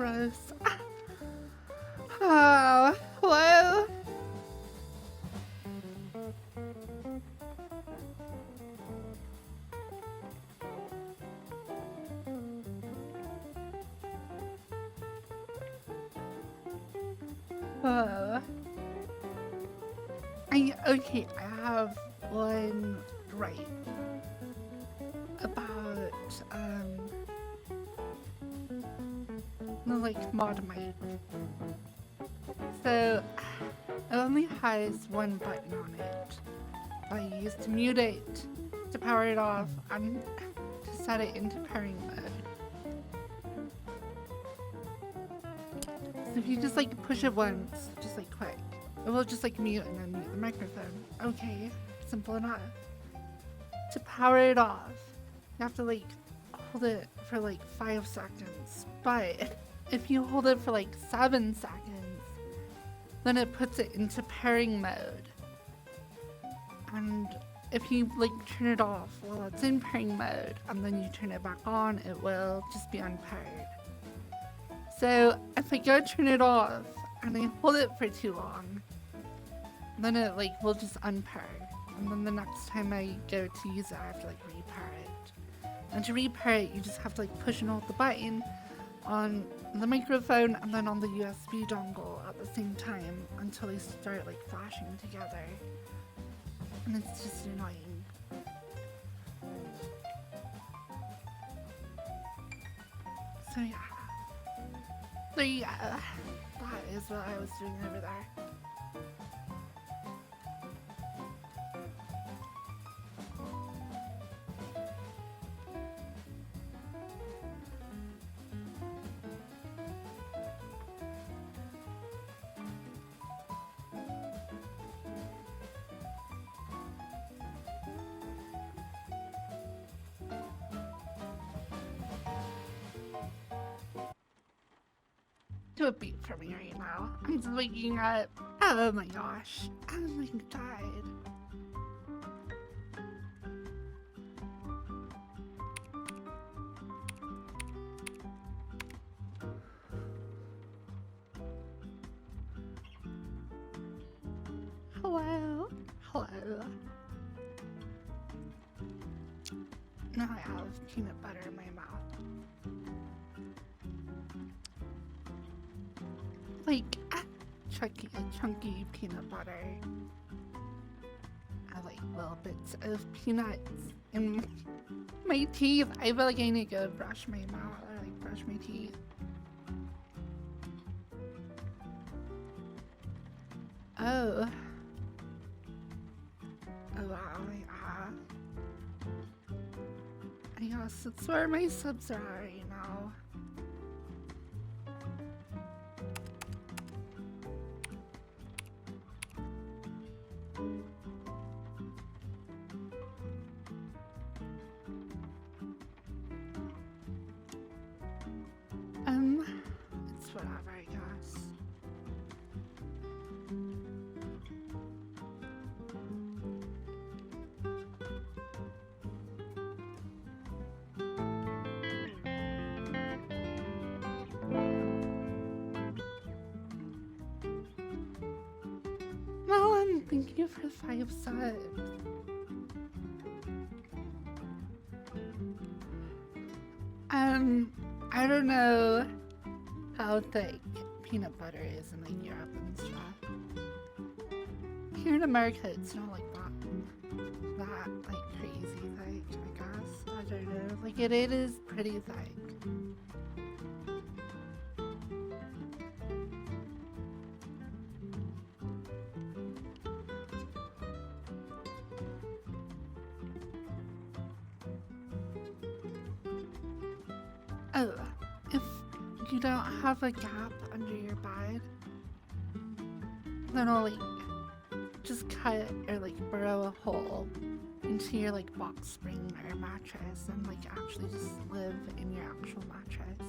gross. Oh, hello? Okay, I have one right about, like Modmite. So, it only has one button on it. I used to mute it, to power it off, and to set it into pairing mode. So if you just like push it once, just like quick, it will just like mute and then mute the microphone. Okay, simple enough. To power it off, you have to like hold it for like 5 seconds. But if you hold it for like 7 seconds, then it puts it into pairing mode. And if you like turn it off while it's in pairing mode and then you turn it back on, it will just be unpaired. So if I go turn it off and I hold it for too long, then it like will just unpair. And then the next time I go to use it, I have to like repair it. And to repair it, you just have to like push and hold the button on the microphone and then on the USB dongle at the same time until they start like flashing together. And it's just annoying. So yeah. So yeah, that is what I was doing over there. Do a beat for me right now. I'm just waking up. Oh my gosh. I'm like tired. Hello. Hello. Now I have peanut butter in my mouth. Like chunky peanut butter. I like little bits of peanuts in my teeth. I feel like I need to go brush my mouth or like brush my teeth. Oh. Oh wow, I guess that's where my subs are right now. It's whatever, I guess. Melon, thank you for 5 subs. I don't know how thick peanut butter is in like Europe and stuff. Here in America, it's not like that like crazy thick, I guess. I don't know. Like it is pretty thick. Oh, if you don't have a gap under your bed, then I'll like just cut or like burrow a hole into your like box spring or mattress and like actually just live in your actual mattress.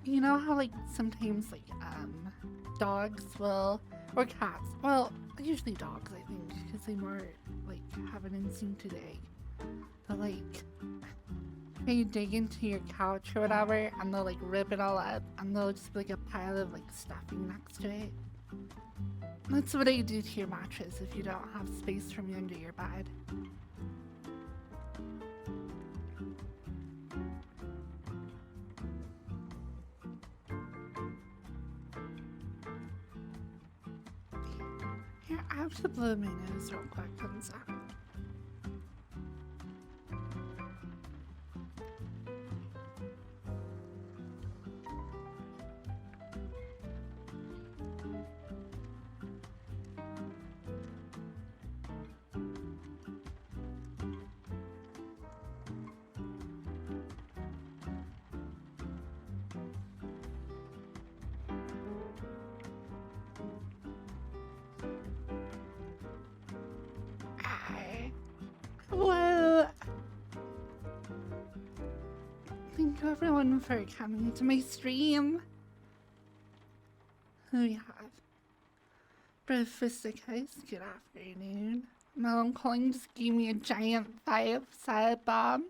You know how like sometimes like dogs will, or cats, well usually dogs I think because they more like have an instinct today. They'll like they dig into your couch or whatever and they'll like rip it all up and there'll just be like a pile of like stuffing next to it. That's what I do to your mattress if you don't have space for me under your bed. Here, I have to blow my nose real quick, one sec. Well, thank you everyone for coming to my stream. Who we have? Breakfasticus, good afternoon. Melon calling just gave me a giant 5-side bomb.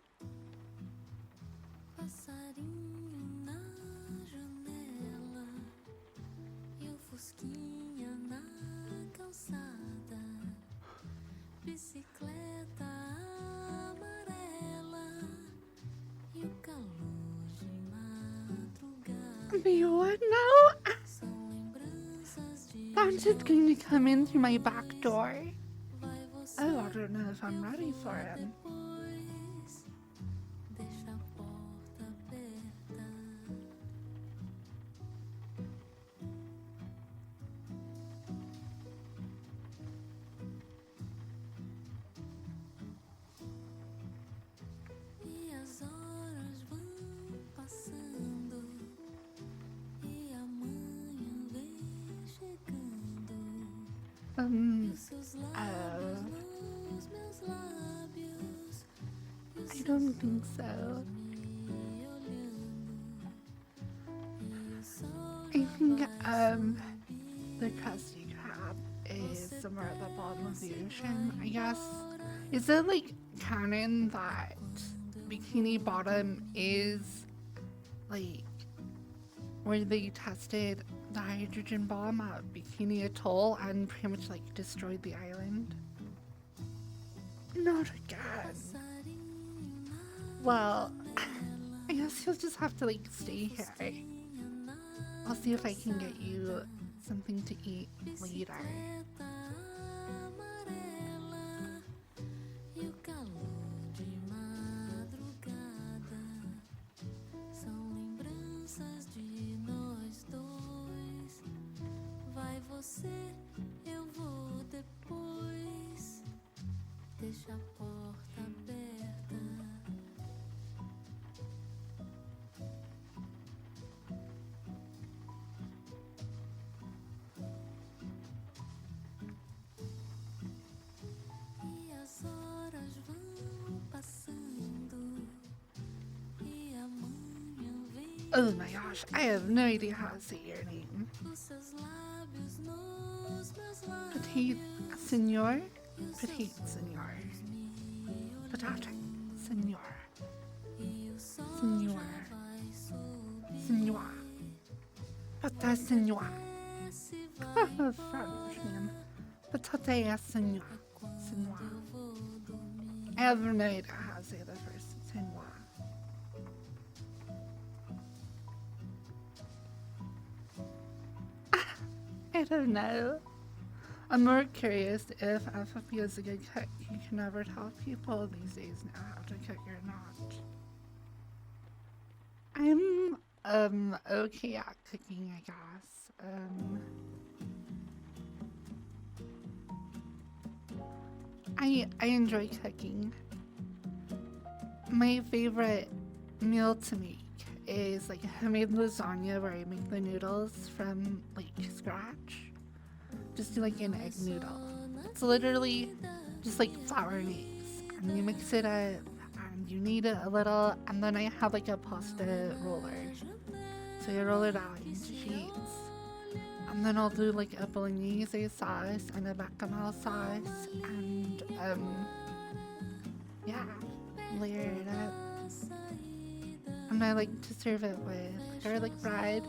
You what now? I'm just going to come in through my back door. Oh, I don't know if I'm ready for him. I don't think so. I think, the Krusty Krab is somewhere at the bottom of the ocean, I guess. Is it, like, canon that Bikini Bottom is, like, where they tested the hydrogen bomb at Bikini Atoll and pretty much, like, destroyed the island? Not again. Well, I guess you'll just have to, like, stay here. I'll see if I can get you something to eat later. Oh my gosh, I have no idea how to say your name. Petite Senor? Petite Senor. Potato Senor. Senor. Senor. Potato Senor. French, man. Potato Senor. Senor. I have no idea how to say the first Senor. I don't know. I'm more curious if FFP is a good cook. You can never tell people these days now how to cook or not. I'm okay at cooking, I guess. I enjoy cooking. My favorite meal to make is like homemade lasagna where I make the noodles from like scratch. Just do like an egg noodle. It's literally just like flour and eggs. And you mix it up and you knead it a little, and then I have like a pasta roller. So you roll it out into sheets. And then I'll do like a bolognese sauce and a bechamel sauce, and yeah, layer it up. And I like to serve it with garlic bread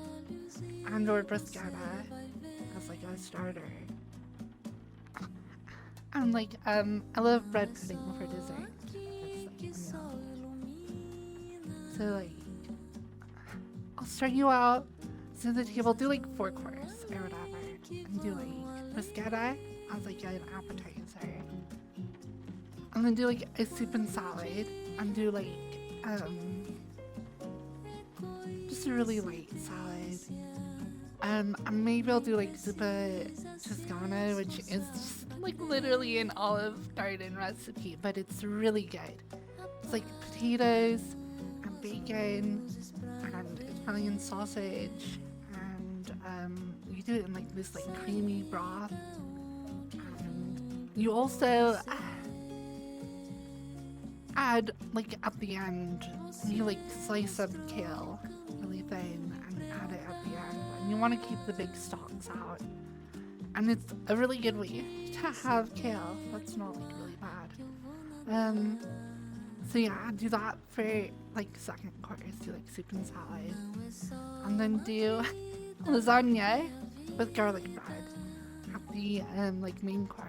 and or bruschetta as like a starter. And like I love bread pudding for dessert. It's like a meal. So like I'll start you out to the table, do like 4 course or whatever, and do like bruschetta as like an appetizer, and then do like a soup and salad, and do like just a really light salad. And maybe I'll do like zuppa toscana, which is just like literally an Olive Garden recipe, but it's really good. It's like potatoes and bacon and Italian sausage, and you do it in like this like creamy broth. And you also add like at the end, you like slice up kale really thin and add it at the end. And you want to keep the big stalks out. And it's a really good way to have kale. That's not like really bad. So yeah, do that for like second course. Do like soup and salad, and then do lasagna with garlic bread at the like main course,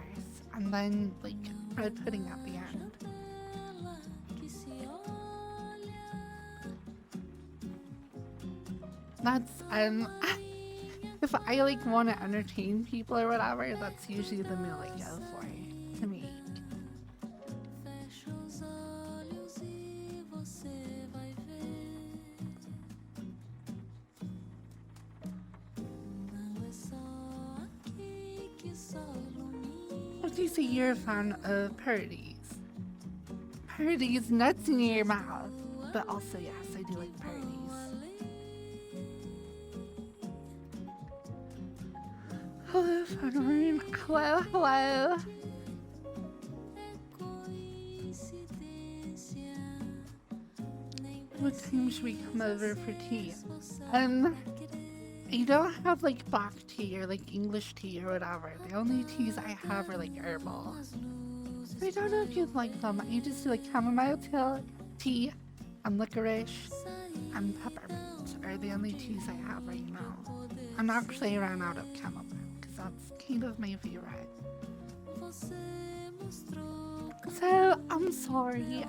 and then like bread pudding at the end. That's if I like want to entertain people or whatever, that's usually the meal I go for to make. What do you say you're a fan of parodies? Parodies, nuts in your mouth. But also, yes, I do like parodies. Hello, fun room. Hello, hello. What time should we come over for tea? I don't have like black tea or like English tea or whatever. The only teas I have are like herbal. I don't know if you'd like them. I just do like chamomile tea and licorice and peppermint are the only teas I have right now. I'm actually ran out of chamomile because that's kind of my favorite. So I'm sorry.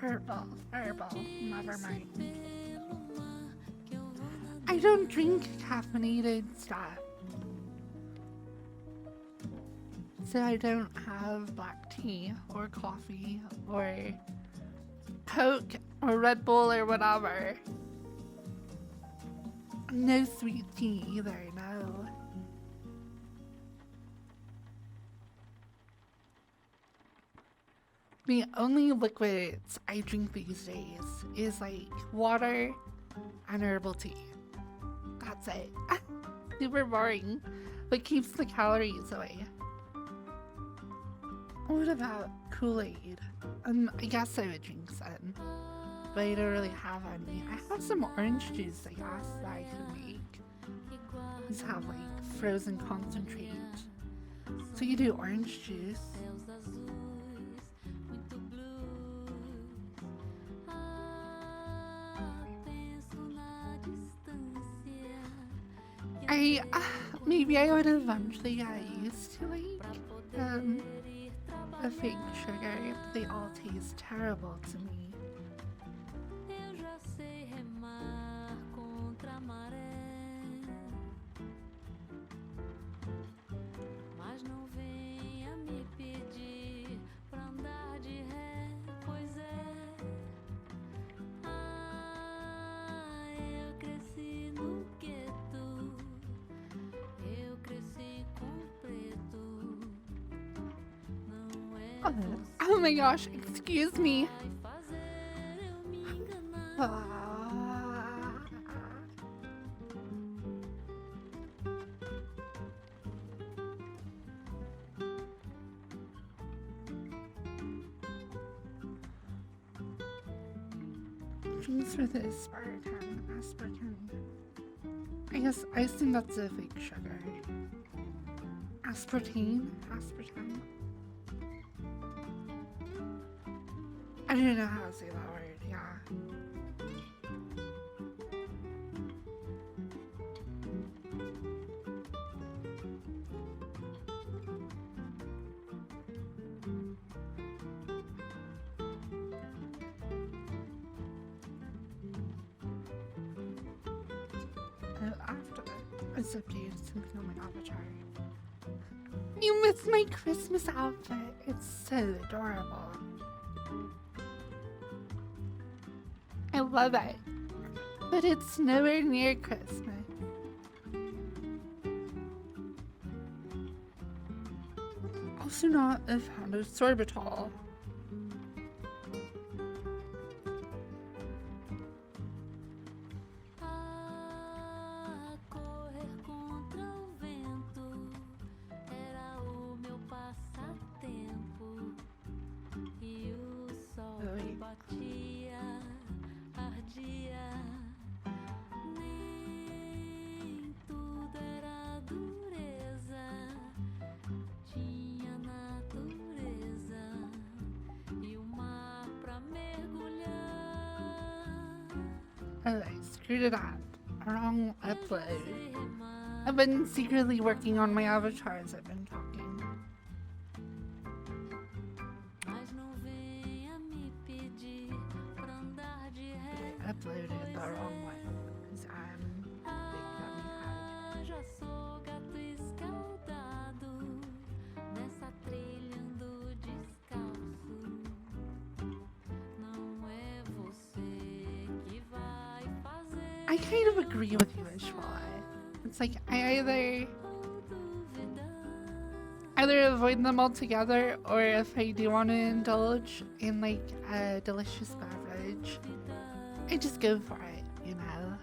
Herbal, never mind. I don't drink caffeinated stuff. So I don't have black tea or coffee or Coke or Red Bull or whatever. No sweet tea either, no. The only liquids I drink these days is like water and herbal tea. That's it. Super boring, but keeps the calories away. What about Kool-Aid? I guess I would drink some, but I don't really have any. I have some orange juice, I guess, that I could make. These have like frozen concentrate. So you do orange juice. Maybe I would eventually get used to like a fake sugar. They all taste terrible to me. Oh my gosh, excuse me. Thanks for this aspartame. I assume that's a fake sugar. Aspartame? Aspartame? I don't know how to say that word, yeah. After it's updated something on my avatar. You missed my Christmas outfit. It's so adorable. I love it. But it's nowhere near Christmas. Also not a fan of sorbitol. Oh, I screwed it up. Wrong upload. I've been secretly working on my avatar as I've been talking. I uploaded the wrong one because I'm big dummy head. I kind of agree with you, Ishwala. It's like I either avoid them altogether, or if I do want to indulge in like a delicious beverage, I just go for it, you know?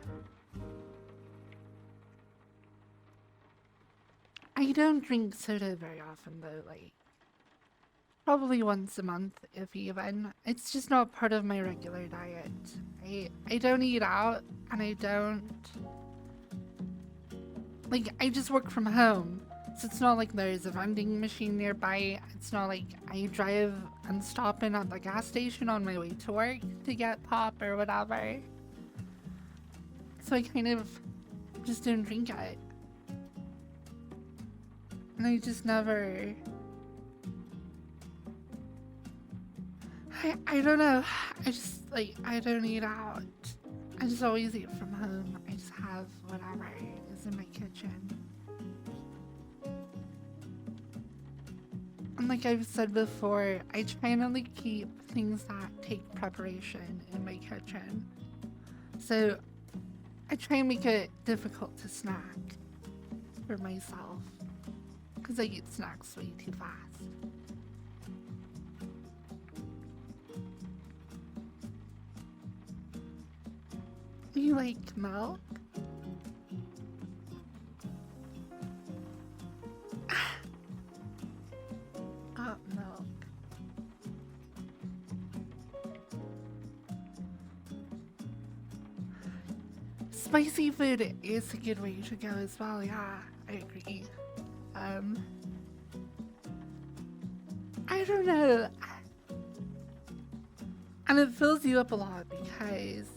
I don't drink soda very often though, like probably once a month if even. It's just not part of my regular diet. I don't eat out, and I don't like, I just work from home. So it's not like there's a vending machine nearby. It's not like I drive and stop in at the gas station on my way to work to get pop or whatever. So I kind of just don't drink it. And I just never... I don't know. I just, like, I don't eat out. I just always eat from home. I just have whatever is in my kitchen. And like I've said before, I try and only keep things that take preparation in my kitchen. So I try and make it difficult to snack for myself, because I eat snacks way too fast. You like milk? Milk. Spicy food is a good way to go as well, yeah, I agree. I don't know. And it fills you up a lot, because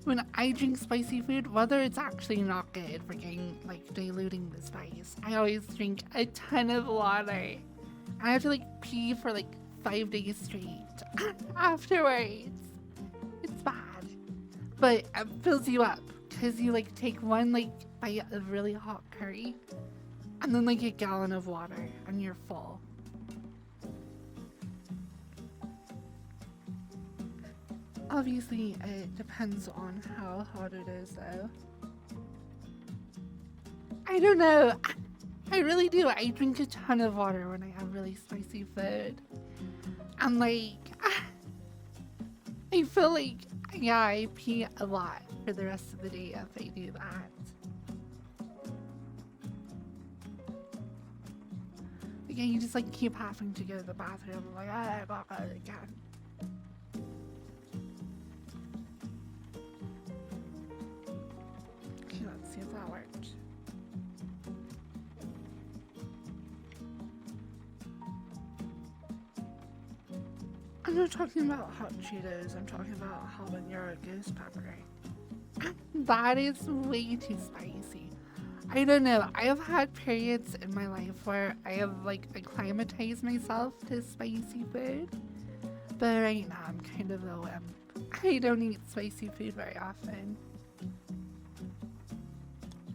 when I drink spicy food, whether it's actually not good for getting, like, diluting the spice, I always drink a ton of water. I have to like pee for like 5 days straight afterwards. It's bad, but it fills you up because you like take one like bite of really hot curry and then like a gallon of water and you're full. Obviously, it depends on how hot it is though. I don't know. I really do. I drink a ton of water when I have really spicy food. And like, I feel like, yeah, I pee a lot for the rest of the day if I do that. Like, you just like keep having to go to the bathroom. I'm like, I got it again. Okay, let's see if that worked. I'm not talking about hot Cheetos. I'm talking about habanero ghost pepper. That is way too spicy. I don't know. I have had periods in my life where I have like acclimatized myself to spicy food. But right now I'm kind of a wimp. I don't eat spicy food very often.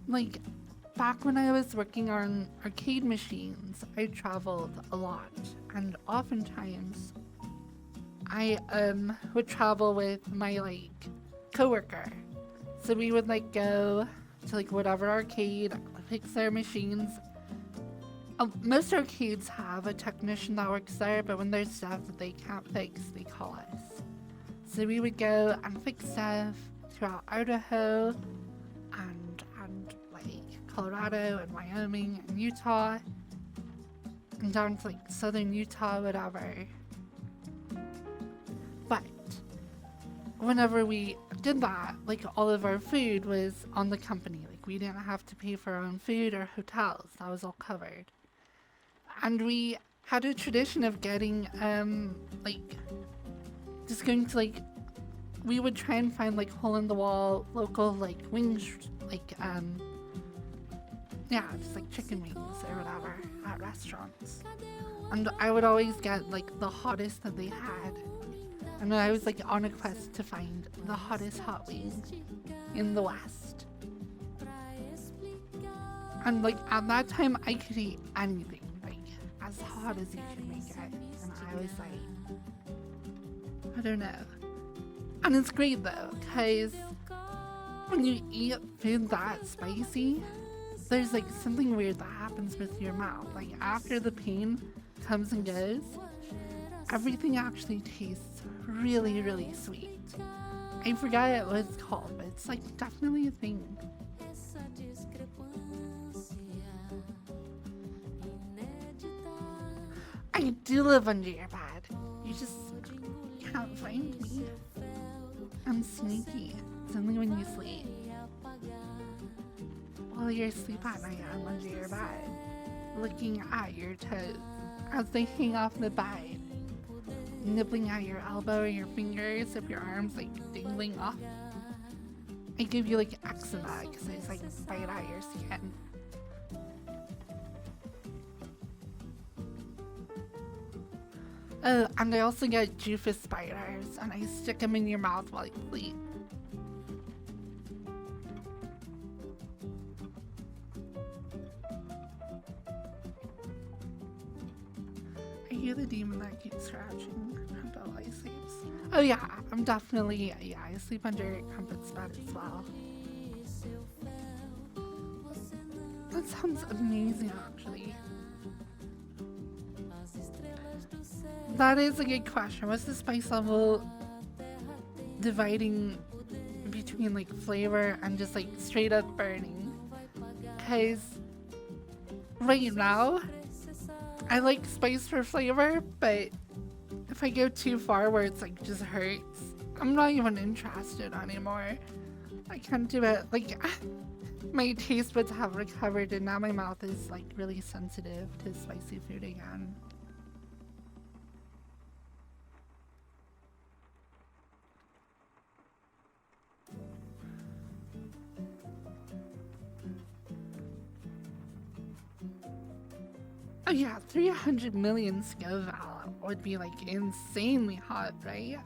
Like, back when I was working on arcade machines, I traveled a lot. And oftentimes, I would travel with my like coworker. So we would like go to like whatever arcade, fix their machines. Most arcades have a technician that works there, but when there's stuff that they can't fix, they call us. So we would go and fix stuff throughout Idaho and like Colorado and Wyoming and Utah and down to like southern Utah, whatever. But whenever we did that, like all of our food was on the company. Like we didn't have to pay for our own food or hotels. That was all covered. And we had a tradition of getting like just going to like we would try and find like hole in the wall local like wings like yeah, just like chicken wings or whatever at restaurants. And I would always get like the hottest that they had. And I was like on a quest to find the hottest hot wings in the West. And like at that time I could eat anything, like as hot as you could make it. And I was like, I don't know. And it's great though, because when you eat food that spicy, there's like something weird that happens with your mouth. Like after the pain comes and goes, everything actually tastes really, really sweet. I forgot what it's called, but it's like definitely a thing. I do live under your bed. You just can't find me. I'm sneaky. It's only when you sleep. While you're asleep at night, I'm under your bed, looking at your toes as they hang off the bed, nibbling at your elbow or your fingers if your arm's like dangling off. I give you like eczema because I just like bite at your skin. Oh, and I also get Jufus spiders, and I stick them in your mouth while you sleep. I hear the demon that keeps scratching until I sleep. Oh yeah, I'm definitely, yeah, I sleep under Crumpet's bed as well. That sounds amazing, actually. That is a good question. What's the spice level dividing between like flavor and just like straight up burning? Because right now, I like spice for flavor, but if I go too far where it's like just hurts, I'm not even interested anymore. I can't do it. Like, my taste buds have recovered and now my mouth is like really sensitive to spicy food again. Oh yeah, 300 million Scoville would be like insanely hot, right?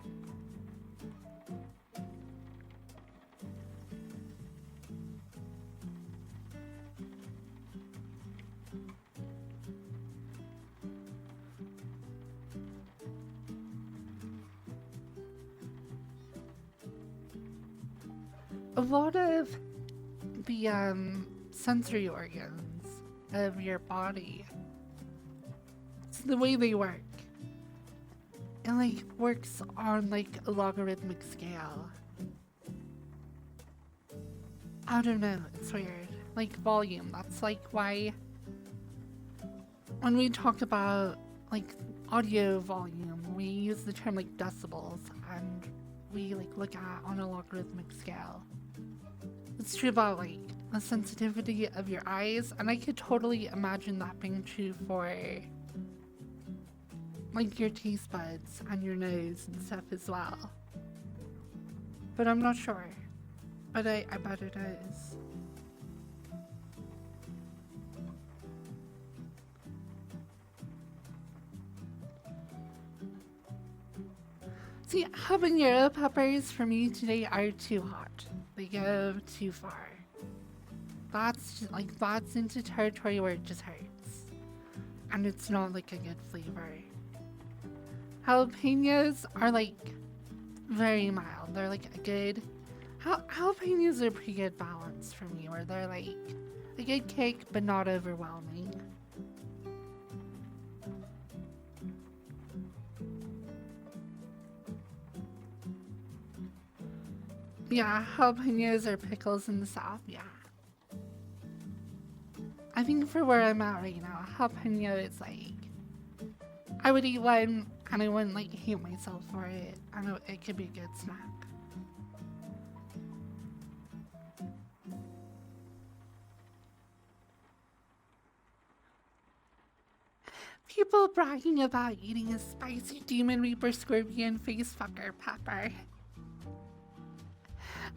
A lot of the sensory organs of your body, it's the way they work. It like works on like a logarithmic scale. I don't know, it's weird. Like volume, that's like why when we talk about like audio volume, we use the term like decibels and we like look at on a logarithmic scale. It's true about like the sensitivity of your eyes, and I could totally imagine that being true for like your taste buds and your nose and stuff as well. But I'm not sure. But I bet it is. See, habanero peppers for me today are too hot. They go too far. That's just, like, that's into territory where it just hurts. And it's not like a good flavor. Jalapenos are like very mild. They're like a good jalapenos are a pretty good balance for me, where they're like a good kick but not overwhelming. Yeah, jalapenos are pickles in the South, yeah. I think for where I'm at right now, jalapeno is like, I would eat one and I wouldn't like hate myself for it. I know it could be a good snack. People bragging about eating a spicy demon reaper scorpion face fucker pepper.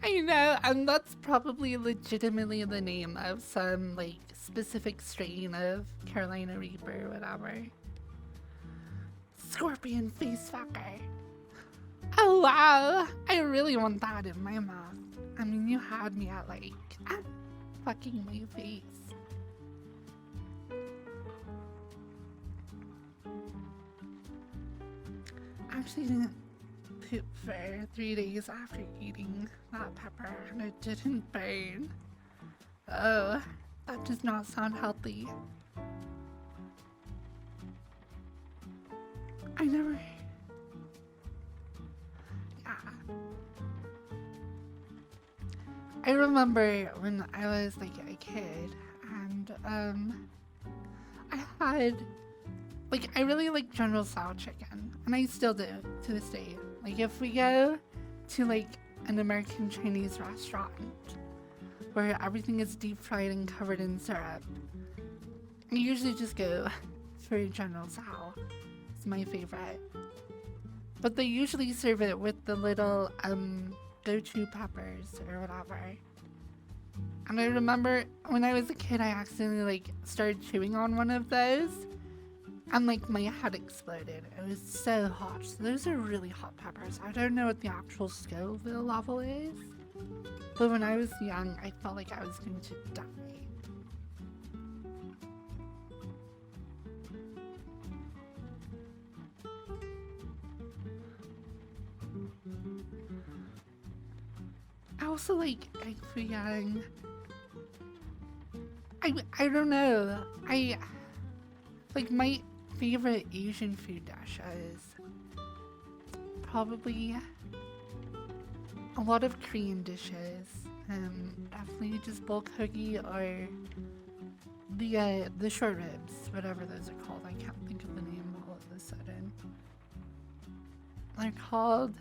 I know, and that's probably legitimately the name of some like specific strain of Carolina Reaper or whatever. Scorpion face fucker. Oh wow, I really want that in my mouth. I mean, you had me at like, fucking my face. Actually didn't poop for 3 days after eating that pepper and it didn't burn. Oh, that does not sound healthy. I never... Yeah. I remember when I was like a kid and I had... Like, I really like General Tso chicken, and I still do to this day. Like, if we go to like an American Chinese restaurant where everything is deep fried and covered in syrup, I usually just go for General Tso. It's my favorite. But they usually serve it with the little go-to peppers or whatever. And I remember when I was a kid, I accidentally like started chewing on one of those. And like my head exploded. It was so hot. So those are really hot peppers. I don't know what the actual Scoville level is. But when I was young, I felt like I was going to die. I also like egg foo young. I don't know. I like my favorite Asian food dish is probably a lot of Korean dishes. Definitely just bulgogi or the short ribs, whatever those are called. I can't think of the name all of a sudden. They're called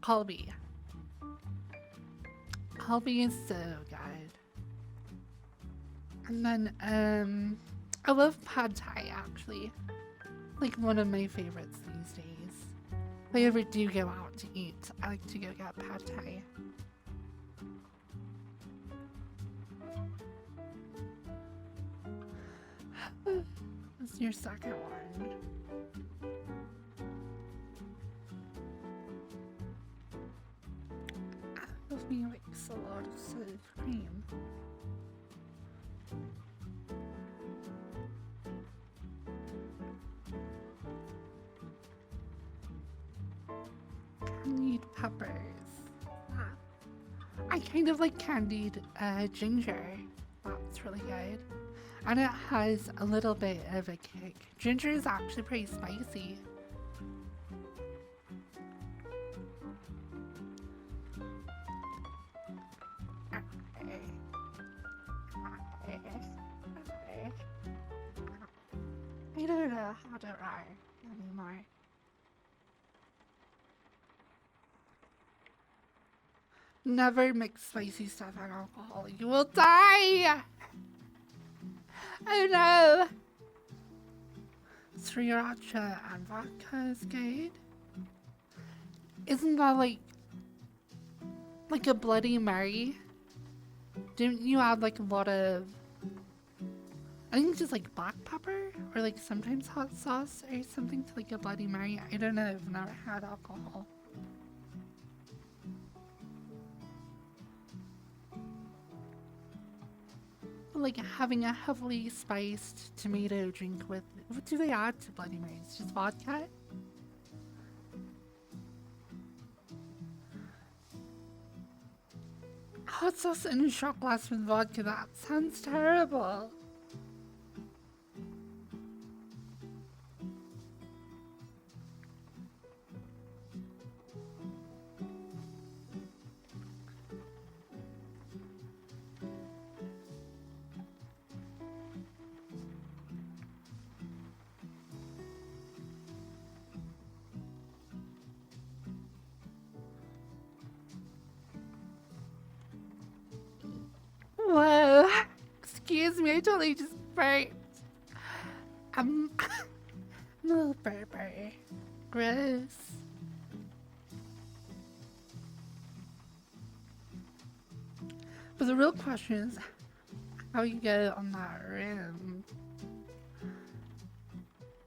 kalbi. Kalbi is so good. And then I love pad thai actually. Like one of my favorites these days. If I ever do go out to eat, I like to go get pad thai. What's your second one? I love me likes a lot of sour cream. Candied peppers. I kind of like candied ginger. That's really good. And it has a little bit of a kick. Ginger is actually pretty spicy. I don't know how to roar anymore. Never mix spicy stuff and alcohol. You will die! Oh no! sriracha and vodka is good. Isn't that like a Bloody Mary? Didn't you add like a lot of, I think it's just like black pepper or like sometimes hot sauce or something to like a Bloody Mary? I don't know, I've never had alcohol. Like having a heavily spiced tomato drink with, what do they add to Bloody Marys? Just vodka? Hot sauce in a shot glass with vodka, that sounds terrible. Whoa, excuse me, I totally just burped. I'm a little burper. Gross. But the real question is how you get on that rim.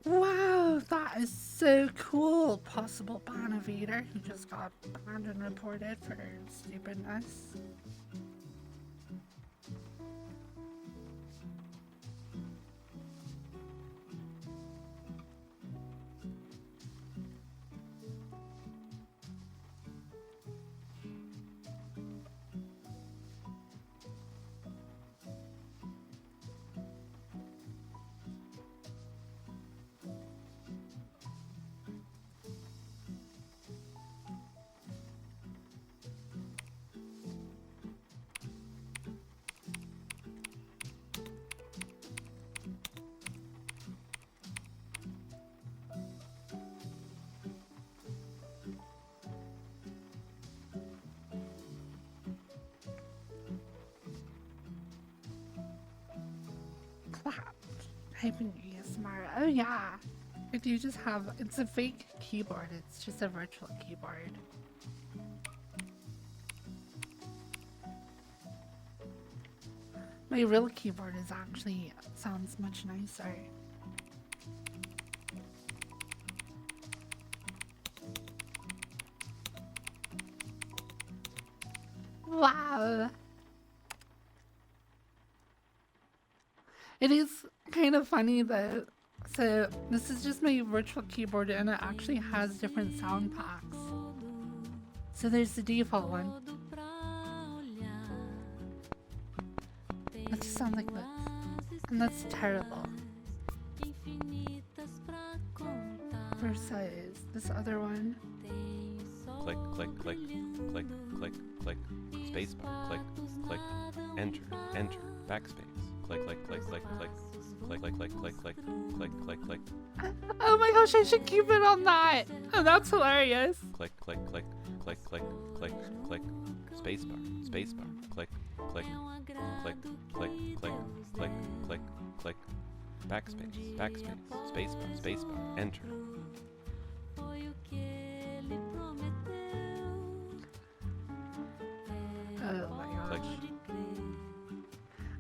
Wow, that is so cool. Possible ban evader who just got banned and reported for stupidness. Typing ASMR. Oh yeah. I do just have, it's a fake keyboard. It's just a virtual keyboard. My real keyboard is actually, sounds much nicer. Wow. It is kind of funny though. So this is just my virtual keyboard and it actually has different sound packs. So there's the default one. That just sounds like this. And that's terrible. Versus this other one. Click, click, click, click, click, click, spacebar, click, click, enter, enter, backspace. Click, click, click, click, click, click, click, click, click, click, click, click, click. Oh my gosh, I should keep it on that. Oh, that's hilarious. Click, click, click, click, click, click, click, spacebar, spacebar, click, click, click, click, click, click, click, click, backspace, backspace, spacebar, spacebar, enter. Oh my gosh. Click.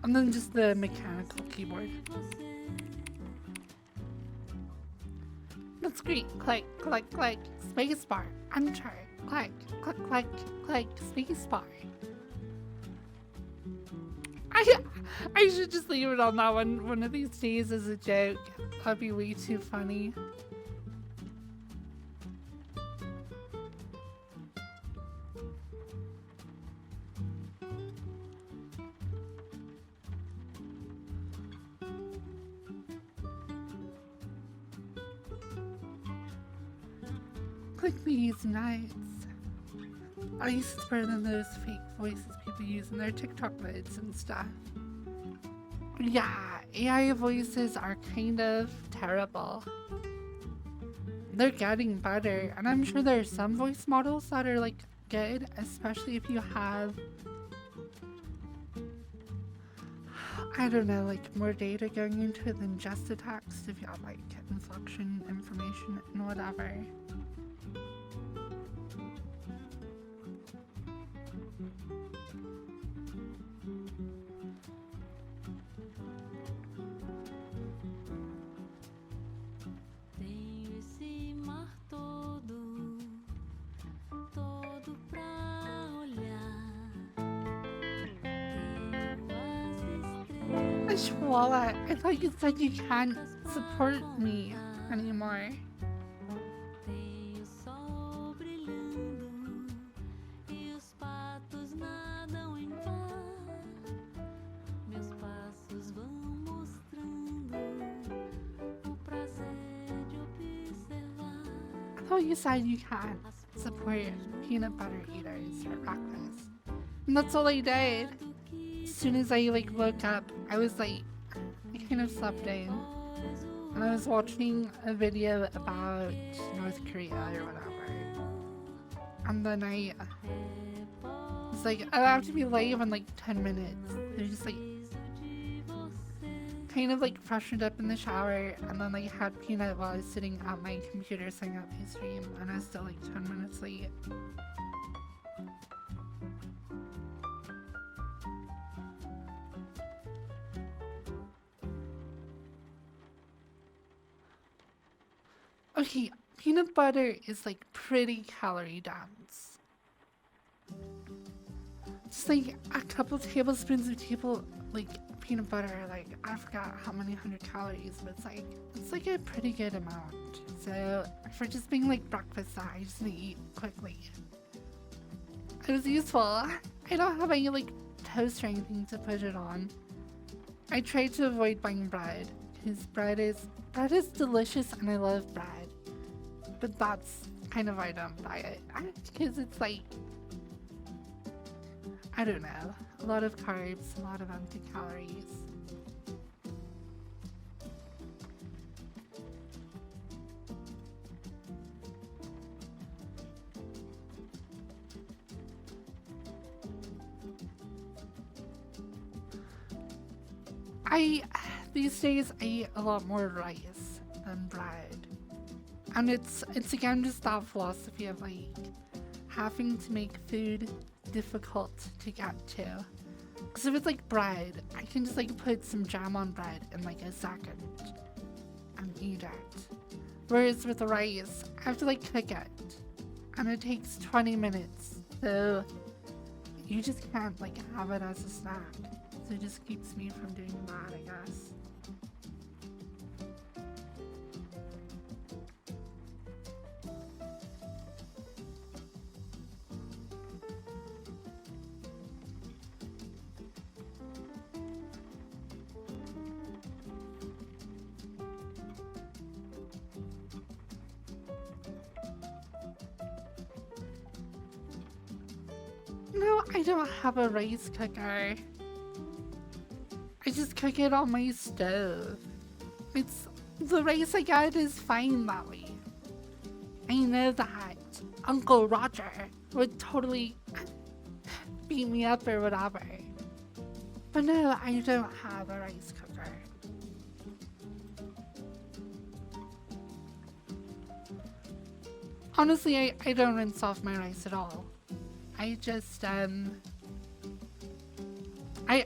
And then just the mechanical keyboard. That's great. Click, click, click, spacebar, enter, click, click, click, click, spacebar. I should just leave it on that one of these days as a joke. That'd be way too funny. Click these nuts. At least it's better than those fake voices people use in their TikTok vids and stuff. Yeah, AI voices are kind of terrible. They're getting better, and I'm sure there are some voice models that are like good, especially if you have... I don't know, like more data going into it than just the text if you have like inflection information and whatever. Wallet. I thought you said you can't support me anymore. I thought you said you can't support peanut butter eaters for breakfast. And that's all I did. As soon as I like woke up, I was like, I kind of slept in, and I was watching a video about North Korea or whatever, and then I was like, I have to be live in like 10 minutes. They're just like kind of like freshened up in the shower, and then like had peanut while I was sitting at my computer setting up my stream, and I was still like 10 minutes late. Okay, peanut butter is like pretty calorie dense. Just like a couple tablespoons of peanut butter, like I forgot how many 100 calories, but it's like a pretty good amount. So for just being like breakfast, I just need to eat quickly. It was useful. I don't have any like toast or anything to put it on. I tried to avoid buying bread because bread is delicious and I love bread. But that's kind of why I don't buy it. Because it's like, I don't know, a lot of carbs, a lot of empty calories. These days I eat a lot more rice than bread. And it's again just that philosophy of like having to make food difficult to get to. Because if it's like bread, I can just like put some jam on bread in like a second and eat it. Whereas with rice, I have to like cook it. And it takes 20 minutes. So you just can't like have it as a snack. So it just keeps me from doing that, I guess. No, I don't have a rice cooker. I just cook it on my stove. The rice I get is fine that way. I know that Uncle Roger would totally beat me up or whatever. But no, I don't have a rice cooker. Honestly, I don't rinse off my rice at all. I just, I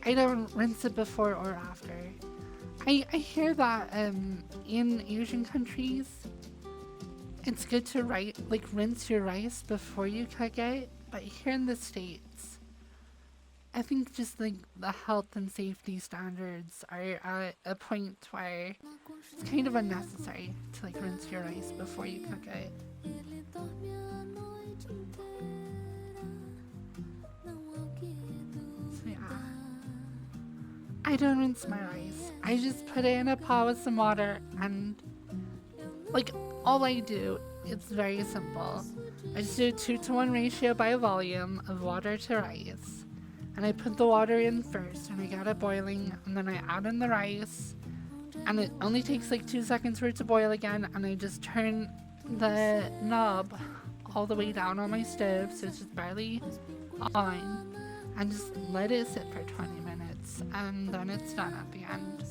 don't rinse it before or after. I hear that in Asian countries, it's good to rinse your rice before you cook it. But here in the States, I think just like the health and safety standards are at a point where it's kind of unnecessary to like rinse your rice before you cook it. I don't rinse my rice. I just put it in a pot with some water and like all I do, it's very simple. I just do a 2-to-1 ratio by volume of water to rice. And I put the water in first and I get it boiling and then I add in the rice and it only takes like 2 seconds for it to boil again and I just turn the knob all the way down on my stove so it's just barely on and just let it sit for 20 minutes. minutes, and then it's done at the end.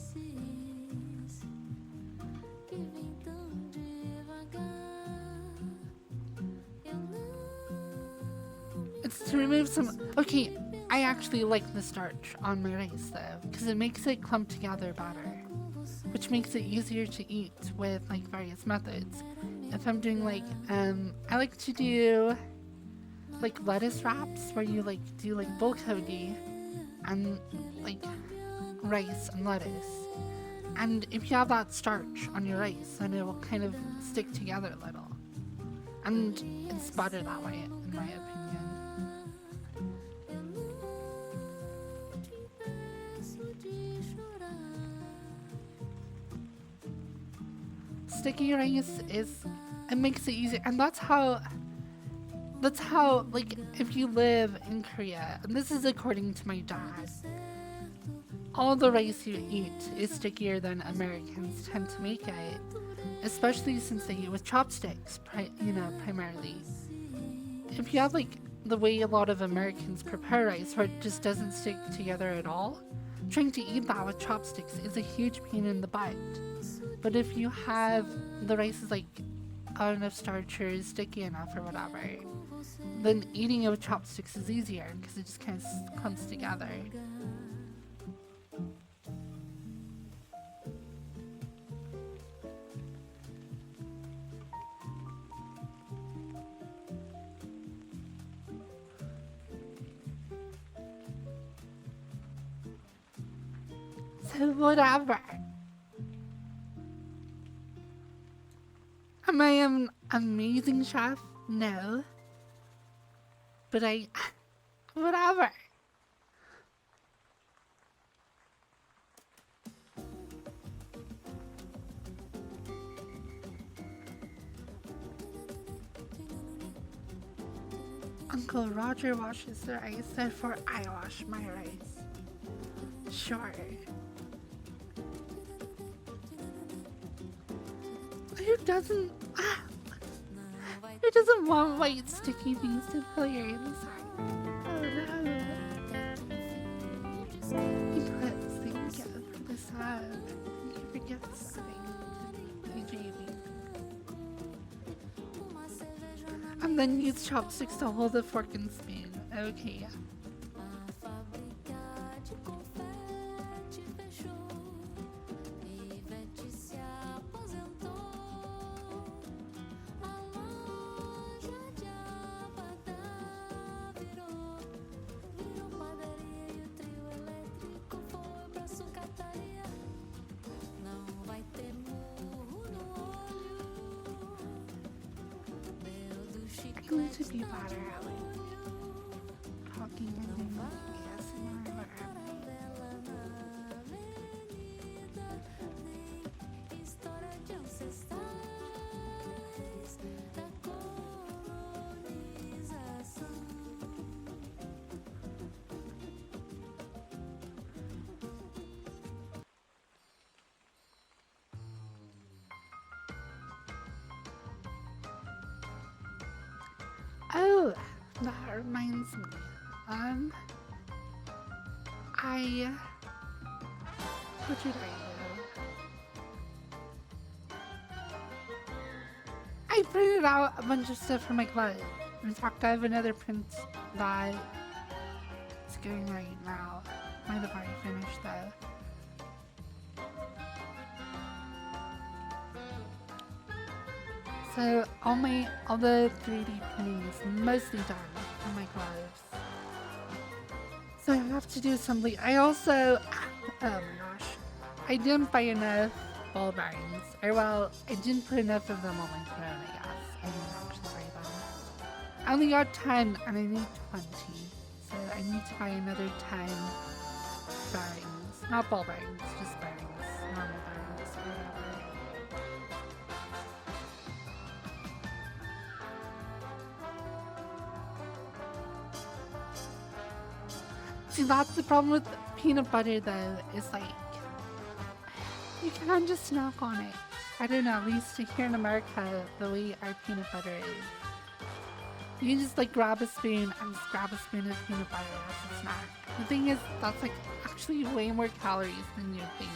It's to remove some... Okay, I actually like the starch on my rice though, because it makes it clump together better, which makes it easier to eat with like various methods. If I'm doing like, I like to do like lettuce wraps where you like do like bulgogi and like rice and lettuce. And if you have that starch on your rice, then it will kind of stick together a little. And it's better that way, in my opinion. Sticky rice it makes it easier, and that's how like if you live in Korea, and this is according to my dad, all the rice you eat is stickier than Americans tend to make it, especially since they eat with chopsticks, primarily. If you have like the way a lot of Americans prepare rice where it just doesn't stick together at all, trying to eat that with chopsticks is a huge pain in the butt. But if you have the rice is like enough starch or is sticky enough or whatever, then eating it with chopsticks is easier because it just kind of clumps together. So whatever. Am I an amazing chef? No. But whatever. Uncle Roger washes the rice, therefore I wash my rice. Sure. Who doesn't want white sticky things to fill your inside? Oh no. He puts things together for the side. He forgets something. JV. And then use chopsticks to hold the fork and spoon. Okay. I'm going to be better at like talking and doing ASMR or Oh, that reminds me. What did I do? I printed out a bunch of stuff for my club. In fact, I have another print that is going right now. Might have already finished though. So all the 3D printing is mostly done on my gloves. So I have to do assembly. I also, oh my gosh, I didn't buy enough ball bearings. Or well, I didn't put enough of them on my throne, I guess. I didn't actually buy them. I only got 10 and I need 20. So I need to buy another 10 bearings. Not ball bearings, just bearings. Normal bearings, whatever. See, that's the problem with peanut butter though, is like, you can't just snack on it. I don't know, at least here in America, the way our peanut butter is. You can just like grab a spoon and just grab a spoon of peanut butter as a snack. The thing is, that's like actually way more calories than you think.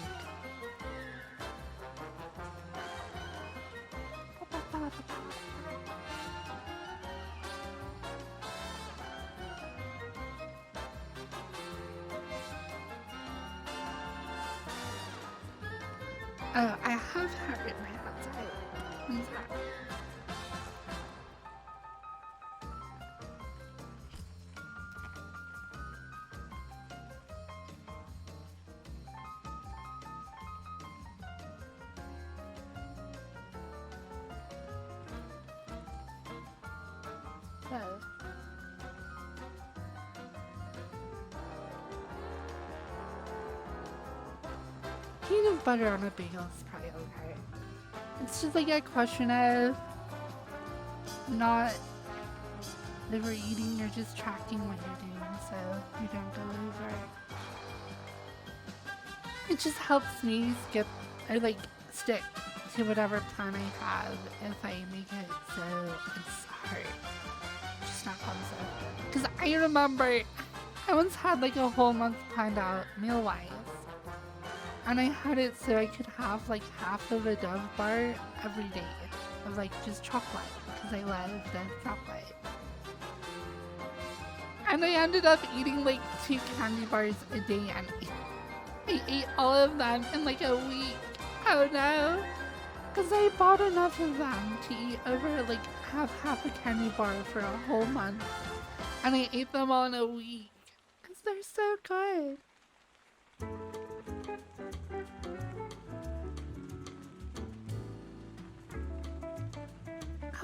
Oh, I have her in my hands. Who's that? Oh. Peanut butter on a bagel is probably okay. It's just like a question of not overeating, you're just tracking what you're doing so you don't go over. It just helps me skip or like stick to whatever plan I have if I make it so it's hard. Just not concept. Because I remember I once had like a whole month planned out meal-wise. And I had it so I could have like half of a Dove bar every day of like just chocolate because I love Dove chocolate. And I ended up eating like 2 candy bars a day and I ate all of them in like a week. Oh no! Because I bought enough of them to eat over like half a candy bar for a whole month. And I ate them all in a week because they're so good.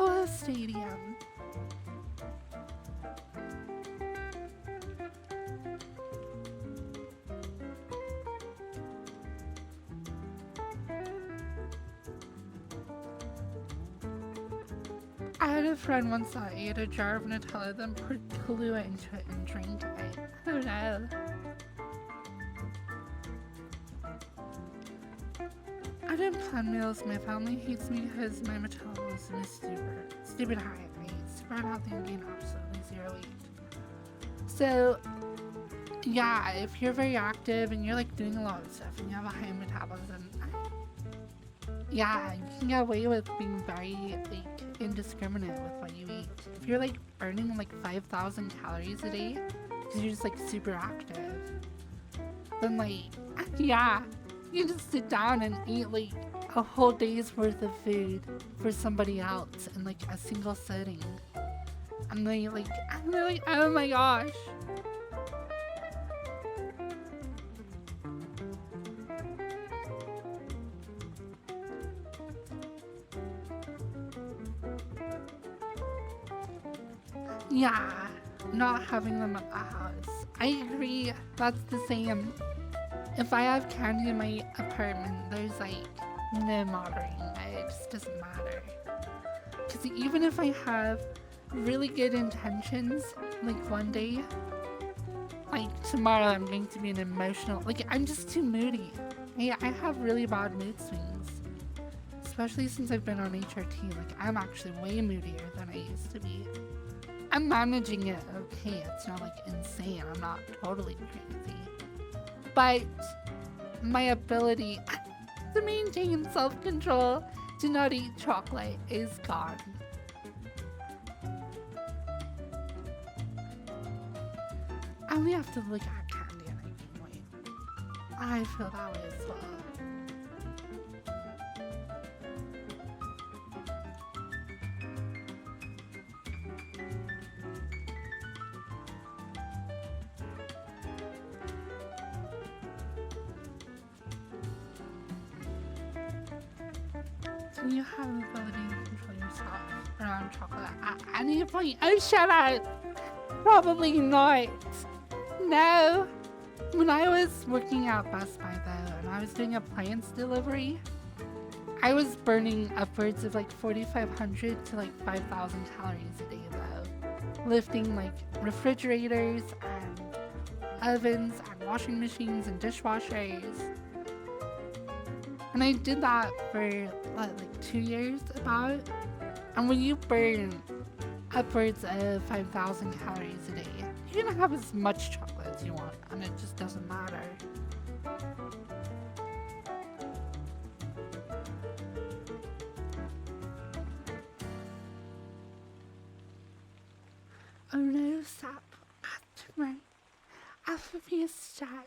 Oh, a stadium. I had a friend once that ate a jar of Nutella, then poured Kahlua into it and drank it. Oh no. I don't plan meals. My family hates me because my metabolism is stupid high. I eat super unhealthy and gain absolutely 0 weight. So, yeah, if you're very active and you're like doing a lot of stuff and you have a high metabolism, yeah, you can get away with being very like indiscriminate with what you eat. If you're like burning like 5,000 calories a day because you're just like super active, then like, yeah. You just sit down and eat like a whole day's worth of food for somebody else in like a single sitting. And they're like, oh my gosh. Yeah, not having them at the house. I agree, that's the same. If I have candy in my apartment, there's like no moderating it. It just doesn't matter. Because even if I have really good intentions, like one day, like tomorrow I'm going to be an emotional, like I'm just too moody. I have really bad mood swings. Especially since I've been on HRT, like I'm actually way moodier than I used to be. I'm managing it okay, it's not like insane, I'm not totally crazy. But my ability to maintain self-control to not eat chocolate is gone. I only have to look at candy and I gain weight. I feel that way as well. You have the ability to control yourself around chocolate at any point. Oh, shut up! Probably not. No. When I was working at Best Buy though, and I was doing appliance delivery, I was burning upwards of like 4,500 to like 5,000 calories a day though. Lifting like refrigerators and ovens and washing machines and dishwashers. And I did that for like 2 years about. And when you burn upwards of 5,000 calories a day. You can have as much chocolate as you want, and it just doesn't matter. Oh no, stop. VRChat.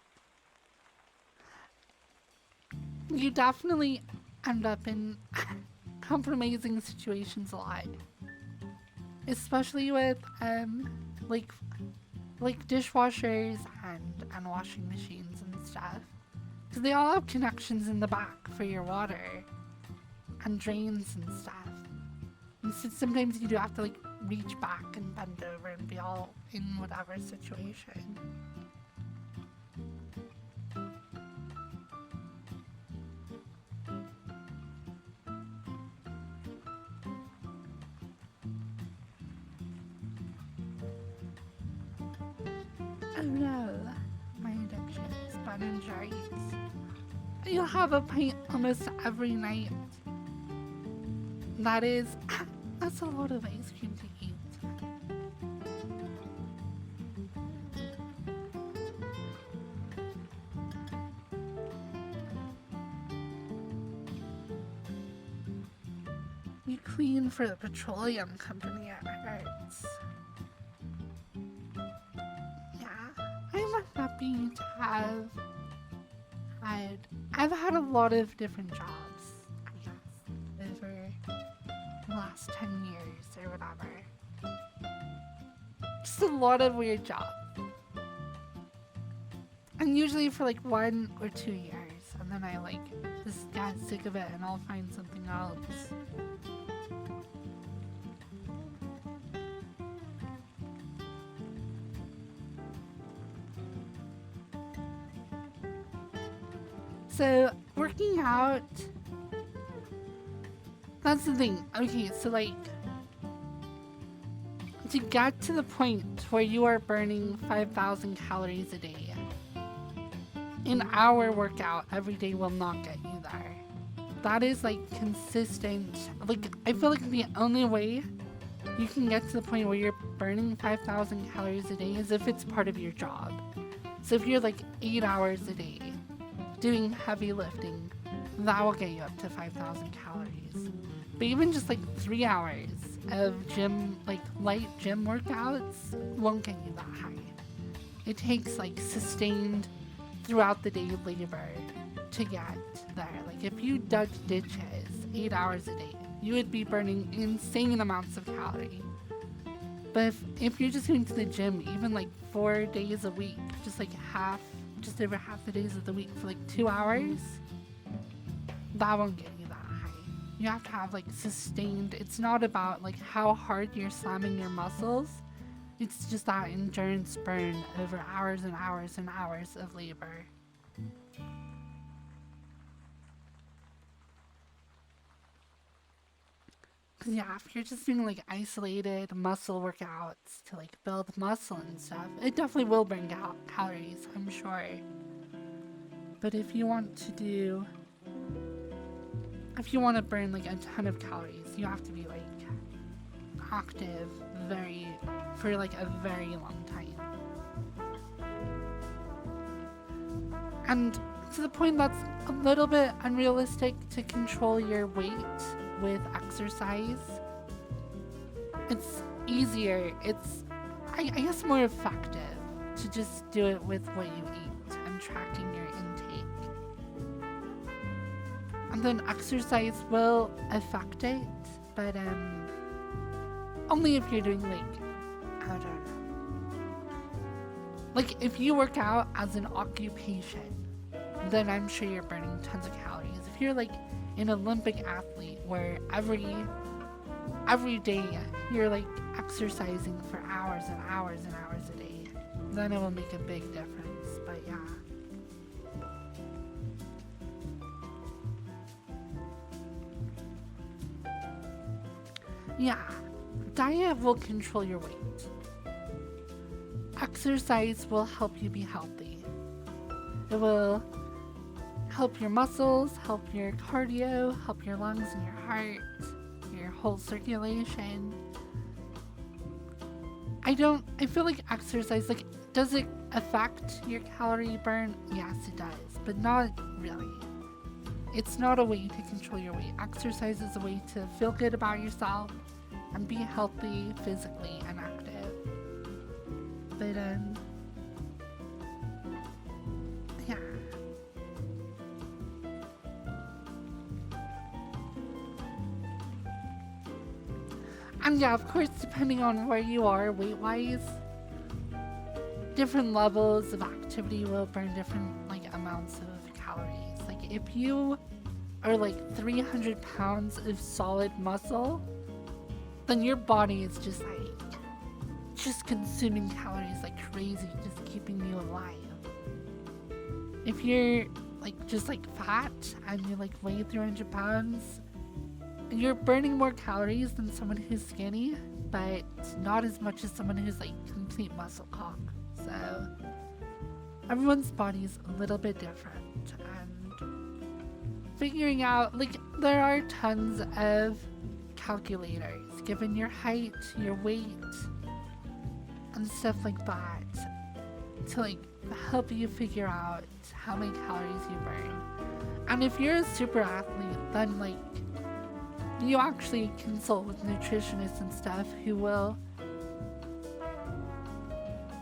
You definitely end up in compromising situations a lot. Especially with like dishwashers and washing machines and stuff. Because they all have connections in the back for your water and drains and stuff. And so sometimes you do have to like reach back and bend over and be all in whatever situation. Oh no, my addiction is Ben and Jerry's. You'll have a pint almost every night. That's a lot of ice cream to eat. You clean for the petroleum company at Hertz. I'm happy to have I've had a lot of different jobs, I guess, over the last 10 years or whatever. Just a lot of weird jobs. And usually for like 1 or 2 years, and then I like just got sick of it and I'll find something else. So, working out, that's the thing. Okay, so like, to get to the point where you are burning 5,000 calories a day, an hour workout every day will not get you there. That is like consistent. Like, I feel like the only way you can get to the point where you're burning 5,000 calories a day is if it's part of your job. So if you're like 8 hours a day doing heavy lifting, that will get you up to 5,000 calories. But even just like 3 hours of gym, like light gym workouts won't get you that high. It takes like sustained throughout the day labor to get there. Like if you dug ditches 8 hours a day, you would be burning insane amounts of calories. But if you're just going to the gym even like 4 days a week, just over half the days of the week for like 2 hours, that won't get you that high. You have to have like sustained, it's not about like how hard you're slamming your muscles, it's just that endurance burn over hours and hours and hours of labor. Cause yeah, if you're just doing like isolated muscle workouts to like build muscle and stuff, it definitely will burn calories, I'm sure. But if you want to burn like a ton of calories, you have to be like active for like a very long time. And to the point that's a little bit unrealistic to control your weight with exercise. It's easier, it's I guess more effective to just do it with what you eat and tracking your intake. And then exercise will affect it, but only if you're doing like, I don't know. Like if you work out as an occupation, then I'm sure you're burning tons of calories. If you're like an Olympic athlete where every day you're like exercising for hours and hours and hours a day, then it will make a big difference. But yeah, diet will control your weight. Exercise will help you be healthy. It will help your muscles, help your cardio, help your lungs and your heart, your whole circulation. I feel like exercise, like, does it affect your calorie burn? Yes, it does, but not really. It's not a way to control your weight. Exercise is a way to feel good about yourself and be healthy physically and active. But, yeah. And yeah, of course, depending on where you are weight-wise, different levels of activity will burn different, like, amounts of calories. Like, if you are, like, 300 pounds of solid muscle, then your body is just, like, just consuming calories like crazy, just keeping you alive. If you're, like, just, like, fat and you, like, weigh 300 pounds, you're burning more calories than someone who's skinny, but not as much as someone who's, like, complete muscle cock. So everyone's body's a little bit different, and figuring out, like, there are tons of calculators given your height, your weight, and stuff like that to, like, help you figure out how many calories you burn. And if you're a super athlete, then, like, you actually consult with nutritionists and stuff who will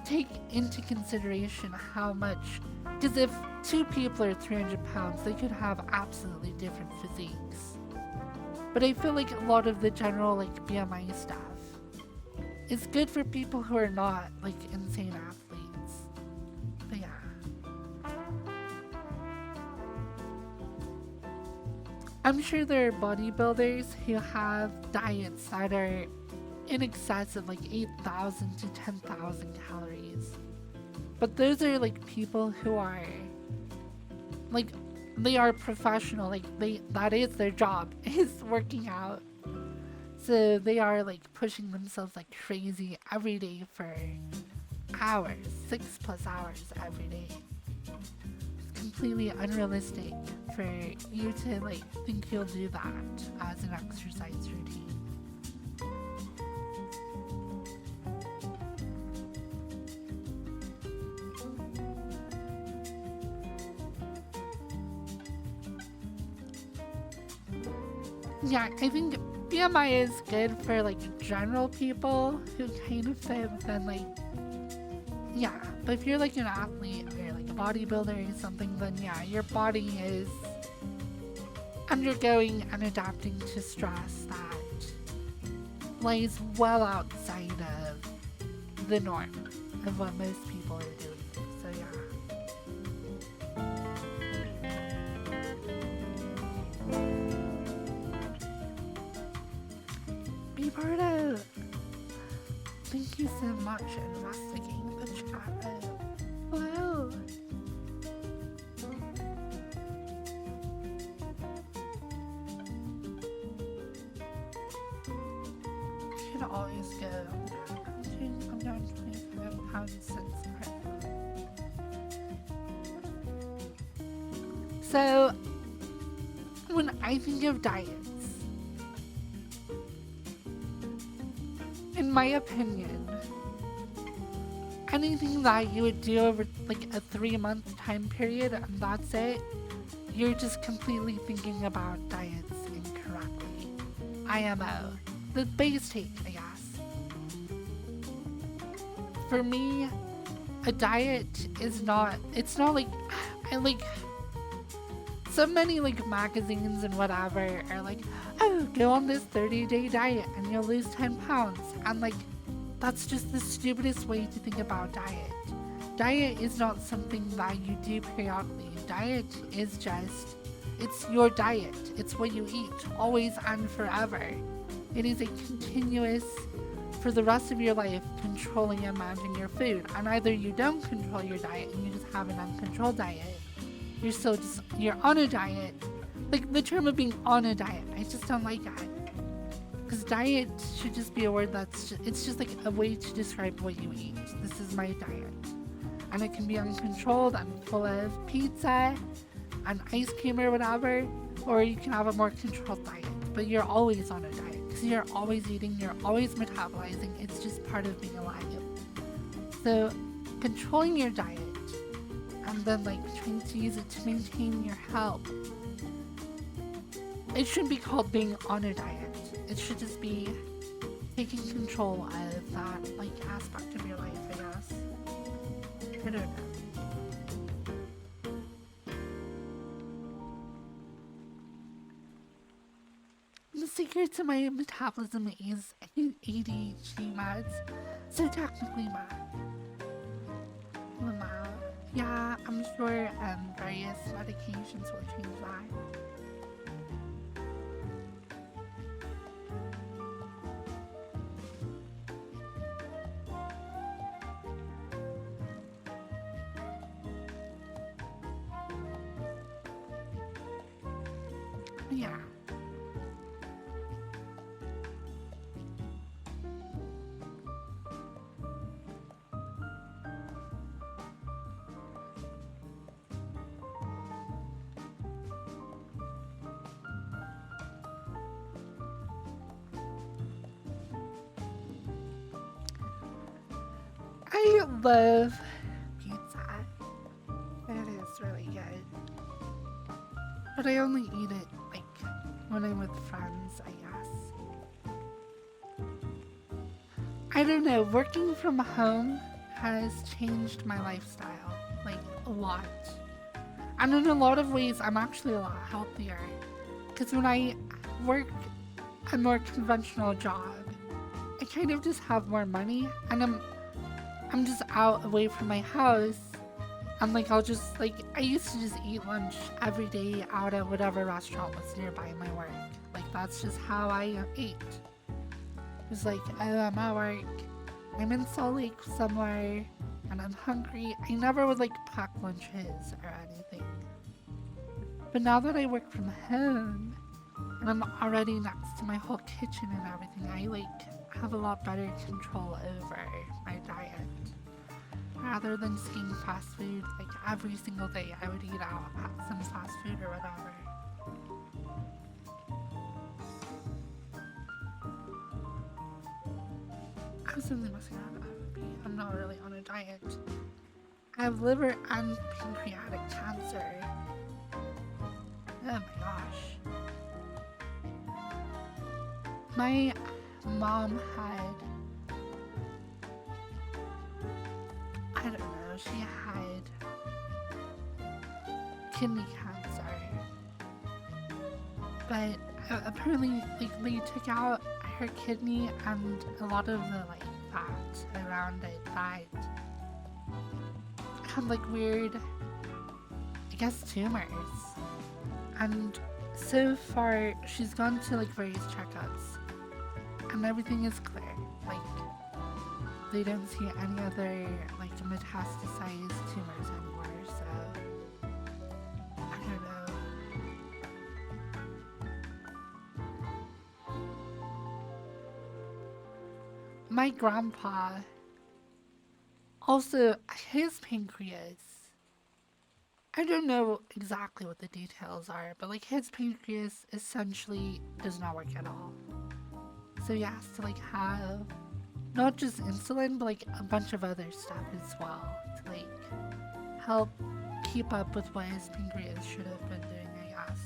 take into consideration how much, because if two people are 300 pounds, they could have absolutely different physiques. But I feel like a lot of the general, like, BMI stuff is good for people who are not, like, insane athletes. But yeah. I'm sure there are bodybuilders who have diets that are in excess of, like, 8,000 to 10,000 calories. But those are, like, people who are, like, they are professional, like, that is their job, is working out. So they are, like, pushing themselves like crazy every day for hours, 6+ hours every day. It's completely unrealistic for you to, like, think you'll do that as an exercise routine. Yeah, I think BMI is good for, like, general people who kind of fit within, like, yeah, but if you're, like, an athlete or you're, like, a bodybuilder or something, then yeah, your body is undergoing and adapting to stress that lies well outside of the norm of what most people are doing. So yeah. Roberto, thank you so much for investigating the chat. Hello. You should always go. I'm down 25 pounds since So, when I think of diets, in my opinion, anything that you would do over, like, a 3-month time period and that's it, you're just completely thinking about diets incorrectly. IMO. The base take, I guess. For me, a diet is not, it's not like, I like, so many, like, magazines and whatever are like, oh, go on this 30-day diet and you'll lose 10 pounds. And, like, that's just the stupidest way to think about diet. Diet is not something that you do periodically. Diet is just, it's your diet. It's what you eat, always and forever. It is a continuous, for the rest of your life, controlling and managing your food. And either you don't control your diet and you just have an uncontrolled diet, you're still just, you're on a diet. Like, the term of being on a diet, I just don't like that. Because diet should just be a word that's, it's just like a way to describe what you eat. This is my diet. And it can be uncontrolled and full of pizza and ice cream or whatever, or you can have a more controlled diet. But you're always on a diet, because you're always eating, you're always metabolizing. It's just part of being alive. So controlling your diet and then like trying to use it to maintain your health. It shouldn't be called being on a diet. It should just be taking control of that like aspect of your life, I guess. I don't know. The secret to my metabolism is ADHD meds. So technically yeah, I'm sure various medications will change that. Yeah. I love pizza. It is really good. But I only eat it like when I'm with friends, I guess. I don't know, working from home has changed my lifestyle, like a lot. And in a lot of ways, I'm actually a lot healthier. Because when I work a more conventional job, I kind of just have more money, and I'm just out away from my house, and like I'll just like I used to just eat lunch every day out at whatever restaurant was nearby my work. Like that's just how I ate. It was like, oh, I'm at work, I'm in Salt Lake somewhere, and I'm hungry. I never would like pack lunches or anything. But now that I work from home, and I'm already next to my whole kitchen and everything, I like have a lot better control over my diet. Rather than just eating fast food, like every single day I would eat out at some fast food or whatever. I was only missing out on FB. I'm not really on a diet. I have liver and pancreatic cancer. Oh my gosh. My mom had, I don't know, she had kidney cancer. But apparently like they took out her kidney and a lot of the like fat around it that had like weird, I guess, tumors. And so far she's gone to like various checkups and everything is clear. Like they don't see any other like metastasized tumors anymore, so I don't know. My grandpa also, his pancreas, I don't know exactly what the details are, but like his pancreas essentially does not work at all. So he has to like have not just insulin, but like a bunch of other stuff as well to like help keep up with what his pancreas should have been doing, I guess.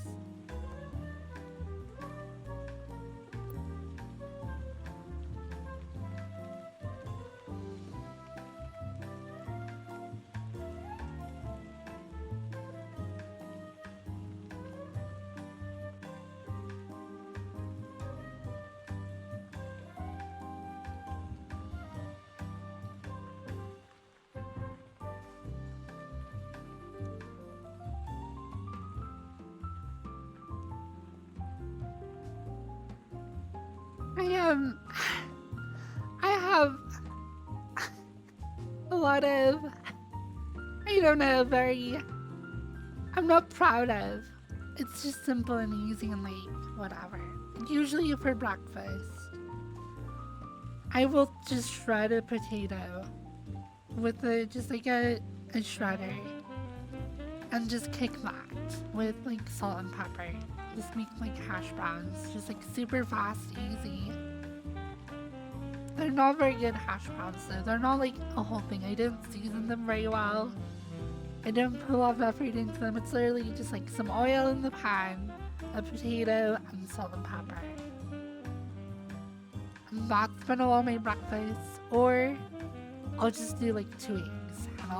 I have a lot of, I don't know, I'm not proud of. It's just simple and easy and like, whatever. Usually for breakfast, I will just shred a potato with just like a shredder and just kick that with like salt and pepper. just make like hash browns, just like super fast, easy. They're not very good hash browns though. They're not like a whole thing. I didn't season them very well. I didn't put a lot of effort into them. It's literally just like some oil in the pan, a potato, and salt and pepper. And that's been a lot of my breakfast. Or I'll just do like 2 eggs, and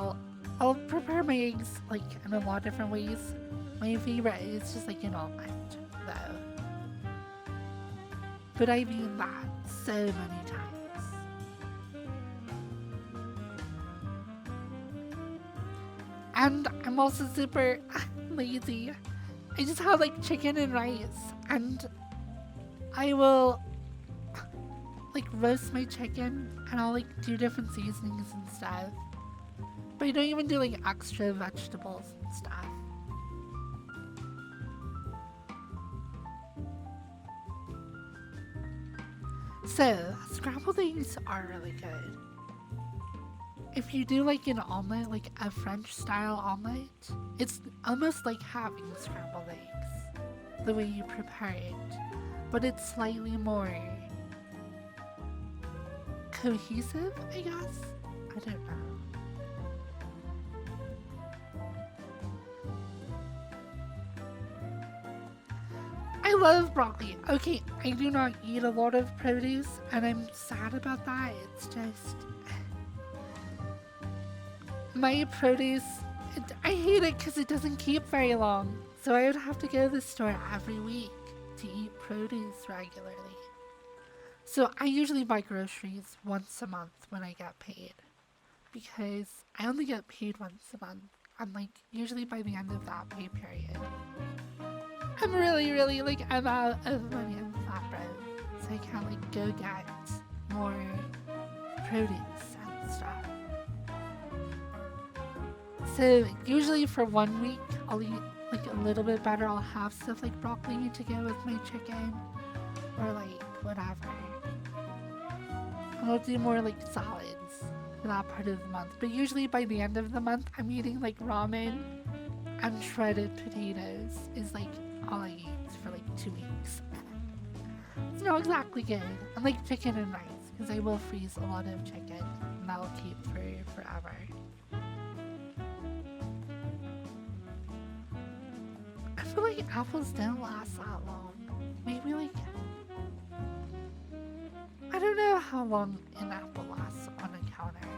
I'll prepare my eggs like in a lot of different ways. My favorite is just like an omelet though. But I've eaten that so many times. And I'm also super lazy. I just have like chicken and rice, and I will like roast my chicken, and I'll like do different seasonings and stuff. But I don't even do like extra vegetables and stuff. So, scrambled eggs are really good. If you do like an omelet, like a French style omelet, it's almost like having scrambled eggs, the way you prepare it, but it's slightly more cohesive, I guess? I don't know. I love broccoli. Okay, I do not eat a lot of produce, and I'm sad about that. It's just... my produce, I hate it because it doesn't keep very long. So I would have to go to the store every week to eat produce regularly. So I usually buy groceries once a month when I get paid, because I only get paid once a month, and like usually by the end of that pay period, I'm really like I'm out of money on the flat road, so I can't like go get more produce and stuff. So usually for 1 week I'll eat like a little bit better. I'll have stuff like broccoli to go with my chicken, or like whatever. And I'll do more like salads for that part of the month. But usually by the end of the month I'm eating like ramen and shredded potatoes is like all I eat for like 2 weeks. It's not exactly good. I like chicken and rice because I will freeze a lot of chicken and that'll keep for forever. I feel like apples don't last that long. Maybe like... I don't know how long an apple lasts on a counter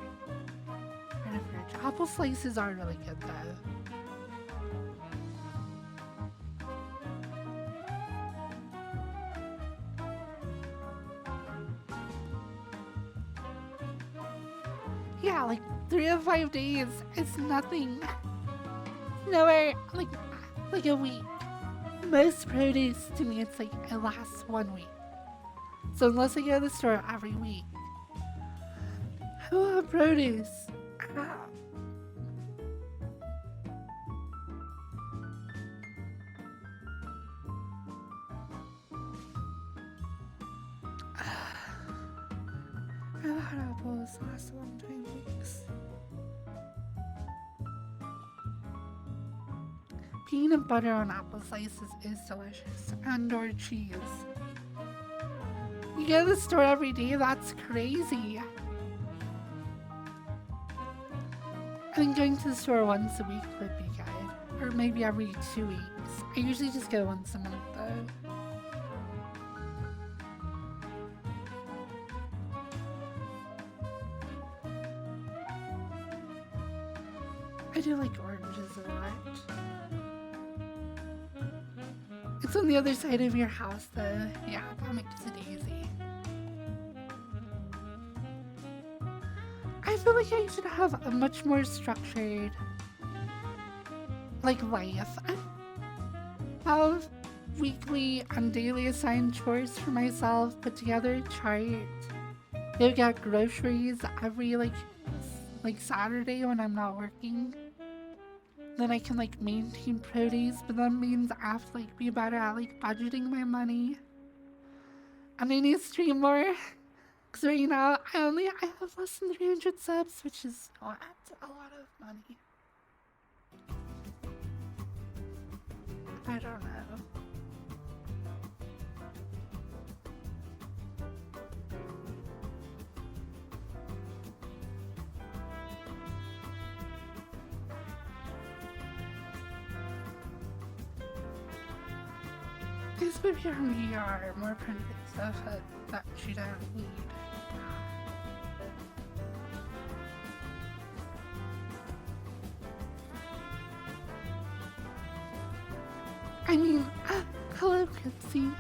in a fridge. Apple slices are really good though. Yeah, like 3 to 5 days is nothing. Nowhere, like a week. Most produce to me, it's like it lasts 1 week. So unless I go to the store every week, I will have produce. I've had apples last a long time, weeks. Peanut butter on apple slices is delicious, and or cheese. You go to the store every day, that's crazy. I think going to the store once a week would be good, or maybe every 2 weeks. I usually just go once a month though. I do like oranges a lot. It's on the other side of your house though. Yeah, that makes it easy. I feel like I should have a much more structured like life. Have weekly and daily assigned chores for myself, put together a chart. Go get groceries every like Saturday when I'm not working. Then I can like maintain produce, but that means I have to like be better at like budgeting my money. And I need to stream more, because right now I have less than 300 subs, which is not a lot of money. I don't know. These would be from VR, more primitive stuff that you don't need. I mean, hello, Kitsy.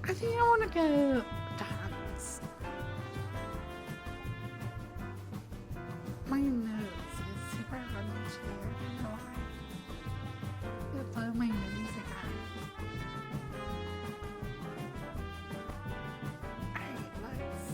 I think I want to go dance. My nose is super running today. I don't know why. It blew my nose again. Alright, let's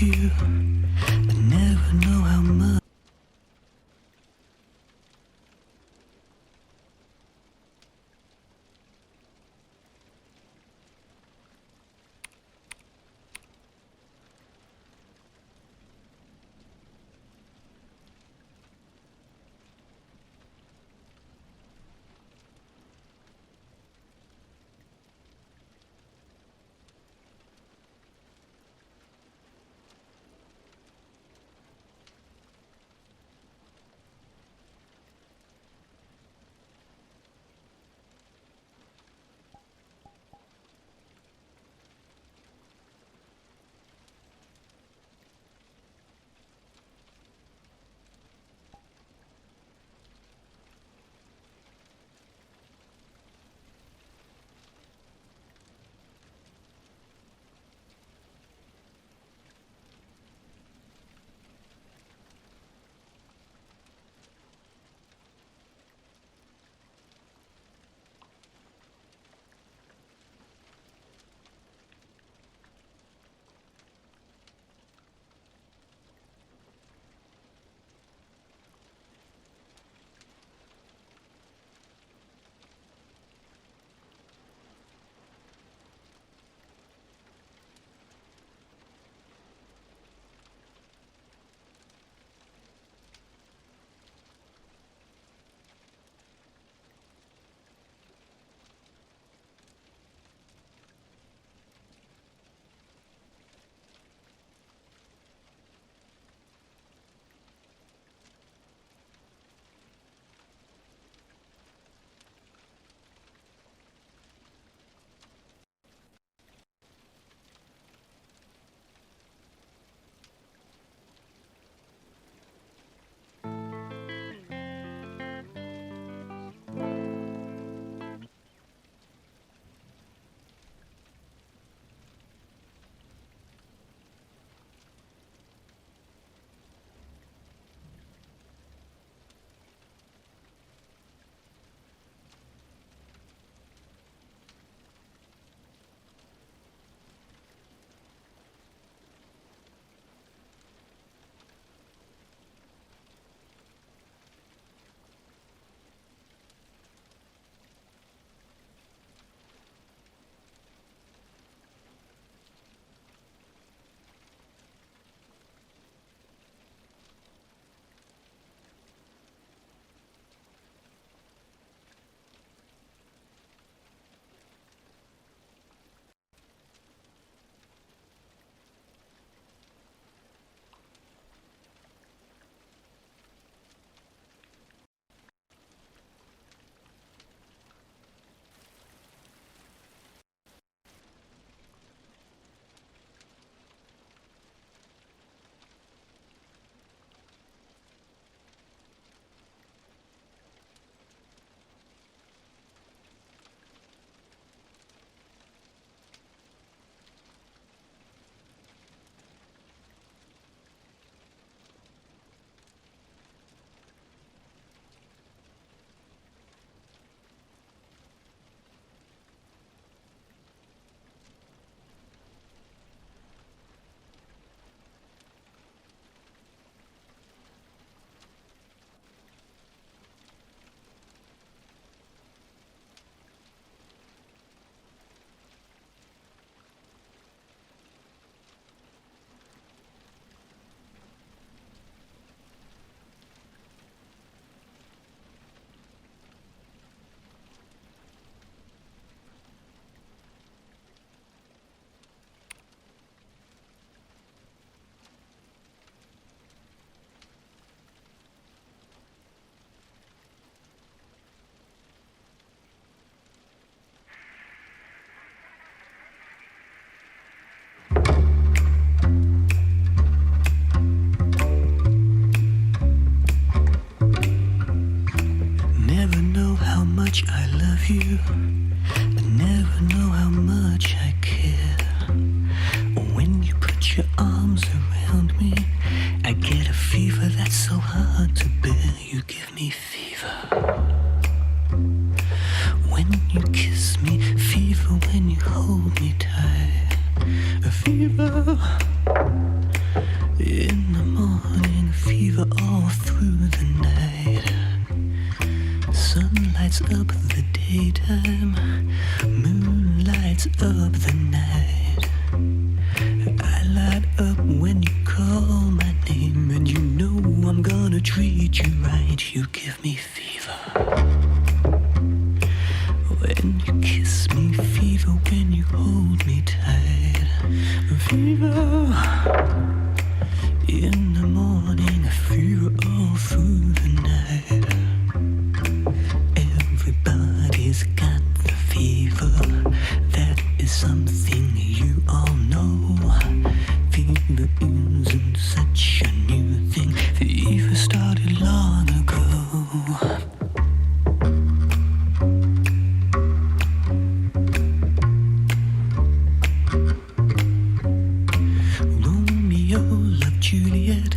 you. I never know how much. You. I never know how much I care. When you put your arms around me, I get a fever that's so hard to bear. You give me fever. When you kiss me, fever when you hold me tight. A fever. lights up the night. I light up when you call my name, and you know I'm gonna treat you right. You give me fever when you kiss me, fever when you hold me tight. Fever in the morning, fever all through the night. Everybody's got the fever. That is something you all know. Fever isn't such a new thing. Fever started long ago. Romeo loved Juliet.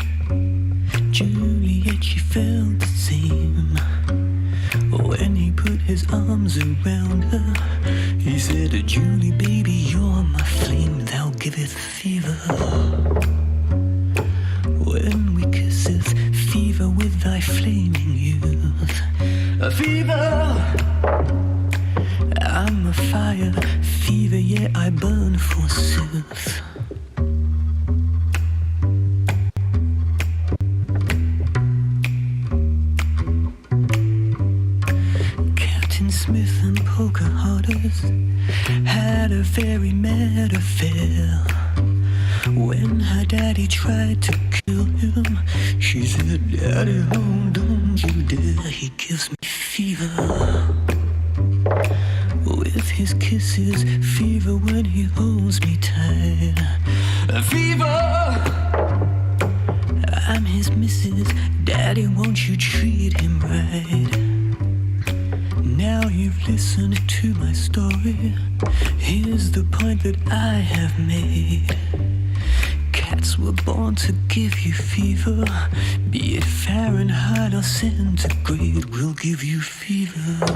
Juliet, she felt the same. When he put his arms around her, he said, Julie, baby, you're my flame, thou giveth fever. When we kisseth, fever with thy flaming youth. A fever, I'm a fire, fever, yeah, I burn forsooth. Smith and Pocahontas had a very mad affair. When her daddy tried to kill him, she said, Daddy, oh, don't you dare, he gives me fever. With his kisses, fever when he holds me tight. Fever, I'm his missus, Daddy, won't you treat him right? Now you've listened to my story. Here's the point that I have made. Cats were born to give you fever. Be it Fahrenheit or centigrade, we'll give you fever.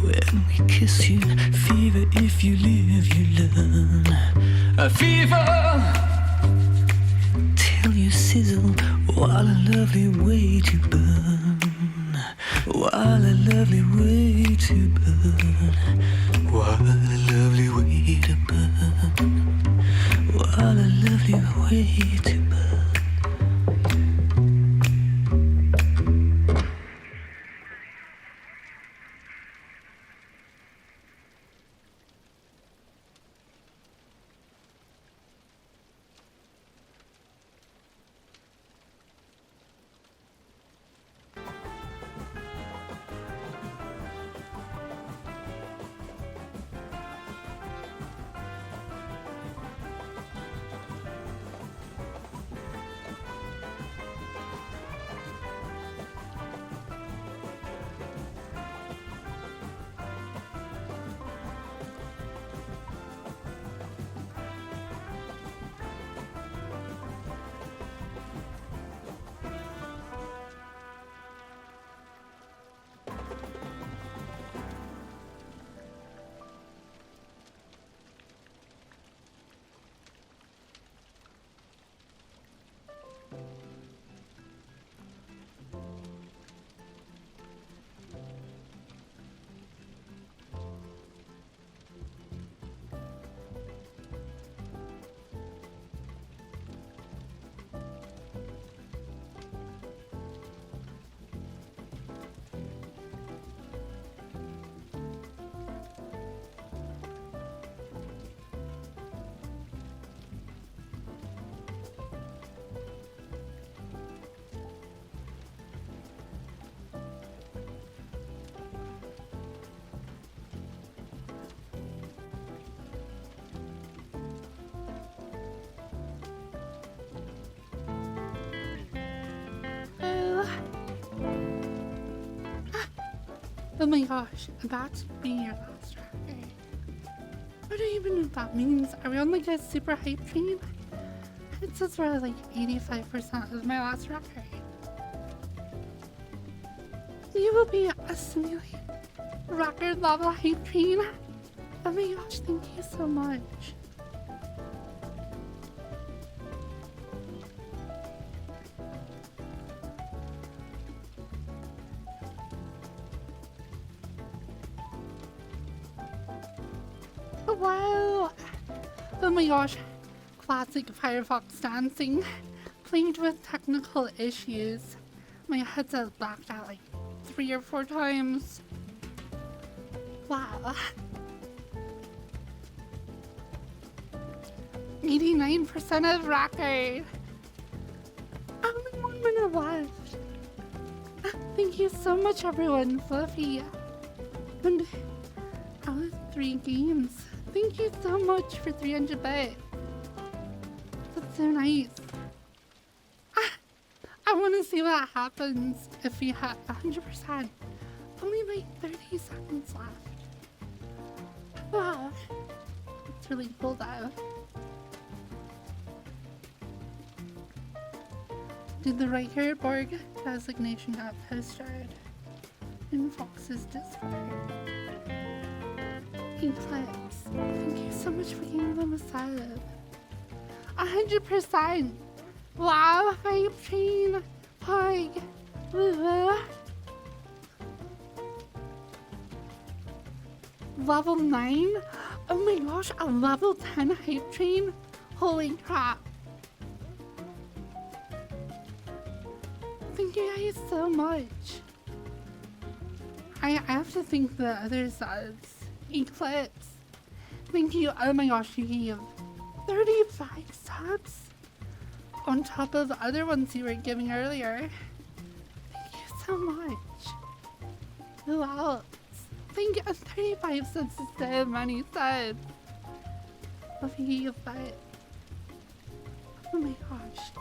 When we kiss you, fever, if you live, you learn. A fever till you sizzle, what a lovely way to burn. What a lovely way to burn. What a lovely way to burn. What a lovely way to burn. Oh my gosh, that's being your last track. Okay. I don't even know what that means. Are we on like a super hype train? It says we're like 85% of my last track. You will be a simulated record level hype train. Oh my gosh, thank you so much. Wow! Oh my gosh. Classic Firefox dancing. Played with technical issues. My headset blacked out like 3 or 4 times. Wow. 89% of record. Only 1 minute left. Thank you so much, everyone. Fluffy. And I was 3 games. Thank you so much for 300 bits. That's so nice. I want to see what happens if we have 100%. Only like 30 seconds left. Wow. It's really cool though. Did the right Borg designation got posted in Fox's Discord? Eclipse, thank you so much for giving them a sub. 100%! Wow, hype train! Pog! Level 9? Oh my gosh, a level 10 hype train? Holy crap! Thank you guys so much. I have to thank the other subs. Eclipse. Thank you. Oh my gosh, you gave 35 subs on top of the other ones you were giving earlier. Thank you so much. Who else? Thank you. 35 subs is so many subs. Love you, but oh my gosh.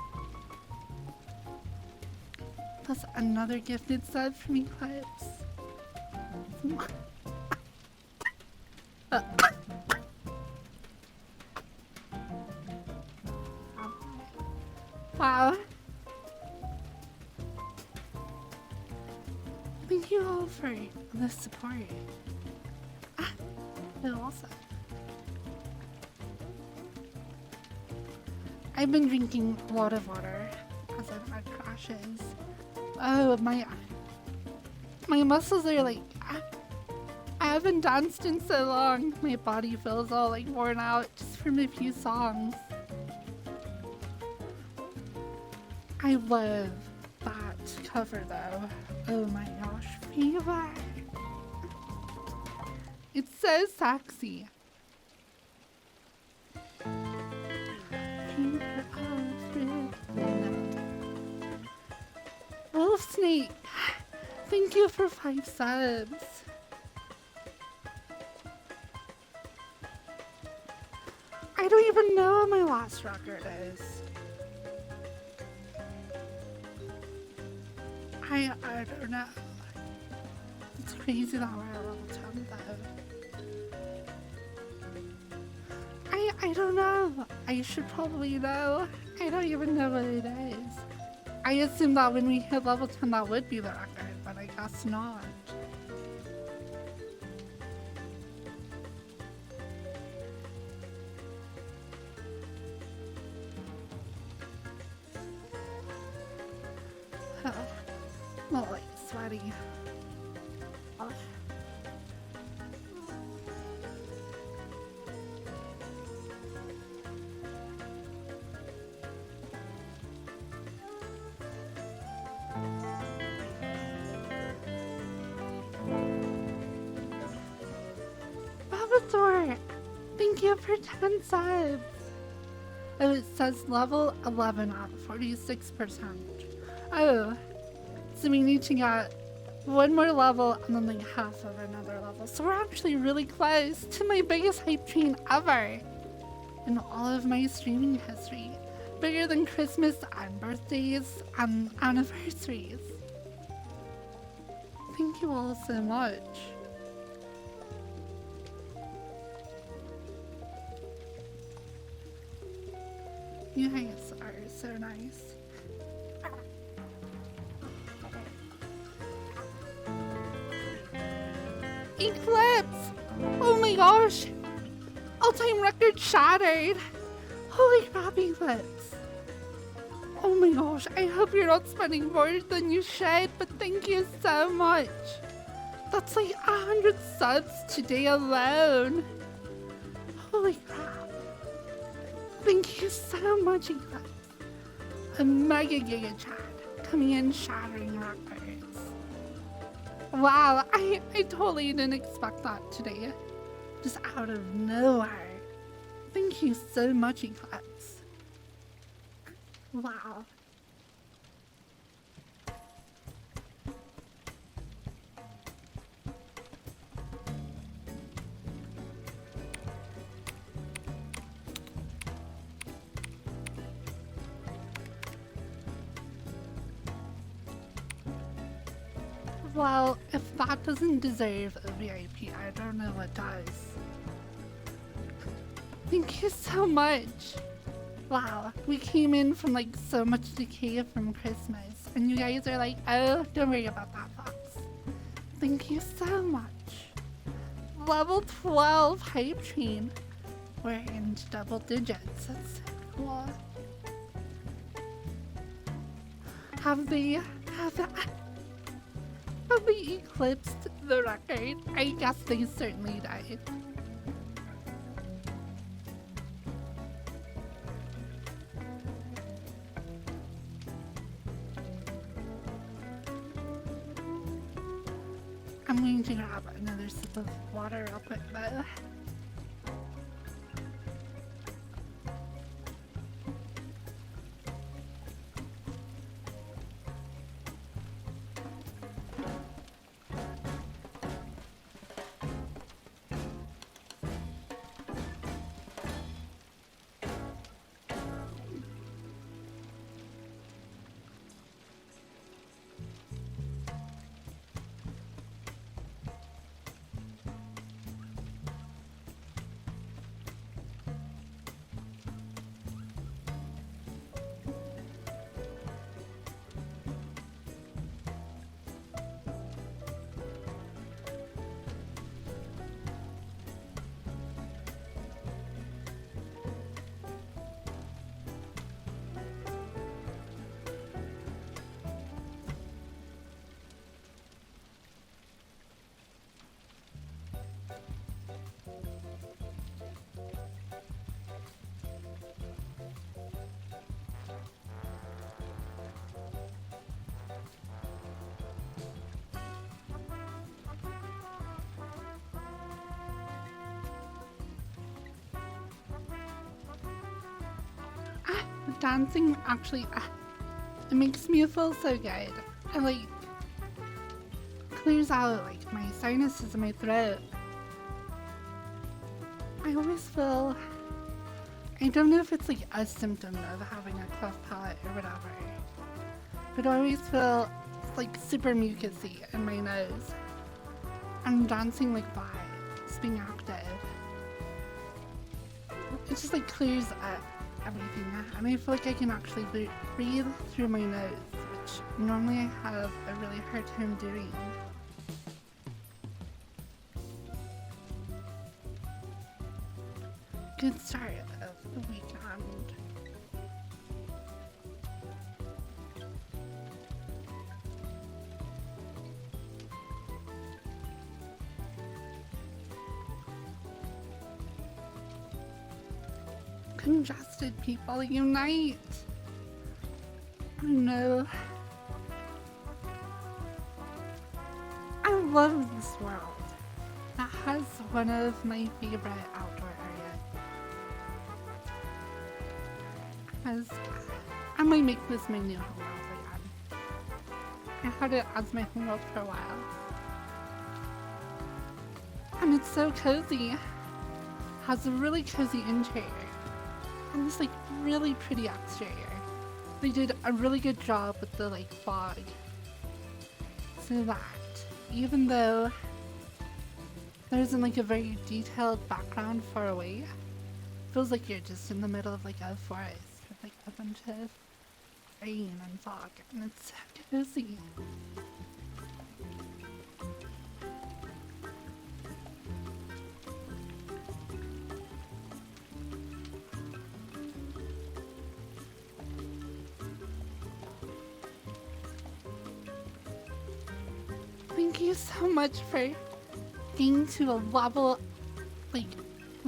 Plus another gifted sub from Eclipse. Wow. Thank you all for the support. But also, I've been drinking a lot of water as I've had crashes. Oh, my muscles are like, I haven't danced in so long. My body feels all like worn out just from a few songs. I love that cover though. Oh my gosh, Fever. It's so sexy. Wolf Snake, thank you for 5 subs. I don't even know what my last record is. I don't know. It's crazy that we're at level 10 though. I don't know. I should probably know. I don't even know what it is. I assumed that when we hit level 10 that would be the record, but I guess not. Not like sweaty. Oh. Babasaur, thank you for 10 subs. Oh, it says level 11 at 46%. Oh. So we need to get 1 more level and then like half of another level. So we're actually really close to my biggest hype train ever in all of my streaming history. Bigger than Christmas and birthdays and anniversaries. Thank you all so much. You guys are so nice. Eclipse! Oh my gosh! All-time record shattered! Holy crap, Eclipse! Oh my gosh, I hope you're not spending more than you should, but thank you so much! That's like 100 subs today alone! Holy crap. Thank you so much, Eclipse. A mega giga chat coming in shattering records. Wow, I totally didn't expect that today. Just out of nowhere. Thank you so much, Eclipse. Wow. Well, if that doesn't deserve a VIP, I don't know what does. Thank you so much. Wow, we came in from like so much decay from Christmas, and you guys are like, oh, don't worry about that, Fox. Thank you so much. Level 12 hype train. We're into double digits. That's so cool. Have they eclipsed the record? I guess they certainly did. I'm going to grab another sip of water real quick though. Dancing actually, it makes me feel so good. It like clears out like my sinuses in my throat. I always feel, I don't know if it's like a symptom of having a cleft palate or whatever, but I always feel like super mucusy in my nose. And dancing like that, just being active, it just like clears up everything, and I feel like I can actually breathe through my nose, which normally I have a really hard time doing. Good start of the weekend. Congested people unite! Oh no. I love this world. That has one of my favorite outdoor areas. I might make this my new home world again. I had it as my home world for a while. And it's so cozy. Has a really cozy interior. And this like really pretty exterior. They did a really good job with the like fog. So that even though there isn't like a very detailed background far away, it feels like you're just in the middle of like a forest with like a bunch of rain and fog, and it's so cozy. Thank you so much for getting to a level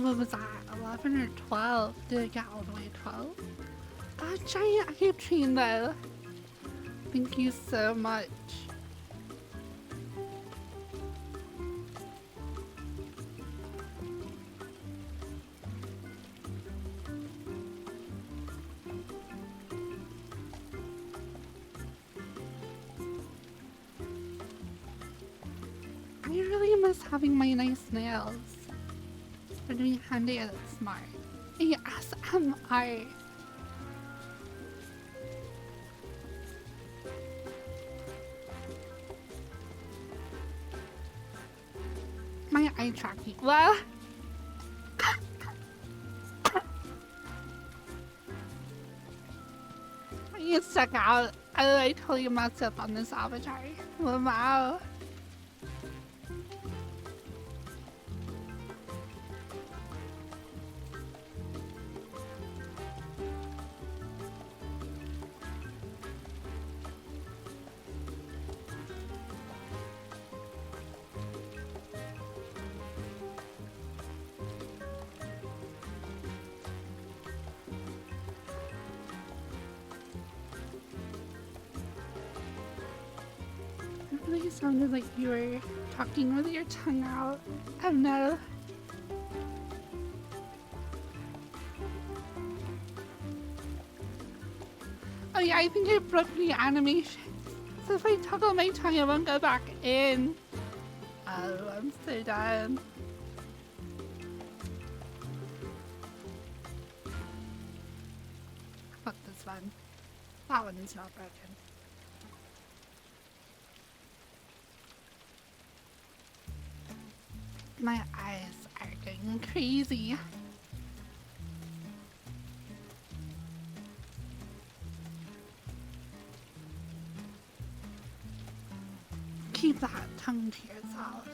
What was that? 11 or 12? Did it get all the way to 12? Giant hype train though. Thank you so much. I really miss having my nice nails. For doing handy and smart. ASMR. My eye tracking. Well, you stuck out. I totally messed up on this avatar. Wow. It really sounded like you were talking with your tongue out. Oh no. Oh yeah, I think I broke the animation. So if I toggle my tongue, it won't go back in. Oh, I'm so dumb. Fuck this one. That one is not broken. My eyes are going crazy. Keep that tongue to yourself.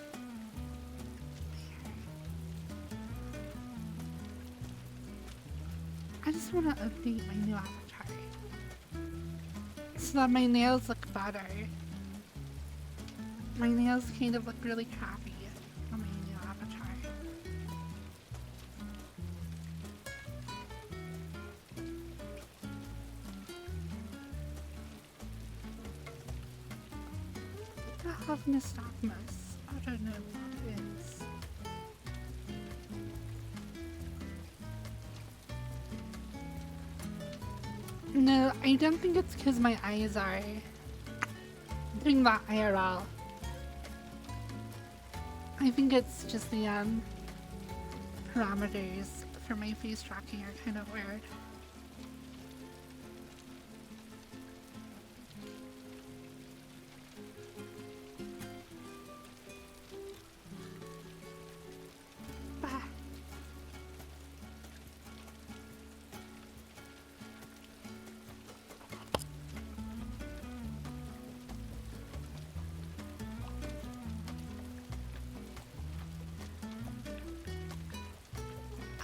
I just want to update my new avatar so that my nails look better. My nails kind of look really crappy on my new avatar. I have nystagmus. I don't know what it is. No, I don't think it's because my eyes are doing that IRL. I think it's just the parameters for my face tracking are kind of weird. Bah.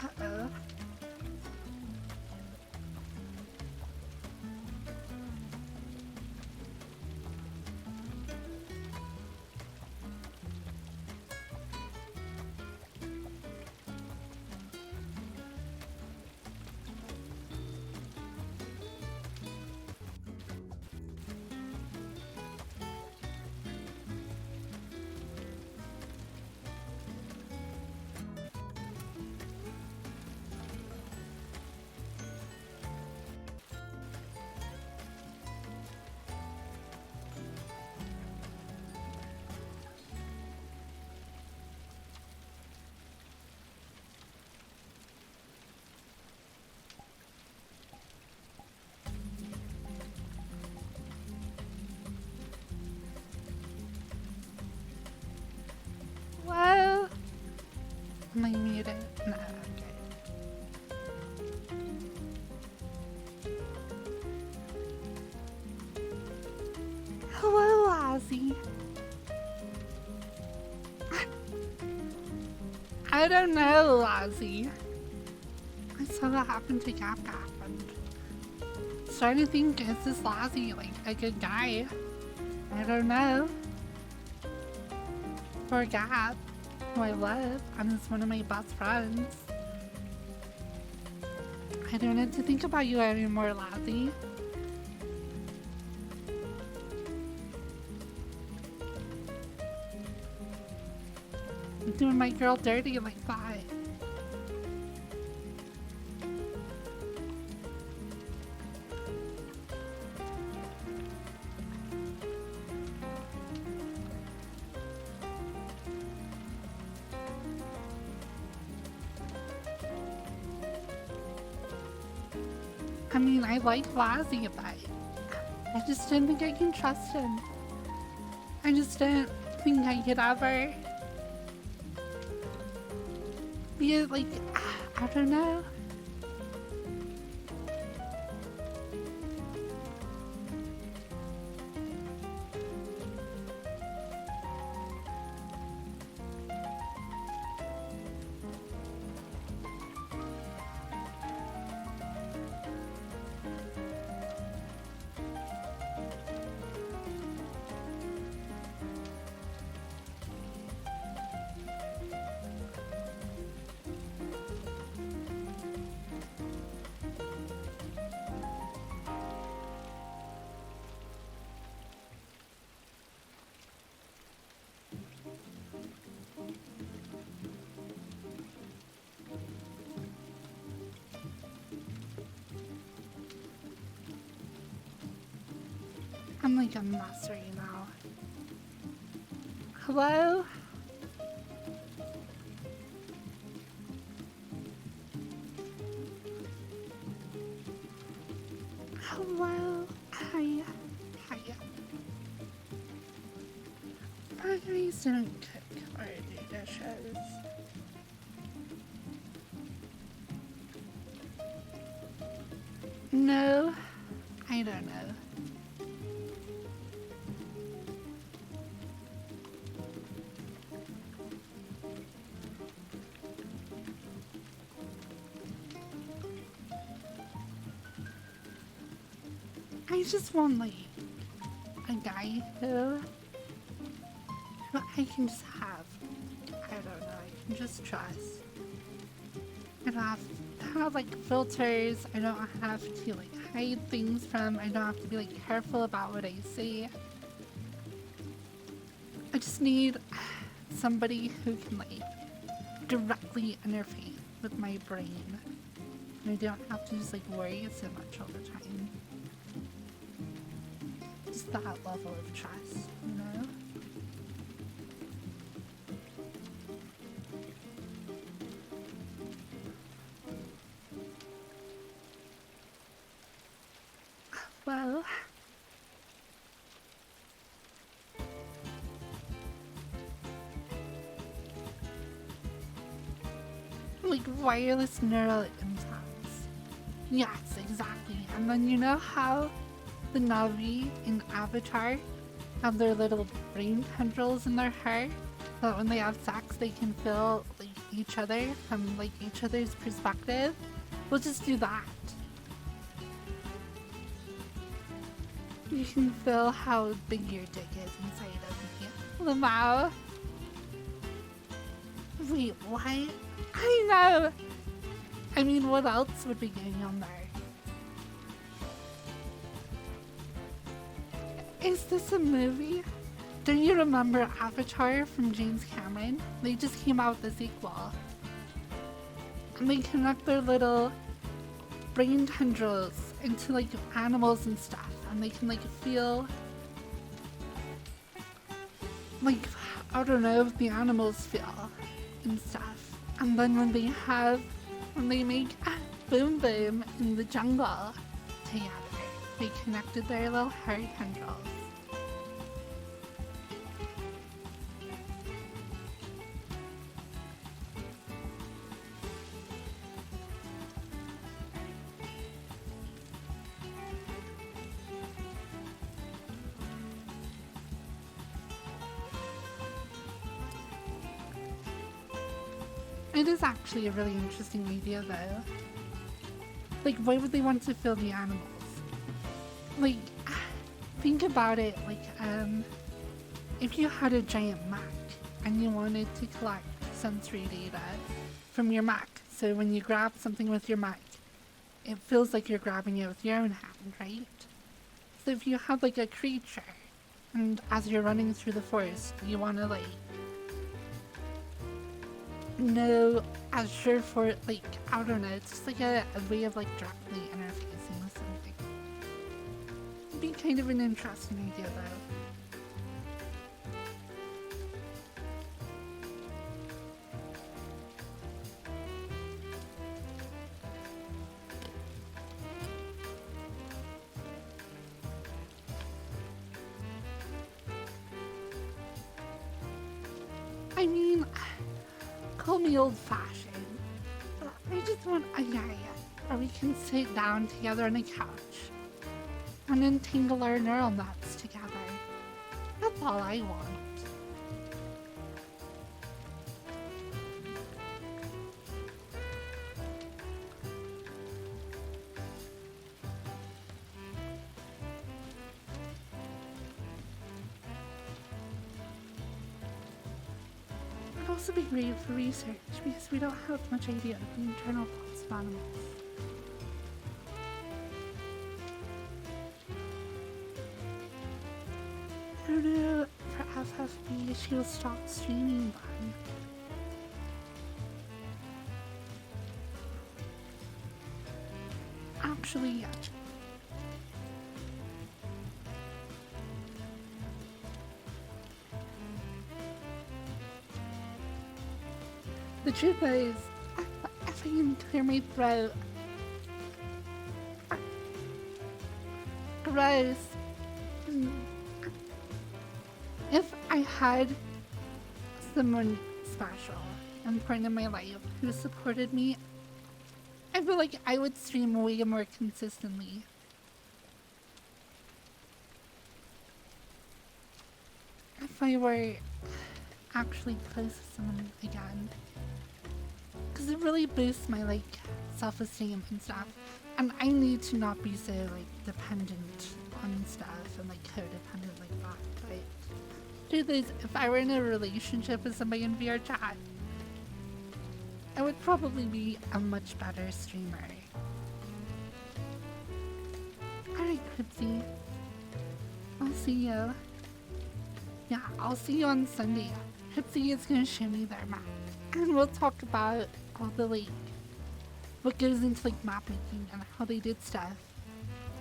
Uh-oh. Well, am I muted? No, okay. Hello, Ozzy. I don't know, Ozzy. I saw that happen to Gap and starting to think, is this Ozzy like a good guy? I don't know. For Gap, who I love, and is one of my best friends. I don't need to think about you anymore, Lassie. I'm doing my girl dirty like that. I mean, I like Lassie, but I just didn't think I can trust him. I just didn't think I could ever be like, I don't know. I'm like a mess right now. Hello? Hello? Hi. Hi. My guys don't cook or do dishes. No, I don't know. I just want like a guy who I can just have. I don't know, I can just trust. I don't have to have like filters. I don't have to like hide things from. I don't have to be like careful about what I say. I just need somebody who can like directly interface with my brain. And I don't have to just like worry so much all the time. Just that level of trust, you know? Well, like wireless neural implants. Yes, exactly. And then you know how the Navi in Avatar have their little brain tendrils in their hair, so that when they have sex they can feel like each other from like each other's perspective? We'll just do that. You can feel how big your dick is inside of me. Lamau. Wait, what? I know! I mean, what else would be going on there? Is this a movie? Don't you remember Avatar from James Cameron? They just came out with a sequel. And they connect their little brain tendrils into like animals and stuff. And they can like feel like, I don't know, the animals feel and stuff. And then when they make boom boom in the jungle together, they connected their little hair tendrils. It is actually a really interesting idea though. Like, why would they want to feel the animals? Like, think about it, like, if you had a giant Mac and you wanted to collect sensory data from your Mac, so when you grab something with your Mac, it feels like you're grabbing it with your own hand, right? So if you have like a creature, and as you're running through the forest, you want to like know as sure for like, I don't know, it's just like a way of like directly interfacing with something. It'd be kind of an interesting idea though. I mean, call me old-fashioned, but I just want a area where we can sit down together on a couch and untangle our neural nets together. That's all I want. It'd also be great for research because we don't have much idea of the internal thoughts of animals. I don't know, for FFB she'll stop streaming then. Actually, the truth is, if I can clear my throat. Gross. If I had someone special and important in my life who supported me, I feel like I would stream way more consistently. If I were actually close to someone again. Because it really boosts my like self-esteem and stuff. And I need to not be so like dependent on stuff and like codependent like that. But truth is, if I were in a relationship with somebody in VRChat, I would probably be a much better streamer. Alright, Cripsy. I'll see you. Yeah, I'll see you on Sunday. Cripsy is gonna show me their map. And we'll talk about all the like what goes into like map making and how they did stuff.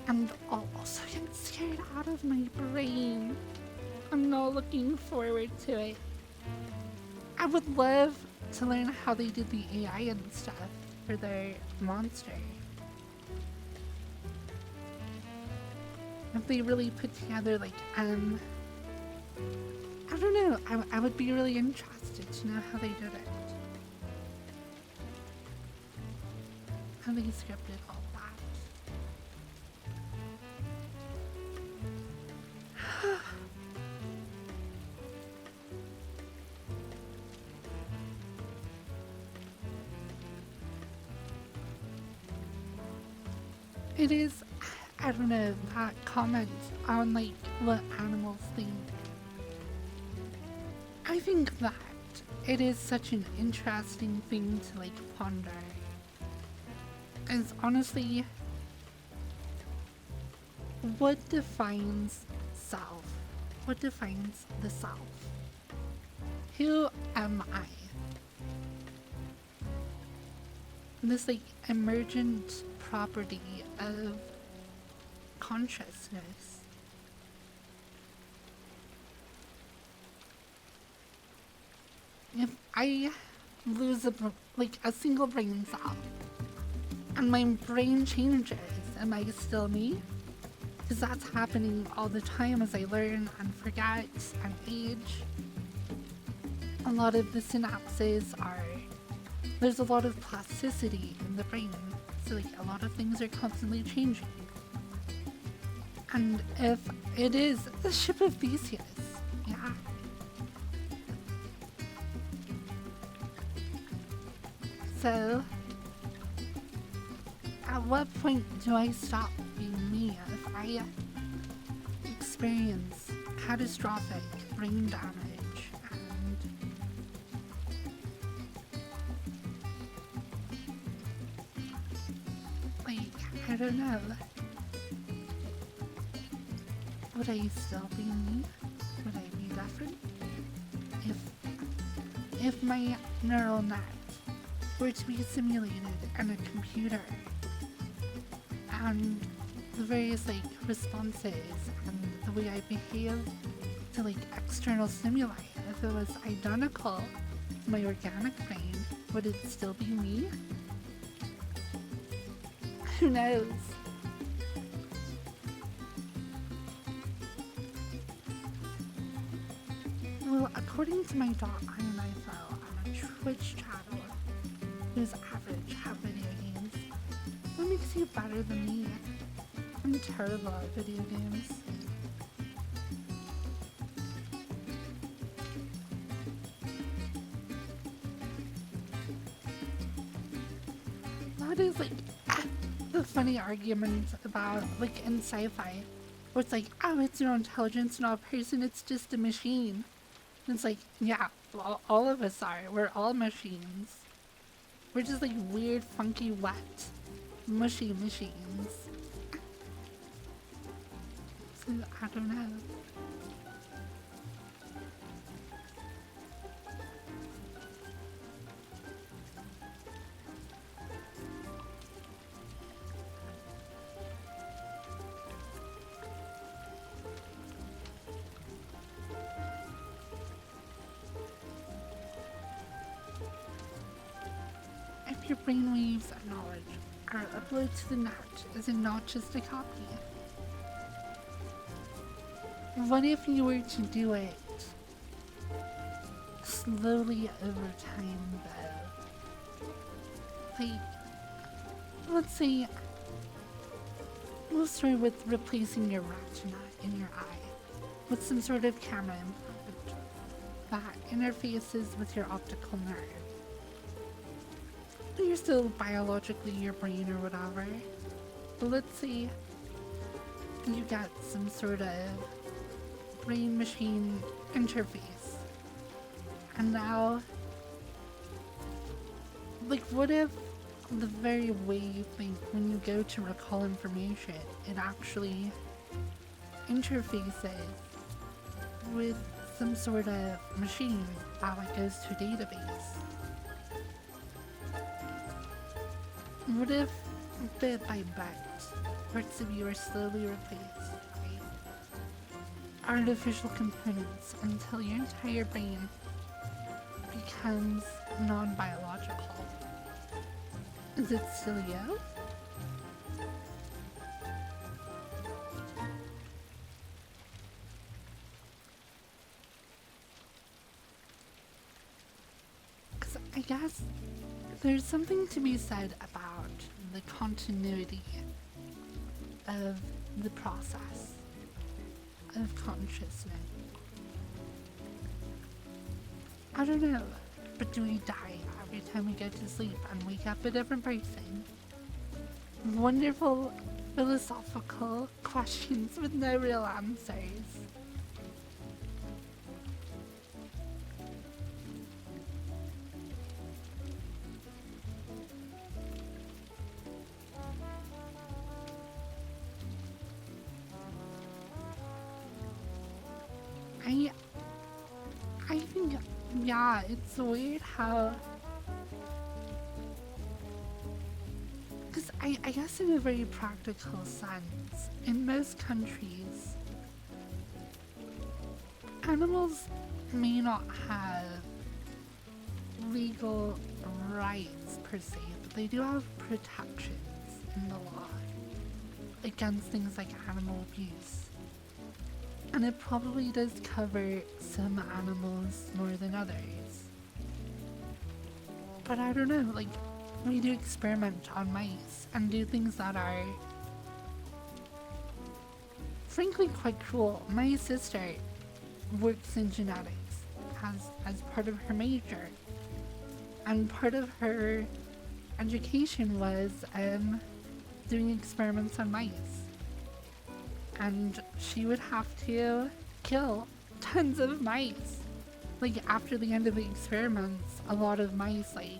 And I'll also get scared out of my brain. I'm not looking forward to it. I would love to learn how they did the AI and stuff for their monster. If they really put together like I don't know, I would be really interested to know how they did it. How they scripted all that. It is, I don't know, that comment on like what animals think. I think that it is such an interesting thing to like ponder. Is honestly, what defines self? What defines the self? Who am I? This like emergent property of consciousness. If I lose a single brain cell and my brain changes, am I still me? Because that's happening all the time as I learn and forget and age. A lot of the synapses are, there's a lot of plasticity in the brain, so like a lot of things are constantly changing. And if it is the ship of Theseus, yeah. So, at what point do I stop being me if I experience catastrophic brain damage and like I don't know. Would I still be me? Would I be different? If my neural net were to be simulated in a computer, and the various like responses and the way I behave to like external stimuli, if it was identical to my organic brain, would it still be me? Who knows? Well, according to my .info on a Twitch channel, whose average have video games, what makes you better than me? I'm terrible at video games. That is like the funny argument about like in sci-fi, where it's like, oh, it's no intelligence, not a person, it's just a machine. And it's like, yeah, well, all of us are. We're all machines. We're just like weird, funky, wet, mushy machines. So I don't know. If your brainwaves of knowledge are uploaded to the net, is it not just a copy? What if you were to do it slowly over time, though? Like, let's say, we'll start with replacing your retina in your eye with some sort of camera implant that interfaces with your optical nerve. You're still biologically your brain or whatever, but let's say you got some sort of brain-machine interface, and now, like, what if the very way you think when you go to recall information, it actually interfaces with some sort of machine that like goes to a database? What if, bit by bit, parts of you are slowly replaced by artificial components until your entire brain becomes non-biological? Is it still you? Because I guess there's something to be said about the continuity of the process of consciousness. I don't know, but do we die every time we go to sleep and wake up a different person? Wonderful philosophical questions with no real answers. I think, yeah, it's weird how, because I guess in a very practical sense, in most countries, animals may not have legal rights per se, but they do have protections in the law against things like animal abuse. And it probably does cover some animals more than others. But I don't know, like, we do experiment on mice and do things that are frankly quite cruel. My sister works in genetics as part of her major. And part of her education was doing experiments on mice. And she would have to kill tons of mice. Like, after the end of the experiments, a lot of mice, like,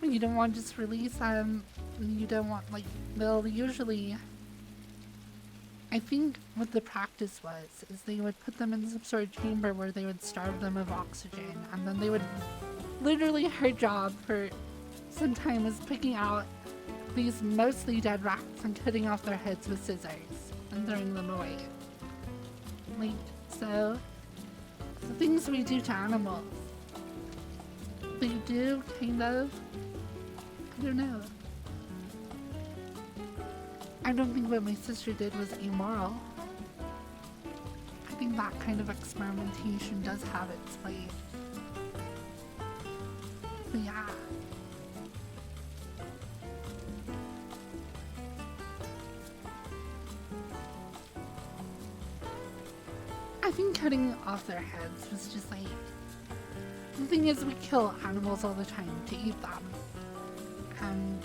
You don't want to just release them. You don't want, like, they'll usually... I think what the practice was is they would put them in some sort of chamber where they would starve them of oxygen, and then they would literally, her job for some time was picking out these mostly dead rats and cutting off their heads with scissors and throwing them away. Like, so the things we do to animals, they do kind of, I don't know. I don't think what my sister did was immoral. I think that kind of experimentation does have its place. But yeah. I think cutting off their heads was just like... The thing is, we kill animals all the time to eat them. And...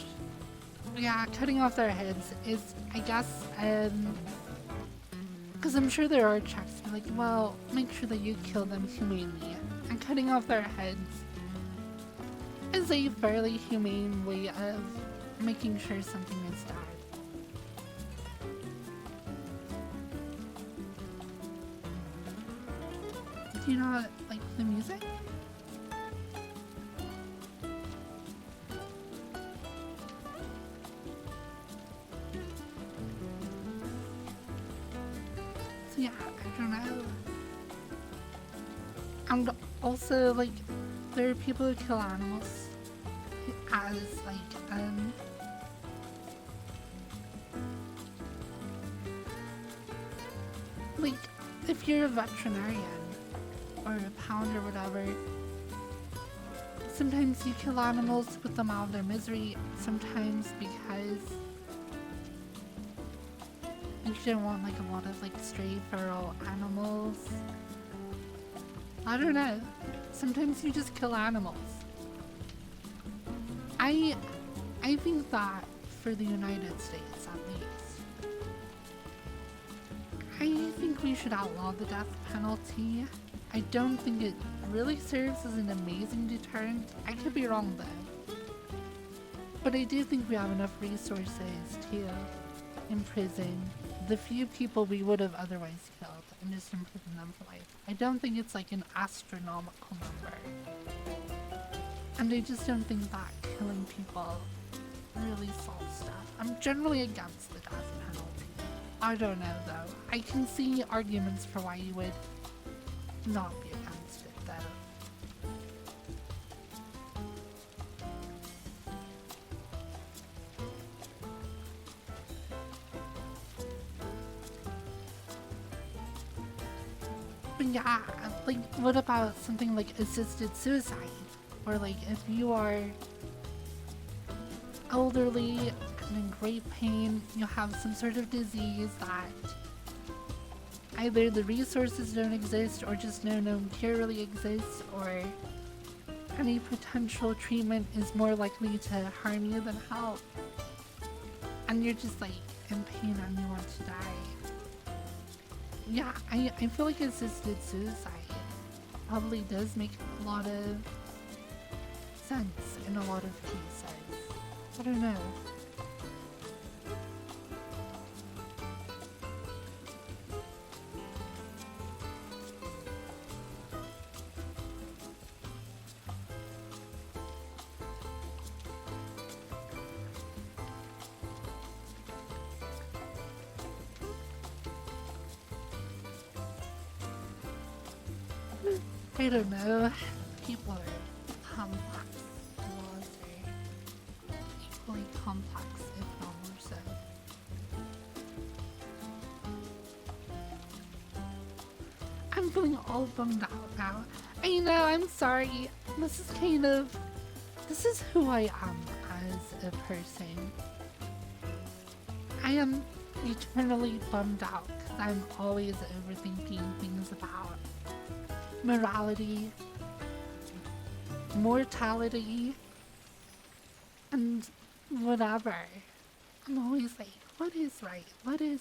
yeah, cutting off their heads is, I guess, because I'm sure there are checks to be like, well, make sure that you kill them humanely. And cutting off their heads is a fairly humane way of making sure something is died. Do you not like the music? Yeah, I don't know. And also, like, there are people who kill animals as, like, like, if you're a veterinarian or a pound or whatever, sometimes you kill animals to put them out of their misery, sometimes because you don't want, like, a lot of, like, stray feral animals. I don't know. Sometimes you just kill animals. I think that for the United States, at least, I think we should outlaw the death penalty. I don't think it really serves as an amazing deterrent. I could be wrong though. But I do think we have enough resources to imprison the few people we would have otherwise killed and just imprison them for life. I don't think it's like an astronomical number. And I just don't think that killing people really solves stuff. I'm generally against the death penalty. I don't know though. I can see arguments for why you would not be against it though. But yeah, like, what about something like assisted suicide? Or like, if you are elderly and in great pain, you have some sort of disease that either the resources don't exist or just no known cure really exists, or any potential treatment is more likely to harm you than help, and you're just like in pain and you want to die. Yeah, I feel like assisted suicide probably does make a lot of sense in a lot of cases. I don't know. I don't know. People are complex. Laws are equally complex, if not more so. I'm feeling all bummed out now. I know, I'm sorry. This is who I am as a person. I am eternally bummed out because I'm always overthinking things about morality, mortality, and whatever. I'm always like, what is right? What is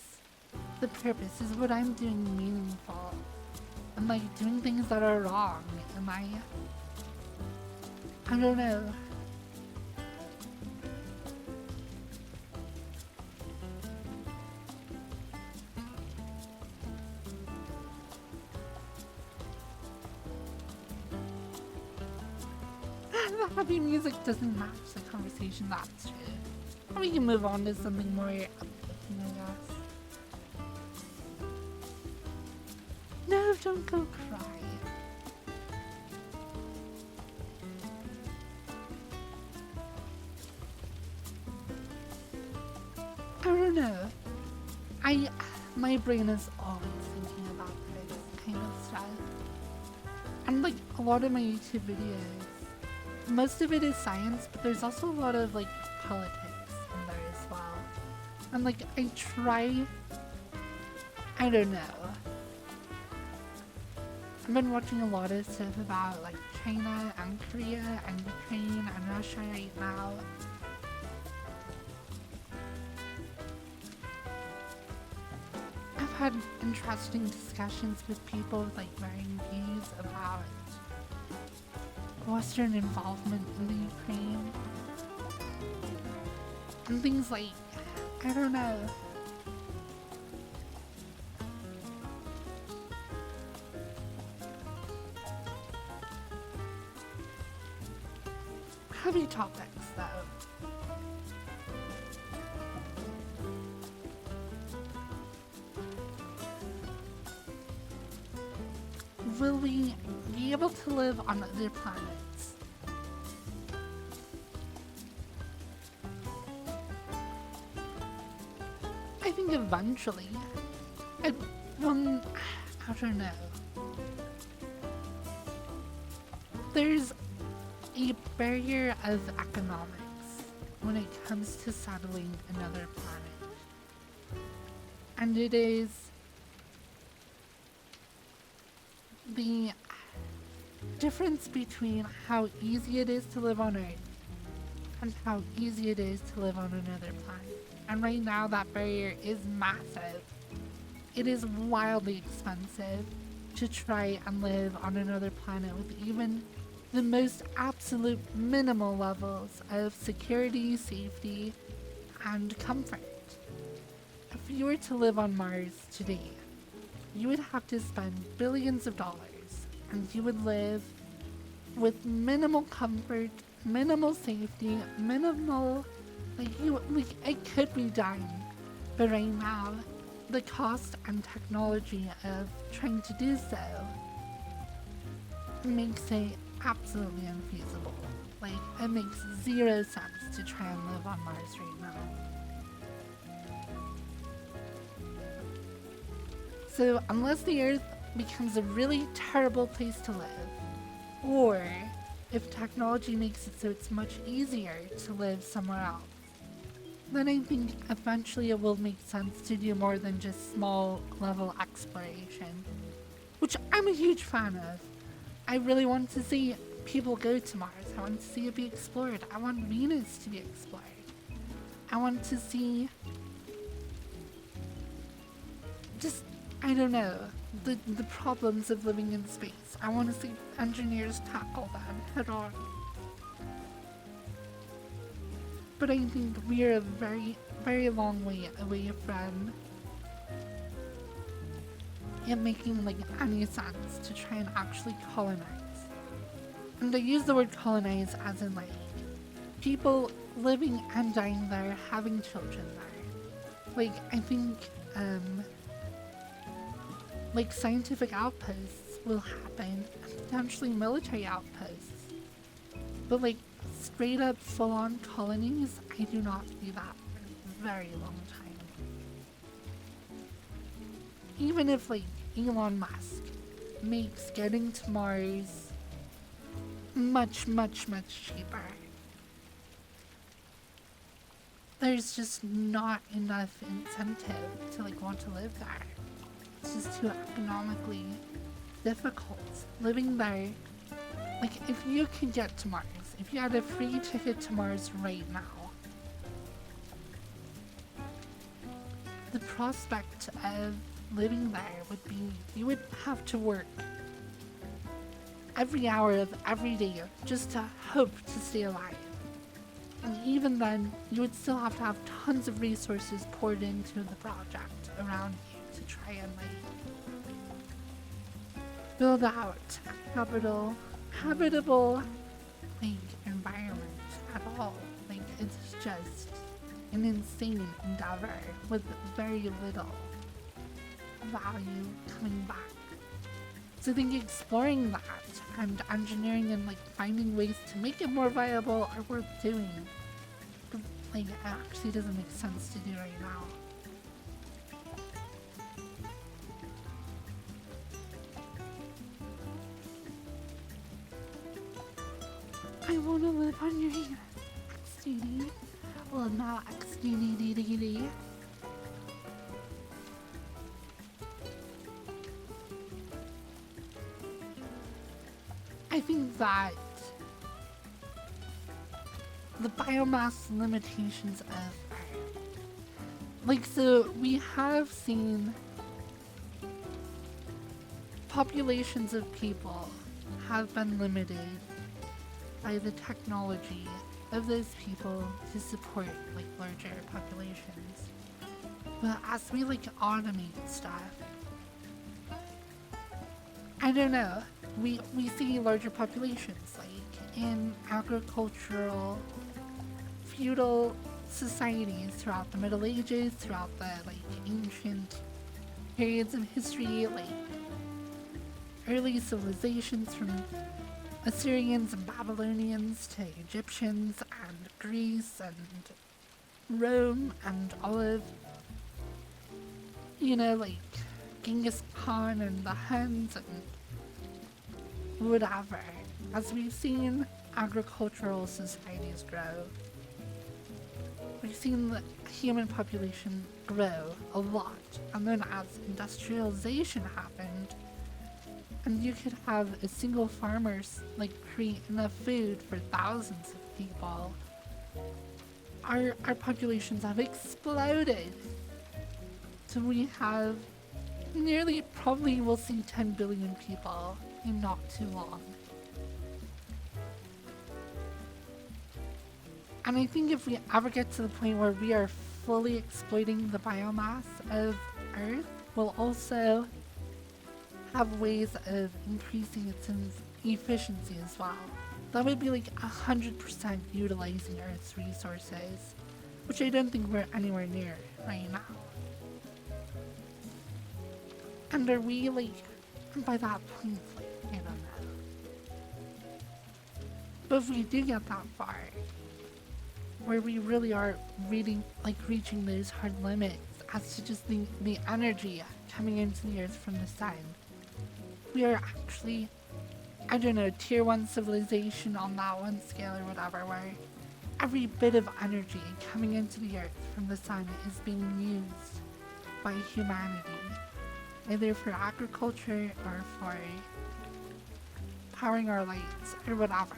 the purpose? Is what I'm doing meaningful? Am I doing things that are wrong? I don't know. the happy music doesn't match the conversation, that's true. We can move on to something more uplifting, I guess. No, don't go cry. I don't know. My brain is always thinking about this kind of stuff. And like a lot of my YouTube videos, most of it is science, but there's also a lot of like politics in there as well. And like I try, I don't know. I've been watching a lot of stuff about like China and Korea and Ukraine and Russia right now. I've had interesting discussions with people with like varying views about Western involvement in the Ukraine. And things like, I don't know. Heavy topics though. Will we be able to live on other planets? I think eventually. I don't know. There's a barrier of economics when it comes to settling another planet. And it is the difference between how easy it is to live on Earth and how easy it is to live on another planet. And right now that barrier is massive. It is wildly expensive to try and live on another planet with even the most absolute minimal levels of security, safety, and comfort. If you were to live on Mars today, you would have to spend billions of dollars, and you would live with minimal comfort, minimal safety, minimal, it could be done, but right now, the cost and technology of trying to do so makes it absolutely unfeasible. Like, it makes zero sense to try and live on Mars right now. So, unless the Earth becomes a really terrible place to live, or if technology makes it so it's much easier to live somewhere else, then I think eventually it will make sense to do more than just small level exploration, which I'm a huge fan of. I really want to see people go to Mars. I want to see it be explored. I want Venus to be explored. I want to see just, I don't know, the problems of living in space. I want to see engineers tackle them head on. But I think we're a very, very long way away from it making like any sense to try and actually colonize. And I use the word colonize as in like people living and dying there, having children there. Like I think like scientific outposts will happen, and potentially military outposts. But like straight up full on colonies, I do not see that for a very long time. Even if like Elon Musk makes getting to Mars much cheaper, there's just not enough incentive to like want to live there. It's just too economically difficult living there. Like if you could get to Mars, if you had a free ticket to Mars right now, the prospect of living there would be, you would have to work every hour of every day just to hope to stay alive. And even then, you would still have to have tons of resources poured into the project around you to try and like build out habitable like environment at all. Like it's just an insane endeavor with very little value coming back. So I think exploring that and engineering and like finding ways to make it more viable are worth doing. But like it actually doesn't make sense to do right now. I want to live on your XDD. Well, not XDD. I think that the biomass limitations of Earth, like, so we have seen populations of people have been limited by the technology of those people to support like larger populations. But as we like automate stuff, I don't know, we see larger populations like in agricultural feudal societies throughout the Middle Ages, throughout the like ancient periods of history, like early civilizations from Assyrians and Babylonians to Egyptians and Greece and Rome and all of, you know, like Genghis Khan and the Huns and whatever. As we've seen agricultural societies grow, we've seen the human population grow a lot. And then as industrialization happened, and you could have a single farmer like create enough food for thousands of people, our populations have exploded. So we have nearly, probably we'll see 10 billion people in not too long. And I think if we ever get to the point where we are fully exploiting the biomass of Earth, we'll also have ways of increasing its efficiency as well. That would be like 100% utilizing Earth's resources, which I don't think we're anywhere near right now. And are we like, by that point, like, I don't know. But if we do get that far, where we really are reaching those hard limits as to just the energy coming into the Earth from the sun, we are actually, I don't know, tier 1 civilization on that one scale or whatever, where every bit of energy coming into the Earth from the sun is being used by humanity, either for agriculture or for powering our lights or whatever.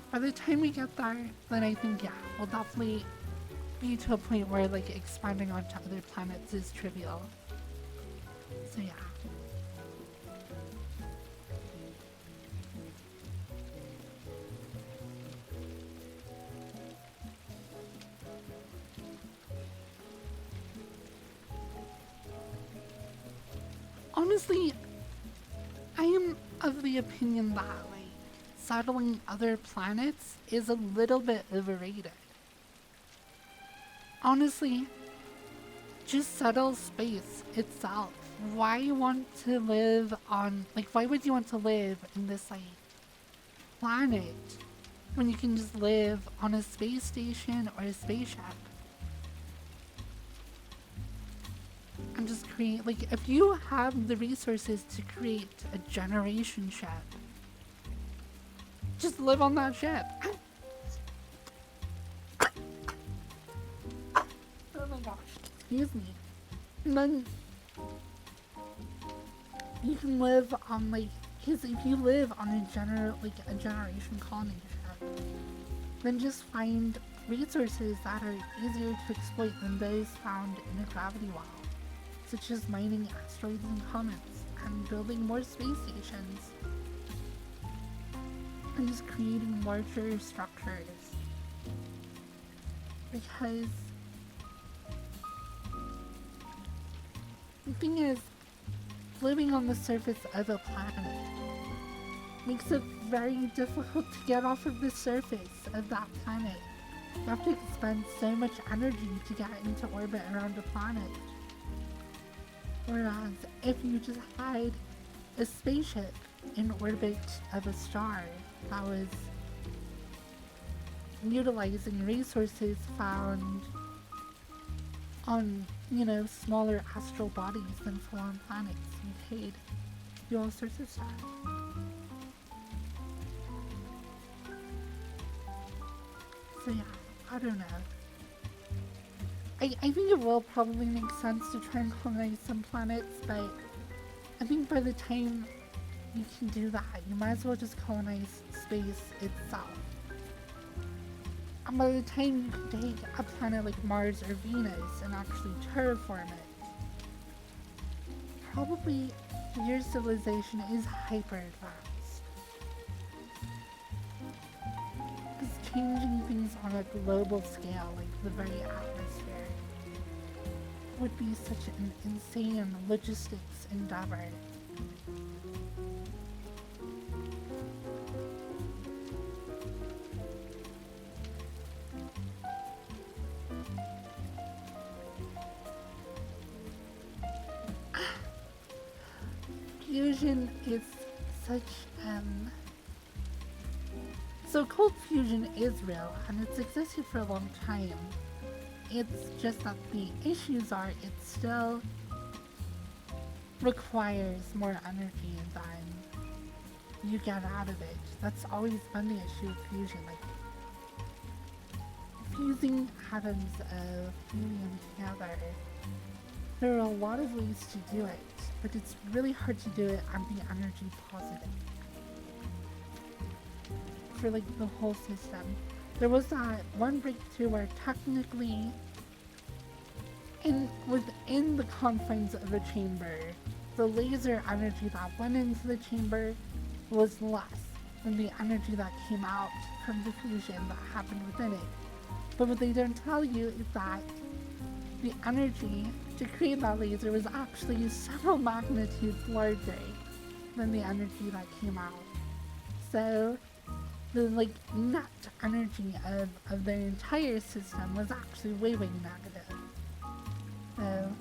By the time we get there, then I think, yeah, we'll definitely be to a point where like expanding onto other planets is trivial. So yeah. Honestly, I am of the opinion that like settling other planets is a little bit overrated. Honestly, just settle space itself. Why want to live on, like, why would you want to live in this like planet when you can just live on a space station or a spaceship? And just create, like, if you have the resources to create a generation ship, just live on that ship. Oh my gosh, excuse me. And then you can live on, like, because if you live on a generation colony ship, then just find resources that are easier to exploit than those found in a gravity well, such as mining asteroids and comets, and building more space stations, and just creating larger structures. Because the thing is, living on the surface of a planet makes it very difficult to get off of the surface of that planet. You have to expend so much energy to get into orbit around a planet. Whereas if you just had a spaceship in orbit of a star that was utilizing resources found on, you know, smaller astral bodies than full-on planets, you could do all sorts of stuff. So yeah, I don't know. I think it will probably make sense to try and colonize some planets, but I think by the time you can do that, you might as well just colonize space itself. And by the time you can take a planet like Mars or Venus and actually terraform it, probably your civilization is hyper advanced. Because changing things on a global scale, like the very atmosphere, would be such an insane logistics endeavor. Fusion is such so cold fusion is real and it's existed for a long time. It's just that the issues are it still requires more energy than you get out of it. That's always been the issue with fusion, like fusing atoms of helium together. There are a lot of ways to do it, but it's really hard to do it and be energy positive for like the whole system. There was that one breakthrough where technically within the confines of a chamber, the laser energy that went into the chamber was less than the energy that came out from the fusion that happened within it. But what they don't tell you is that the energy to create that laser was actually several magnitudes larger than the energy that came out. So the like net energy of the entire system was actually way negative. So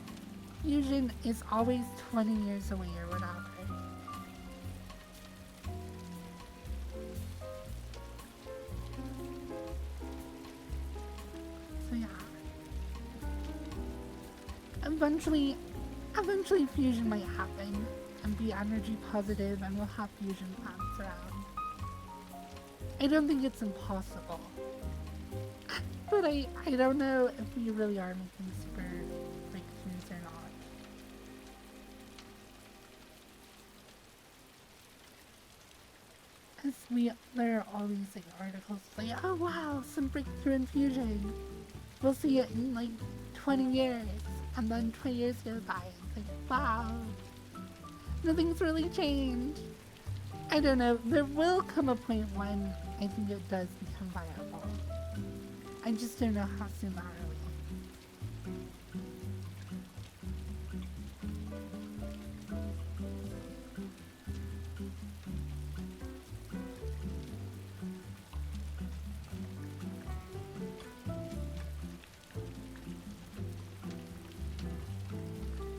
fusion is always 20 years away or whatever. So yeah. Eventually fusion might happen and be energy positive and we'll have fusion plants around. I don't think it's impossible. But I don't know if we really are making super breakthroughs or not. Because there are all these like articles like, oh wow, some breakthrough in fusion. We'll see it in like 20 years. And then 20 years go by. It's like, wow, nothing's really changed. I don't know. There will come a point when I think it does become viable. I just don't know how soon that will be.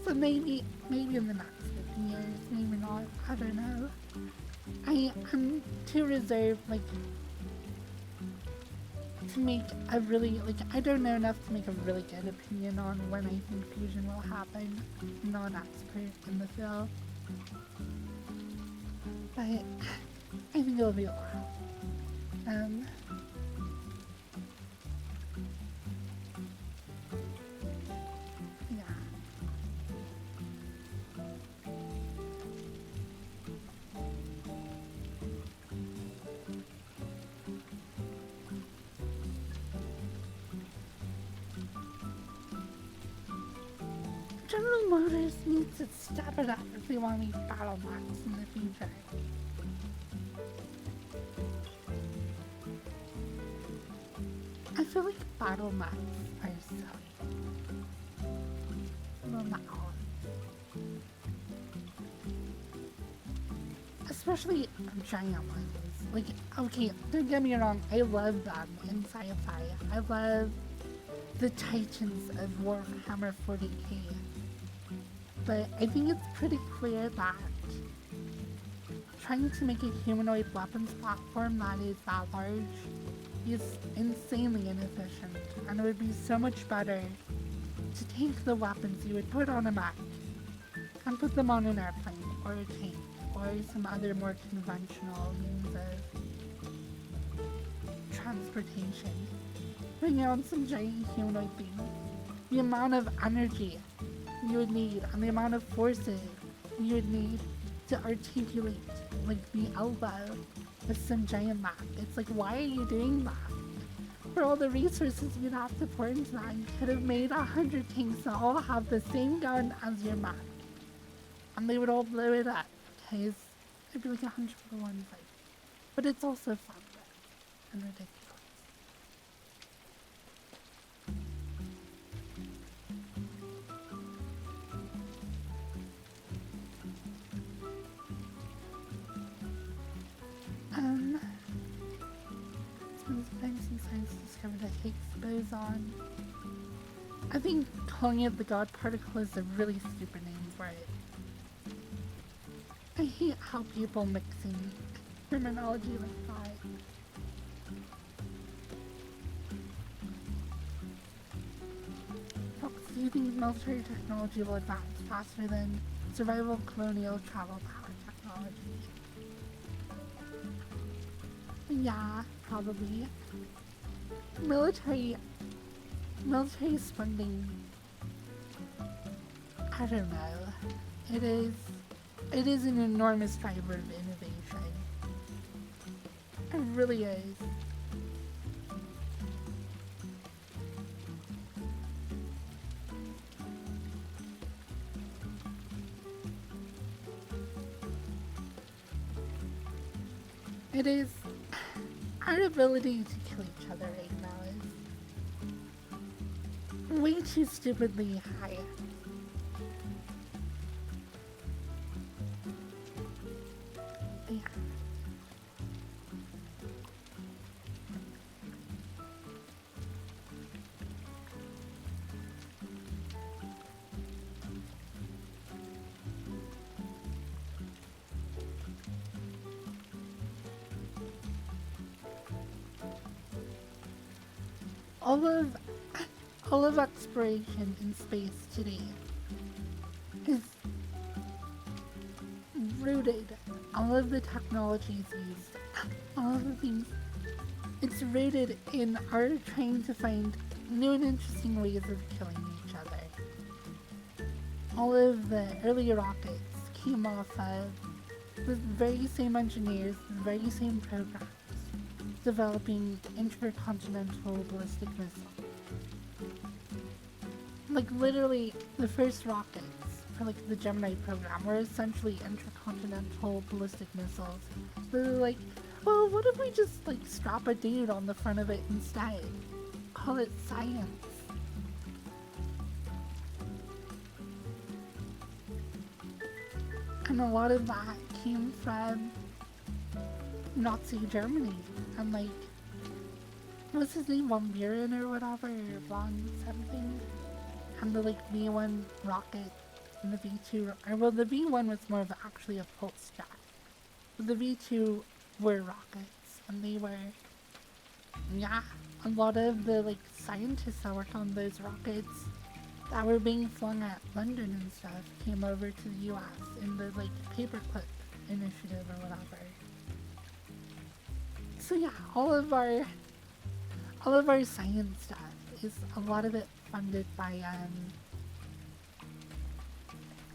So maybe in the next 50 years, maybe not. I don't know. I'm too reserved, like, to make a really, like, I don't know enough to make a really good opinion on when I think fusion will happen. I'm not an expert in the field. But I think it'll be a while. General Motors needs to step it up if they want to make battle maps in the future. I feel like battle maps are silly. Well, not all. especially giant ones. Like, okay, don't get me wrong, I love them in sci-fi. I love the titans of Warhammer 40k. But I think it's pretty clear that trying to make a humanoid weapons platform that is that large is insanely inefficient, and it would be so much better to take the weapons you would put on a mech and put them on an airplane or a tank or some other more conventional means of transportation. Bring on some giant humanoid thing. The amount of energy you would need and the amount of forces you would need to articulate like the elbow with some giant mech. It's like, why are you doing that? For all the resources you'd have to pour into that, you could have made 100 tanks that all have the same gun as your mech. And they would all blow it up, because it'd be like 100 for one fight. But it's also fun and ridiculous. It's been some time since science discovered a Higgs boson. I think calling it the God particle is a really stupid name for it. I hate how people mixing terminology like that. Fox, do you think military technology will advance faster than survival colonial travel power technology? Yeah, probably. Military spending, I don't know. It is an enormous driver of innovation. It really is. It is. Our ability to kill each other right now is way too stupidly high. Yeah. All of exploration in space today is rooted, all of the technologies used, all of the things, it's rooted in our trying to find new and interesting ways of killing each other. All of the early rockets came off of the very same engineers, the very same programs, developing intercontinental ballistic missiles. Like, literally, the first rockets for, like, the Gemini program were essentially intercontinental ballistic missiles. So they're like, well, what if we just, like, strap a dude on the front of it instead? Call it science. And a lot of that came from Nazi Germany. And, like, what's his name? Von Buren or whatever? Or Von something? And the, like, V1 rocket and the V2, or well, the V1 was more of actually a pulse jet. But the V2 were rockets, and they were, yeah, a lot of the, like, scientists that worked on those rockets that were being flung at London and stuff came over to the US in the, like, paperclip initiative or whatever. So yeah, all of our science stuff is a lot of it funded by,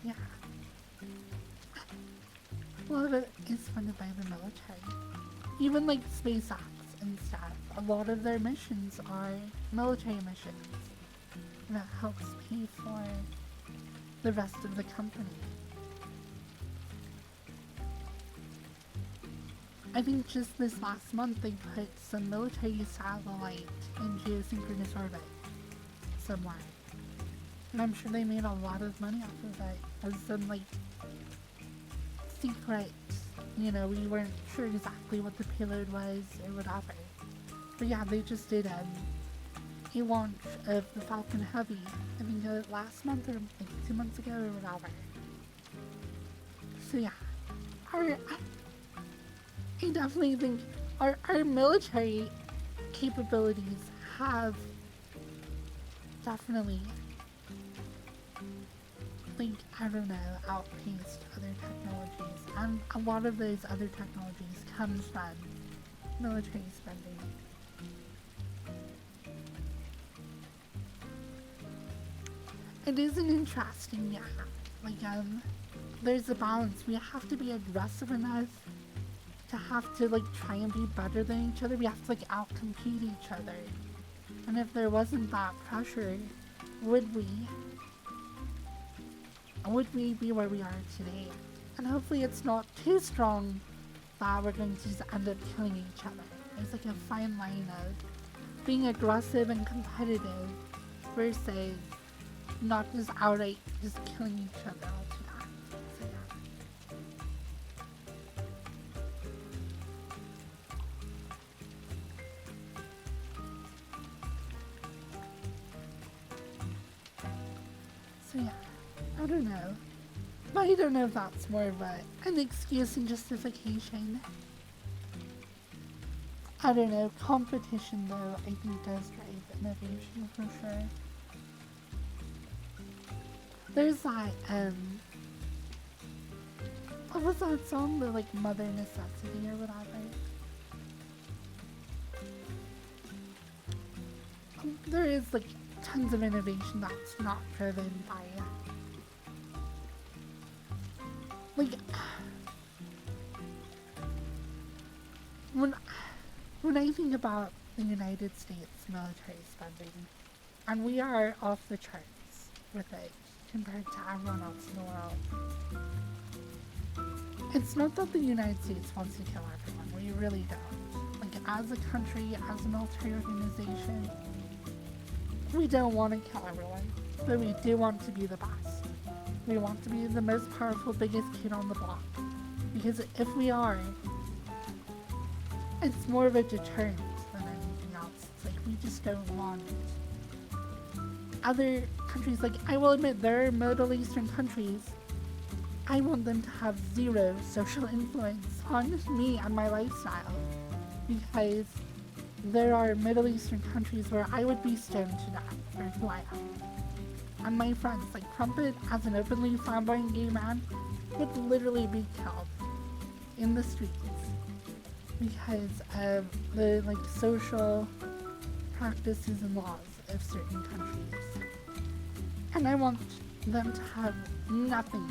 yeah. A lot of it is funded by the military. Even like SpaceX and stuff, a lot of their missions are military missions. And that helps pay for the rest of the company. I think just this last month they put some military satellite in geosynchronous orbit somewhere. And I'm sure they made a lot of money off of it as some, like, secret you know, we weren't sure exactly what the payload was or whatever. But yeah, they just did a launch of the Falcon Heavy, I think last month or like 2 months ago or whatever. So yeah, I definitely think our military capabilities have definitely, like, I don't know, outpaced other technologies. And a lot of those other technologies comes from military spending. It is an interesting, yeah, like, there's a balance. We have to be aggressive enough to have to, like, try and be better than each other. We have to, like, outcompete each other. And if there wasn't that pressure, would we be where we are today? And hopefully it's not too strong that we're going to just end up killing each other. There's like a fine line of being aggressive and competitive versus not just outright just killing each other altogether. So yeah. So yeah. I don't know. But I don't know if that's more of an excuse and justification. I don't know. Competition, though, I think does drive innovation for sure. There's that, what was that song? The, like, Mother Necessity or whatever. There is, like, tons of innovation that's not driven by like, when I think about the United States military spending, and we are off the charts with it compared to everyone else in the world, it's not that the United States wants to kill everyone. We really don't. Like, as a country, as a military organization, we don't want to kill everyone, but we do want to be the best. We want to be the most powerful, biggest kid on the block. Because if we are, it's more of a deterrent than anything else. It's like, we just don't want other countries. Like, I will admit, there are Middle Eastern countries, I want them to have zero social influence on me and my lifestyle. Because there are Middle Eastern countries where I would be stoned to death for who I am. And my friends, like Crumpet, as an openly flamboyant gay man, would literally be killed in the streets because of the, like, social practices and laws of certain countries. And I want them to have nothing,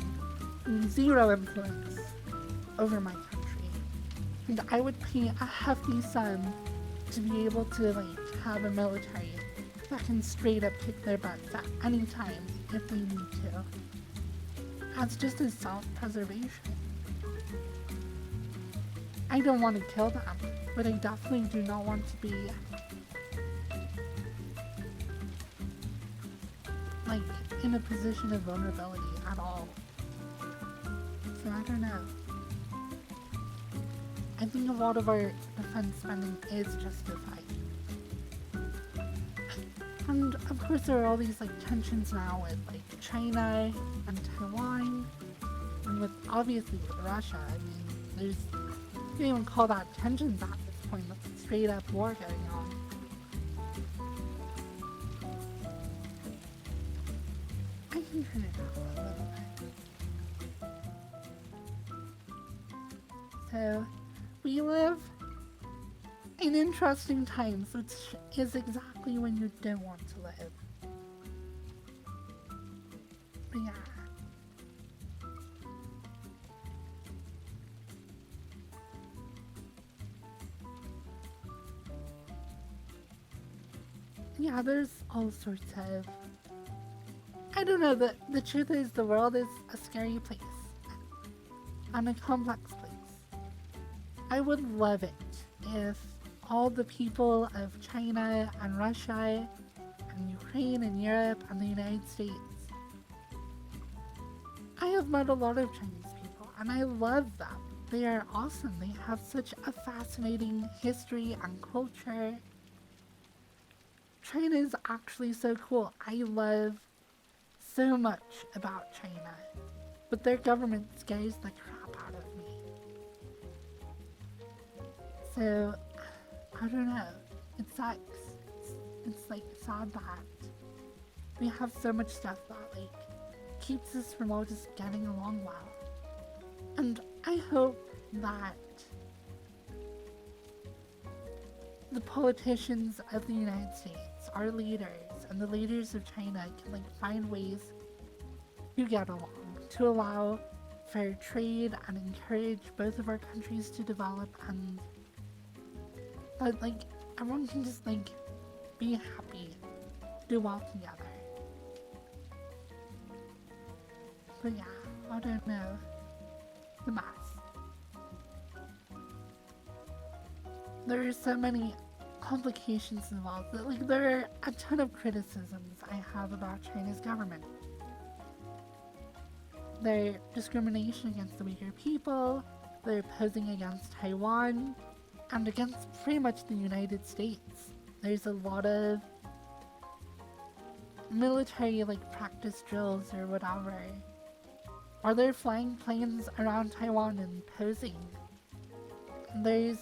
zero influence over my country. And I would pay a hefty sum to be able to, like, have a military that can straight up kick their butts at any time if they need to. That's just as self-preservation. I don't want to kill them, but I definitely do not want to be, like, in a position of vulnerability at all. So I don't know. I think a lot of our defense spending is justified. And of course there are all these, like, tensions now with, like, China and Taiwan, and with, obviously, with Russia. I mean, there's, you can't even call that tensions at this point. That's straight up war going on. I can turn it down a little bit. So, we live in interesting times, which is exactly when you don't want to live. But yeah. Yeah, there's all sorts of... I don't know, the truth is the world is a scary place. And a complex place. I would love it if all the people of China and Russia and Ukraine and Europe and the United States. I have met a lot of Chinese people and I love them. they are awesome. They have such a fascinating history and culture. China is actually so cool. I love so much about China, but their government scares the crap out of me. So, I don't know. It sucks. It's like sad that we have so much stuff that like keeps us from all just getting along well. And I hope that the politicians of the United States, our leaders, and the leaders of China can like find ways to get along, to allow fair trade and encourage both of our countries to develop, and that like everyone can just like be happy, do well together. But yeah, I don't know. The mess. There are so many complications involved. Like, there are a ton of criticisms I have about China's government. Their discrimination against the weaker people, their posing against Taiwan, and against pretty much the United States. There's a lot of military like practice drills or whatever. Or they're flying planes around Taiwan and posing. There's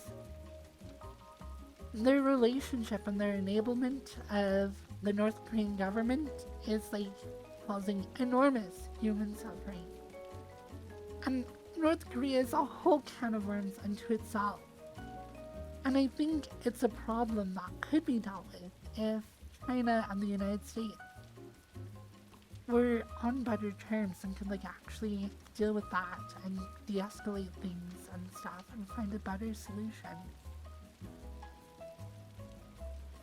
their relationship and their enablement of the North Korean government is like causing enormous human suffering. And North Korea is a whole can of worms unto itself. And I think it's a problem that could be dealt with if China and the United States were on better terms and could like actually deal with that and de-escalate things and stuff and find a better solution.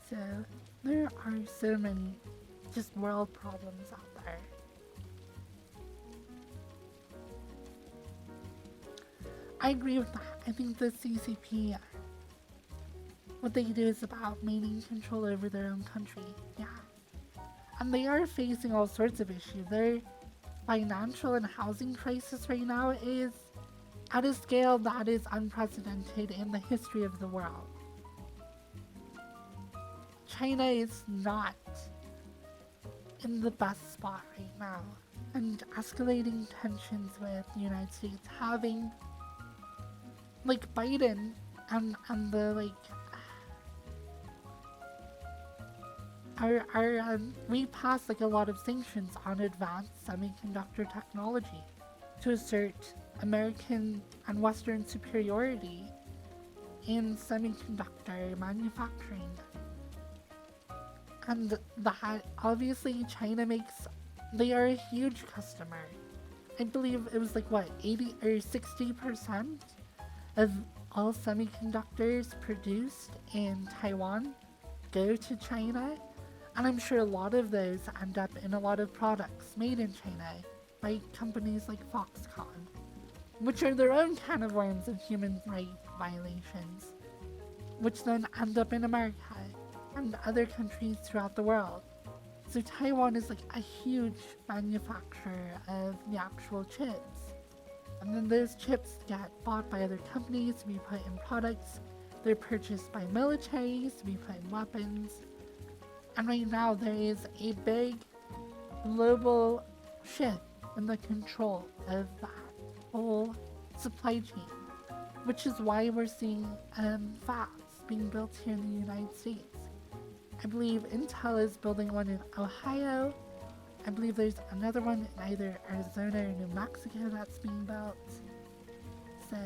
So there are so many just world problems out there. I agree with that. I think the CCP, what they do is about maintaining control over their own country. Yeah. And they are facing all sorts of issues. Their financial and housing crisis right now is at a scale that is unprecedented in the history of the world. China is not in the best spot right now. And escalating tensions with the United States, having like Biden and the like we passed like a lot of sanctions on advanced semiconductor technology to assert American and Western superiority in semiconductor manufacturing. And that obviously China they are a huge customer. I believe it was like what, 80 or 60% of all semiconductors produced in Taiwan go to China. And I'm sure a lot of those end up in a lot of products made in China by companies like Foxconn, which are their own can of worms of human rights violations, which then end up in America and other countries throughout the world. So Taiwan is like a huge manufacturer of the actual chips. And then those chips get bought by other companies to be put in products. They're purchased by militaries to be put in weapons. And right now there is a big global shift in the control of that whole supply chain, which is why we're seeing fabs being built here in the United States. I believe Intel is building one in Ohio. I believe there's another one in either Arizona or New Mexico that's being built. So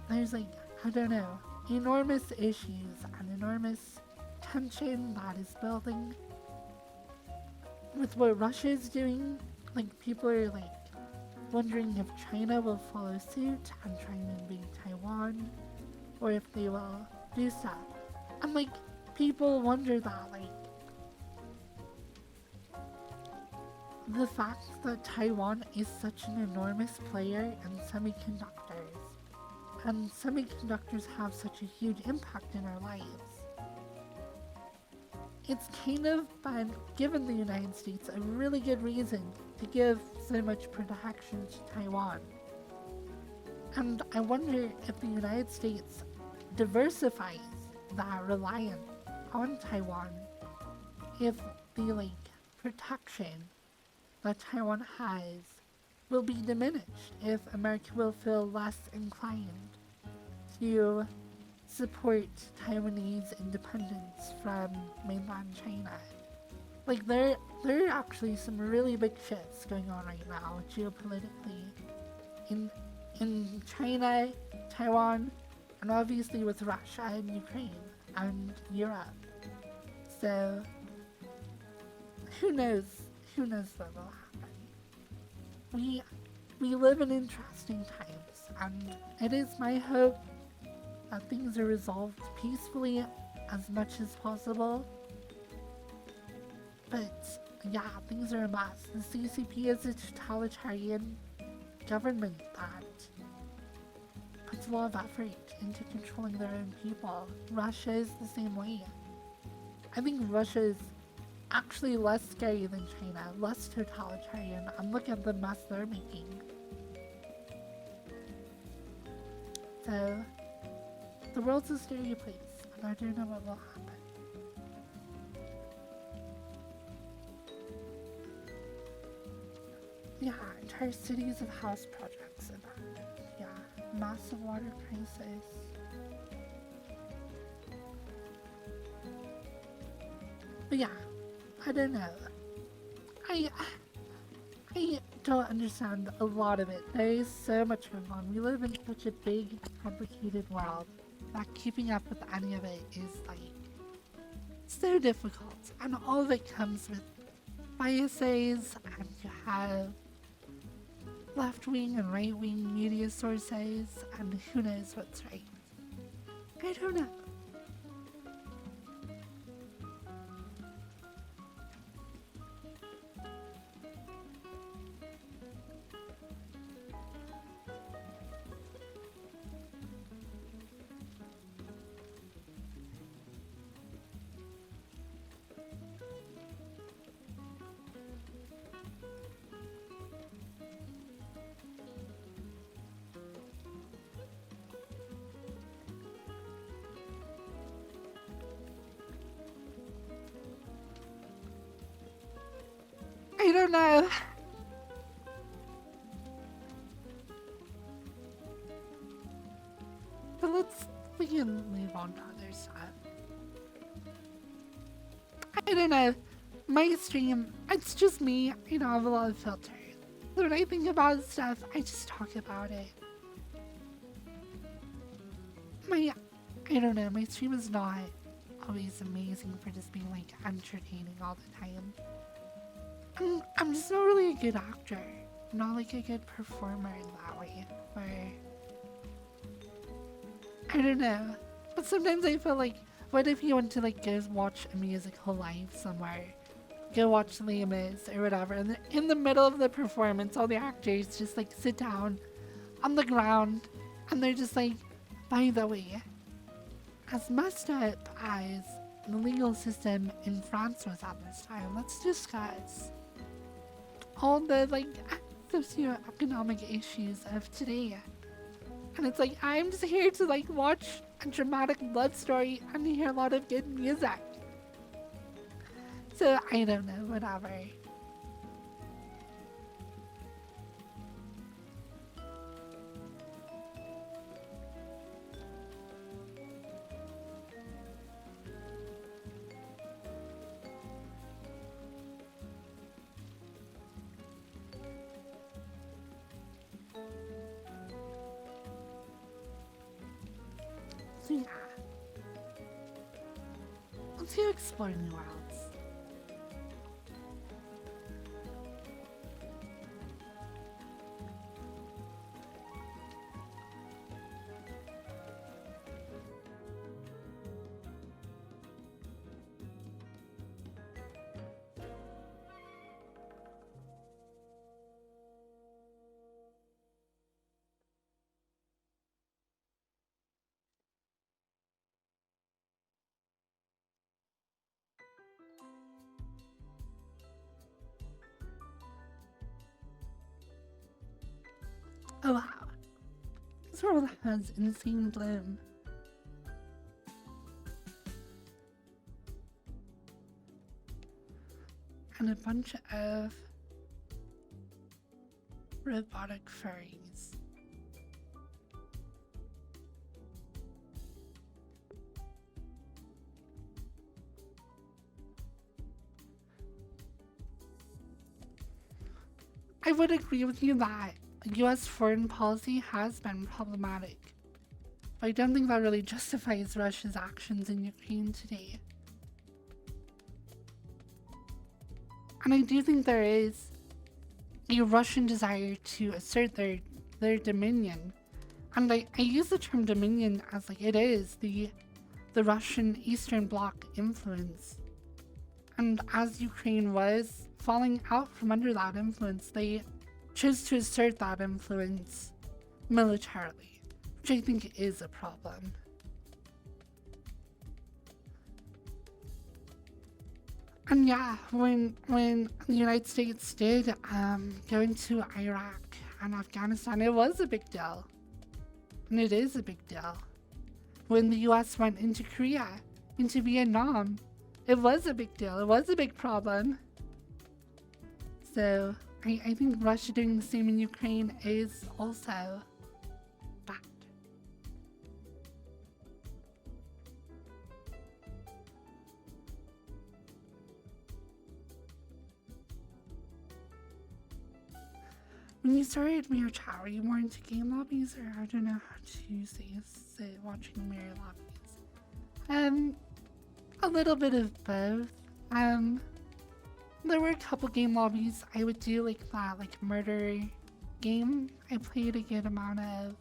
there's like, I don't know, enormous issues and enormous tension that is building with what Russia is doing. Like, people are like wondering if China will follow suit and try and invade Taiwan, or if they will do stuff. And like, people wonder that, like, the fact that Taiwan is such an enormous player in semiconductors, and semiconductors have such a huge impact in our lives. It's kind of been given the United States a really good reason to give so much protection to Taiwan. And I wonder if the United States diversifies that reliance on Taiwan, if the protection that Taiwan has will be diminished, if America will feel less inclined to support Taiwanese independence from mainland China. There are actually some really big shifts going on right now geopolitically in China, Taiwan, and obviously with Russia and Ukraine and Europe. So who knows what will happen. We live in interesting times, and it is my hope that things are resolved peacefully as much as possible. But yeah, things are a mess. The CCP is a totalitarian government that puts a lot of effort into controlling their own people. Russia is the same way. I think Russia is actually less scary than China, less totalitarian, and look at the mess they're making. So, the world's a scary place, and I don't know what will happen. Yeah, entire cities of house projects abandoned. Yeah, massive water crisis. But yeah, I don't know. I don't understand a lot of it. There is so much going on. We live in such a big, complicated world that keeping up with any of it is so difficult. And all of it comes with biases, and you have left-wing and right-wing media sources, and who knows what's right. I don't know. I don't know. But we can move on to other stuff. I don't know. My stream, it's just me. I have a lot of filters. When I think about stuff, I just talk about it. I don't know, my stream is not always amazing for just being entertaining all the time. I'm just not really a good actor. I'm not a good performer in that way. Where I don't know. But sometimes I feel what if you went to go watch a musical live somewhere? Go watch Les Mis or whatever, and in the middle of the performance, all the actors just sit down on the ground, and they're just by the way, as messed up as the legal system in France was at this time, let's discuss all the socioeconomic issues of today. And it's I'm just here to watch a dramatic love story and hear a lot of good music. So I don't know, whatever. So yeah, let's go explore new worlds. Oh wow. This world has insane bloom. And a bunch of robotic furries. I would agree with you that US foreign policy has been problematic, but I don't think that really justifies Russia's actions in Ukraine today. And I do think there is a Russian desire to assert their dominion. And I use the term dominion as like it is the Russian Eastern Bloc influence. And as Ukraine was falling out from under that influence, they chose to assert that influence militarily, which I think is a problem. And yeah, when the United States did go into Iraq and Afghanistan, it was a big deal. And it is a big deal. When the US went into Korea, into Vietnam, it was a big deal. It was a big problem. So I think Russia doing the same in Ukraine is also bad. When you started VRChat, were you more into game lobbies, or I don't know how to say watching mirror lobbies? A little bit of both. There were a couple game lobbies I would do, like that murder game. I played a good amount of.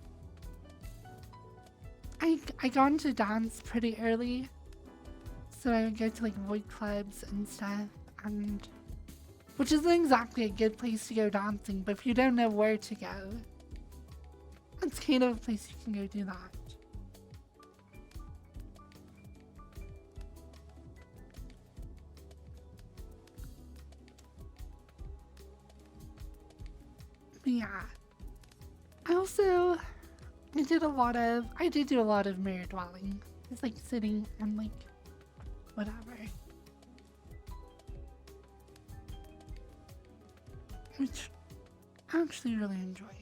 I got into dance pretty early, so I would go to void clubs and stuff, and which isn't exactly a good place to go dancing, but if you don't know where to go, it's kind of a place you can go do that. But yeah, I did do a lot of mirror dwelling. It's sitting and whatever. Which I actually really enjoyed.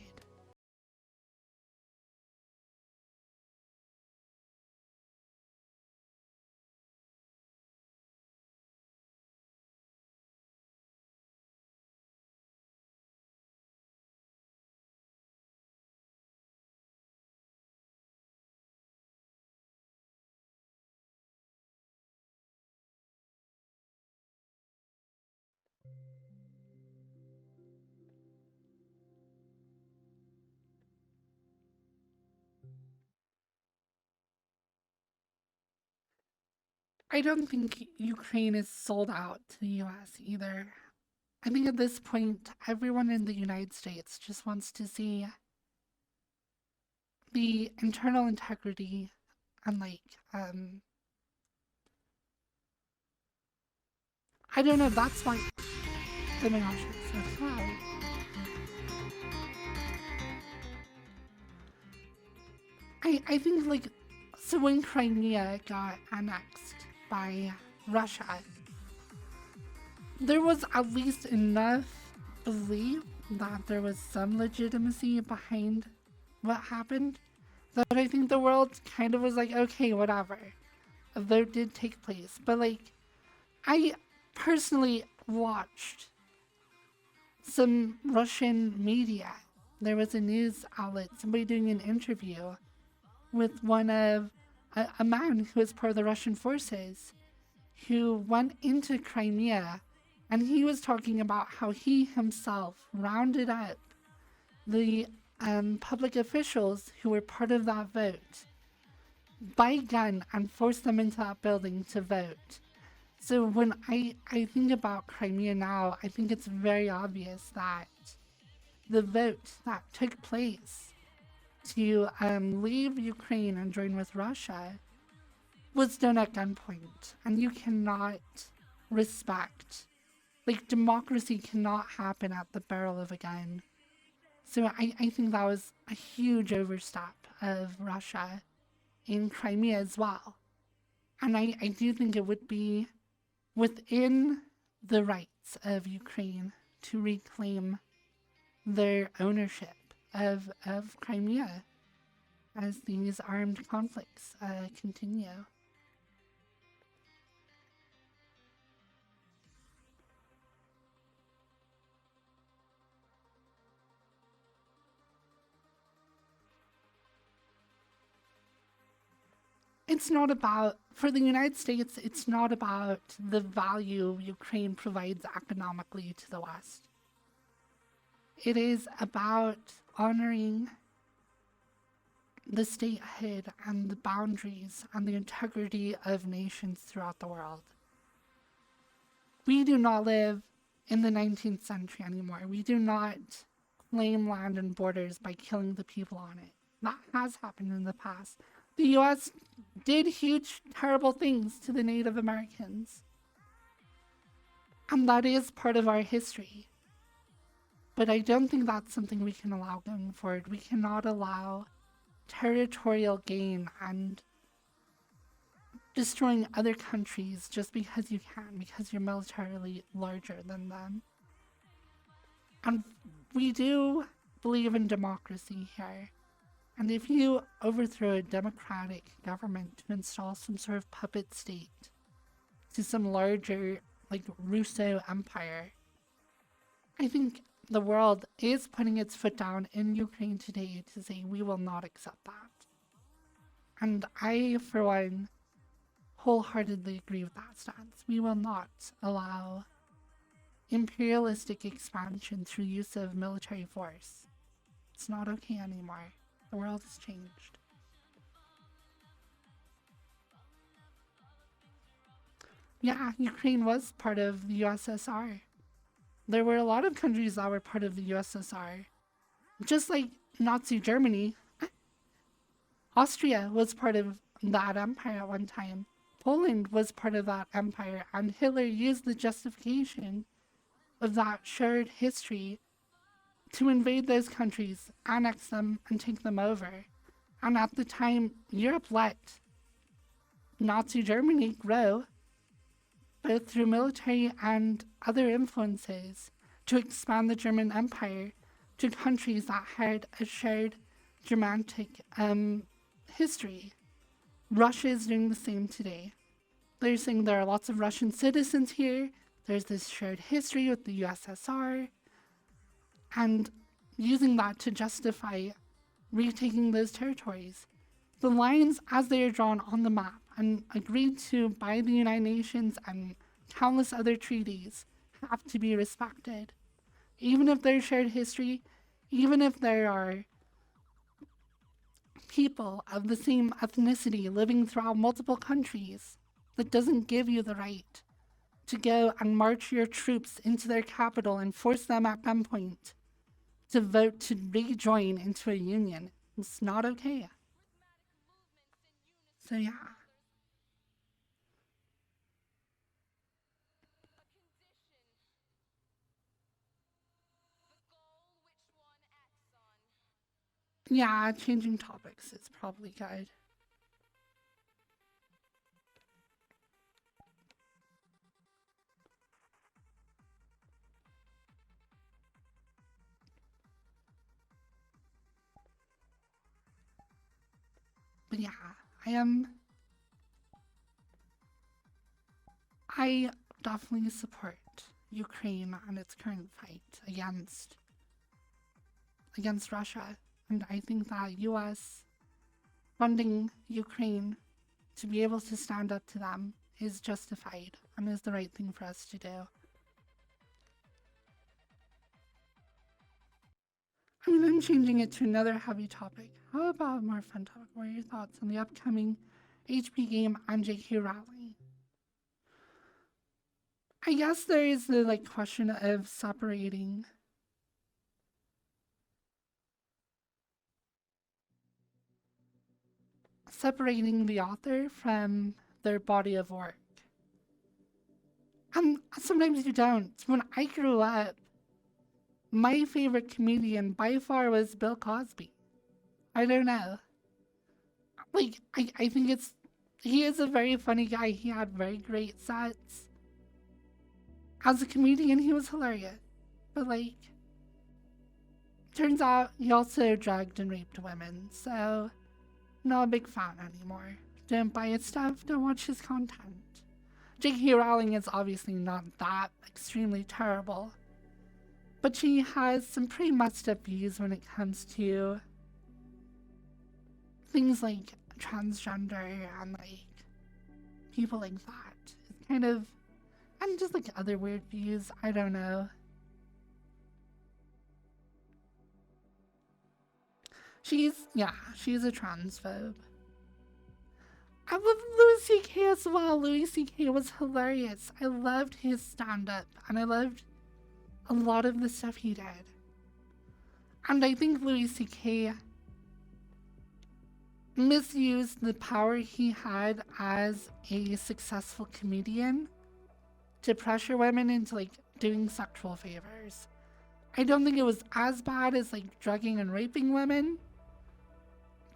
I don't think Ukraine is sold out to the US either. I think at this point, everyone in the United States just wants to see the internal integrity and I don't know, that's why. Oh my gosh, it's so loud. I think so when Crimea got annexed by Russia, there was at least enough belief that there was some legitimacy behind what happened that I think the world kind of was okay, whatever. A vote did take place, but I personally watched some Russian media. There was a news outlet, somebody doing an interview with a man who was part of the Russian forces who went into Crimea, and he was talking about how he himself rounded up the public officials who were part of that vote by gun and forced them into that building to vote. So when I think about Crimea now, I think it's very obvious that the vote that took place to leave Ukraine and join with Russia was done at gunpoint. And you cannot respect, democracy cannot happen at the barrel of a gun. So I think that was a huge overstep of Russia in Crimea as well. And I do think it would be within the rights of Ukraine to reclaim their ownership of Crimea as these armed conflicts continue. It's not about, for the United States, it's not about the value Ukraine provides economically to the West. It is about honoring the statehood and the boundaries and the integrity of nations throughout the world. We do not live in the 19th century anymore. We do not claim land and borders by killing the people on it. That has happened in the past. The US did huge, terrible things to the Native Americans. And that is part of our history. But I don't think that's something we can allow going forward. We cannot allow territorial gain and destroying other countries just because you can, because you're militarily larger than them. And we do believe in democracy here. And if you overthrow a democratic government to install some sort of puppet state to some larger, like, Russo empire, I think the world is putting its foot down in Ukraine today to say we will not accept that. And I, for one, wholeheartedly agree with that stance. We will not allow imperialistic expansion through use of military force. It's not okay anymore. The world has changed. Yeah, Ukraine was part of the USSR. There were a lot of countries that were part of the USSR. Just like Nazi Germany, Austria was part of that empire at one time. Poland was part of that empire, and Hitler used the justification of that shared history to invade those countries, annex them, and take them over. And at the time, Europe let Nazi Germany grow, both through military and other influences, to expand the German Empire to countries that had a shared Germanic history. Russia is doing the same today. They're saying there are lots of Russian citizens here, there's this shared history with the USSR, and using that to justify retaking those territories. The lines as they are drawn on the map and agreed to by the United Nations and countless other treaties have to be respected. Even if there's shared history, even if there are people of the same ethnicity living throughout multiple countries, that doesn't give you the right to go and march your troops into their capital and force them at gunpoint to vote to rejoin into a union. It's not okay. So yeah. Yeah, changing topics is probably good. But yeah, I definitely support Ukraine and its current fight against Russia. And I think that US funding Ukraine to be able to stand up to them is justified and is the right thing for us to do. I mean, I'm changing it to another heavy topic. How about a more fun topic? What are your thoughts on the upcoming HP game and JQ rally? I guess there is the question of separating the author from their body of work. And sometimes you don't. When I grew up, my favorite comedian by far was Bill Cosby. I don't know. Like, I think he is a very funny guy. He had very great sets. As a comedian, he was hilarious. But, like, turns out he also drugged and raped women, so not a big fan anymore. Don't buy his stuff, don't watch his content. J.K. Rowling is obviously not that extremely terrible, but she has some pretty messed up views when it comes to things like transgender and like people like that. It's kind of, and just like other weird views, I don't know. She's a transphobe. I love Louis C.K. as well. Louis C.K. was hilarious. I loved his stand-up, and I loved a lot of the stuff he did. And I think Louis C.K. misused the power he had as a successful comedian to pressure women into, like, doing sexual favors. I don't think it was as bad as, like, drugging and raping women,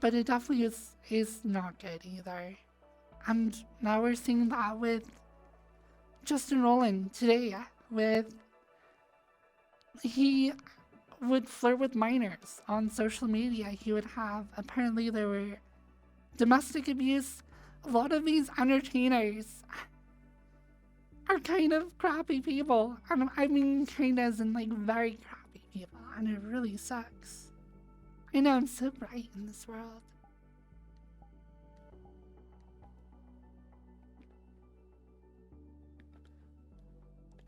but it definitely is not good either. And now we're seeing that with Justin Rowland today, he would flirt with minors on social media. He would have, apparently there were domestic abuse. A lot of these entertainers are kind of crappy people. And I mean kind of as in like very crappy people. And it really sucks. I know I'm so bright in this world.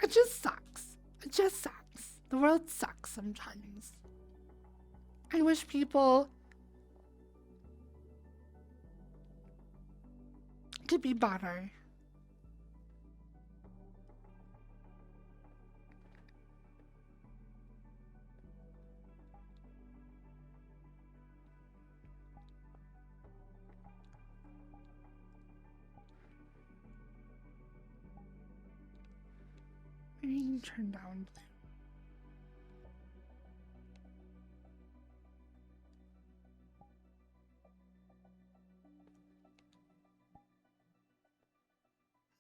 It just sucks. It just sucks. The world sucks sometimes. I wish people could be better. Maybe you can turn down.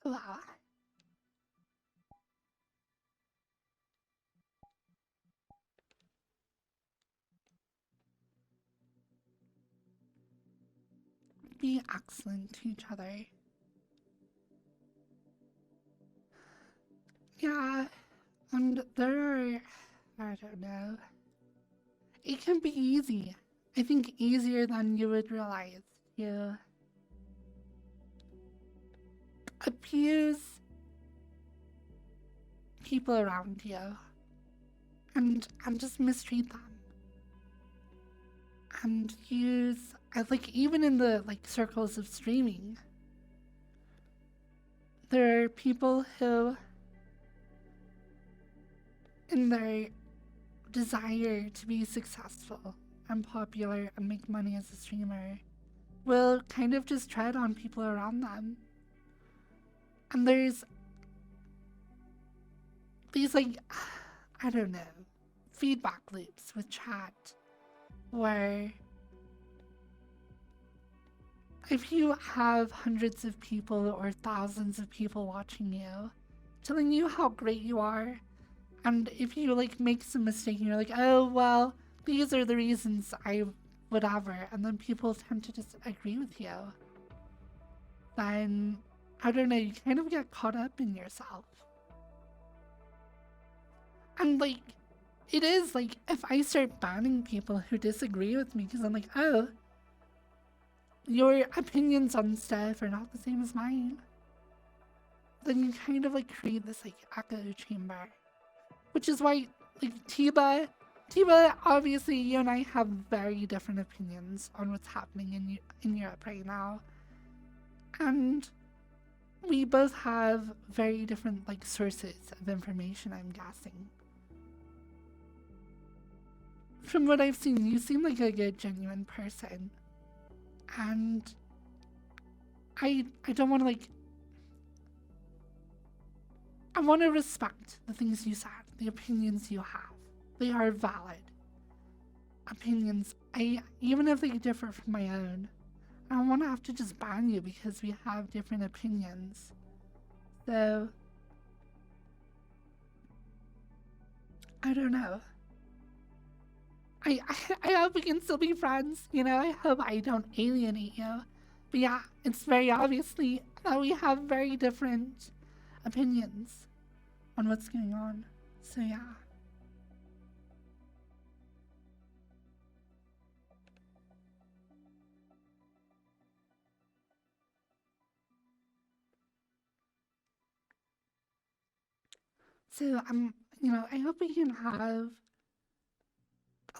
Wow. Be excellent to each other. Yeah, and there are, I don't know. It can be easy. I think easier than you would realize to abuse people around you and just mistreat them. And use, like, even in the, like, circles of streaming, there are people who, in their desire to be successful and popular and make money as a streamer, will kind of just tread on people around them. And there's these, like, I don't know, feedback loops with chat where if you have hundreds of people or thousands of people watching you, telling you how great you are, and if you, like, make some mistake and you're like, oh, well, these are the reasons I whatever, and then people tend to just agree with you, then, I don't know, you kind of get caught up in yourself. And, like, it is, like, if I start banning people who disagree with me, because I'm like, oh, your opinions on stuff are not the same as mine, then you kind of, like, create this, like, echo chamber. Which is why, like, Tiba, obviously, you and I have very different opinions on what's happening in Europe right now. And we both have very different, like, sources of information, I'm guessing. From what I've seen, you seem like a good, genuine person. And I don't want to, like, I want to respect the things you said, the opinions you have. They are valid opinions. Even if they differ from my own, I don't want to have to just ban you because we have different opinions. So, I don't know. I hope we can still be friends, you know? I hope I don't alienate you. But yeah, it's very obviously that we have very different opinions on what's going on. So yeah. So you know, I hope we can have a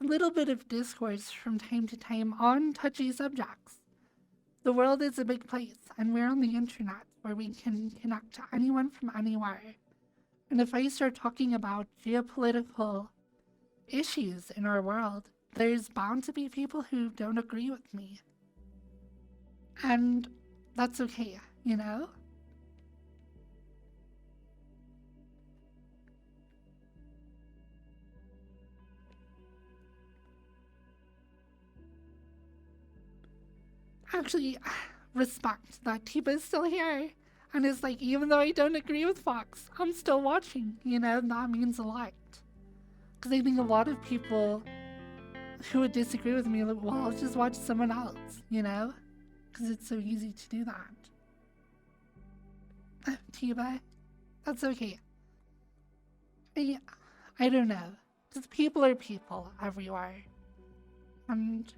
little bit of discourse from time to time on touchy subjects. The world is a big place, and we're on the internet where we can connect to anyone from anywhere. And if I start talking about geopolitical issues in our world, there's bound to be people who don't agree with me. And that's okay, you know? Actually, respect that Tiba's still here. And it's like, even though I don't agree with Fox, I'm still watching, you know? That means a lot. Because I think a lot of people who would disagree with me, like, well, I'll just watch someone else, you know? Because it's so easy to do that. Tiba, that's okay. I don't know. Just people are people everywhere. And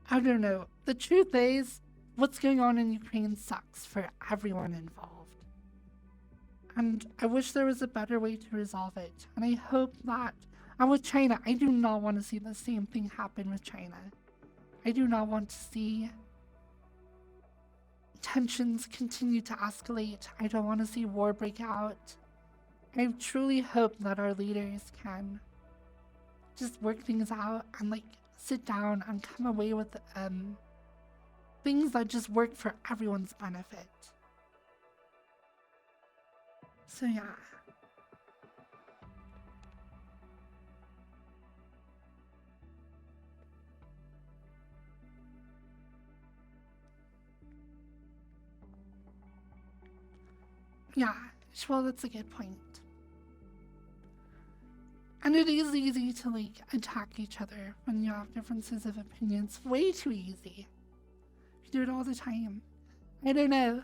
I don't know. The truth is, what's going on in Ukraine sucks for everyone involved. And I wish there was a better way to resolve it. And I hope that, and with China, I do not want to see the same thing happen with China. I do not want to see tensions continue to escalate. I don't want to see war break out. I truly hope that our leaders can just work things out and like sit down and come away with things that just work for everyone's benefit. So yeah. Yeah, well, that's a good point. And it is easy to like attack each other when you have differences of opinions. Way too easy. You do it all the time. I don't know.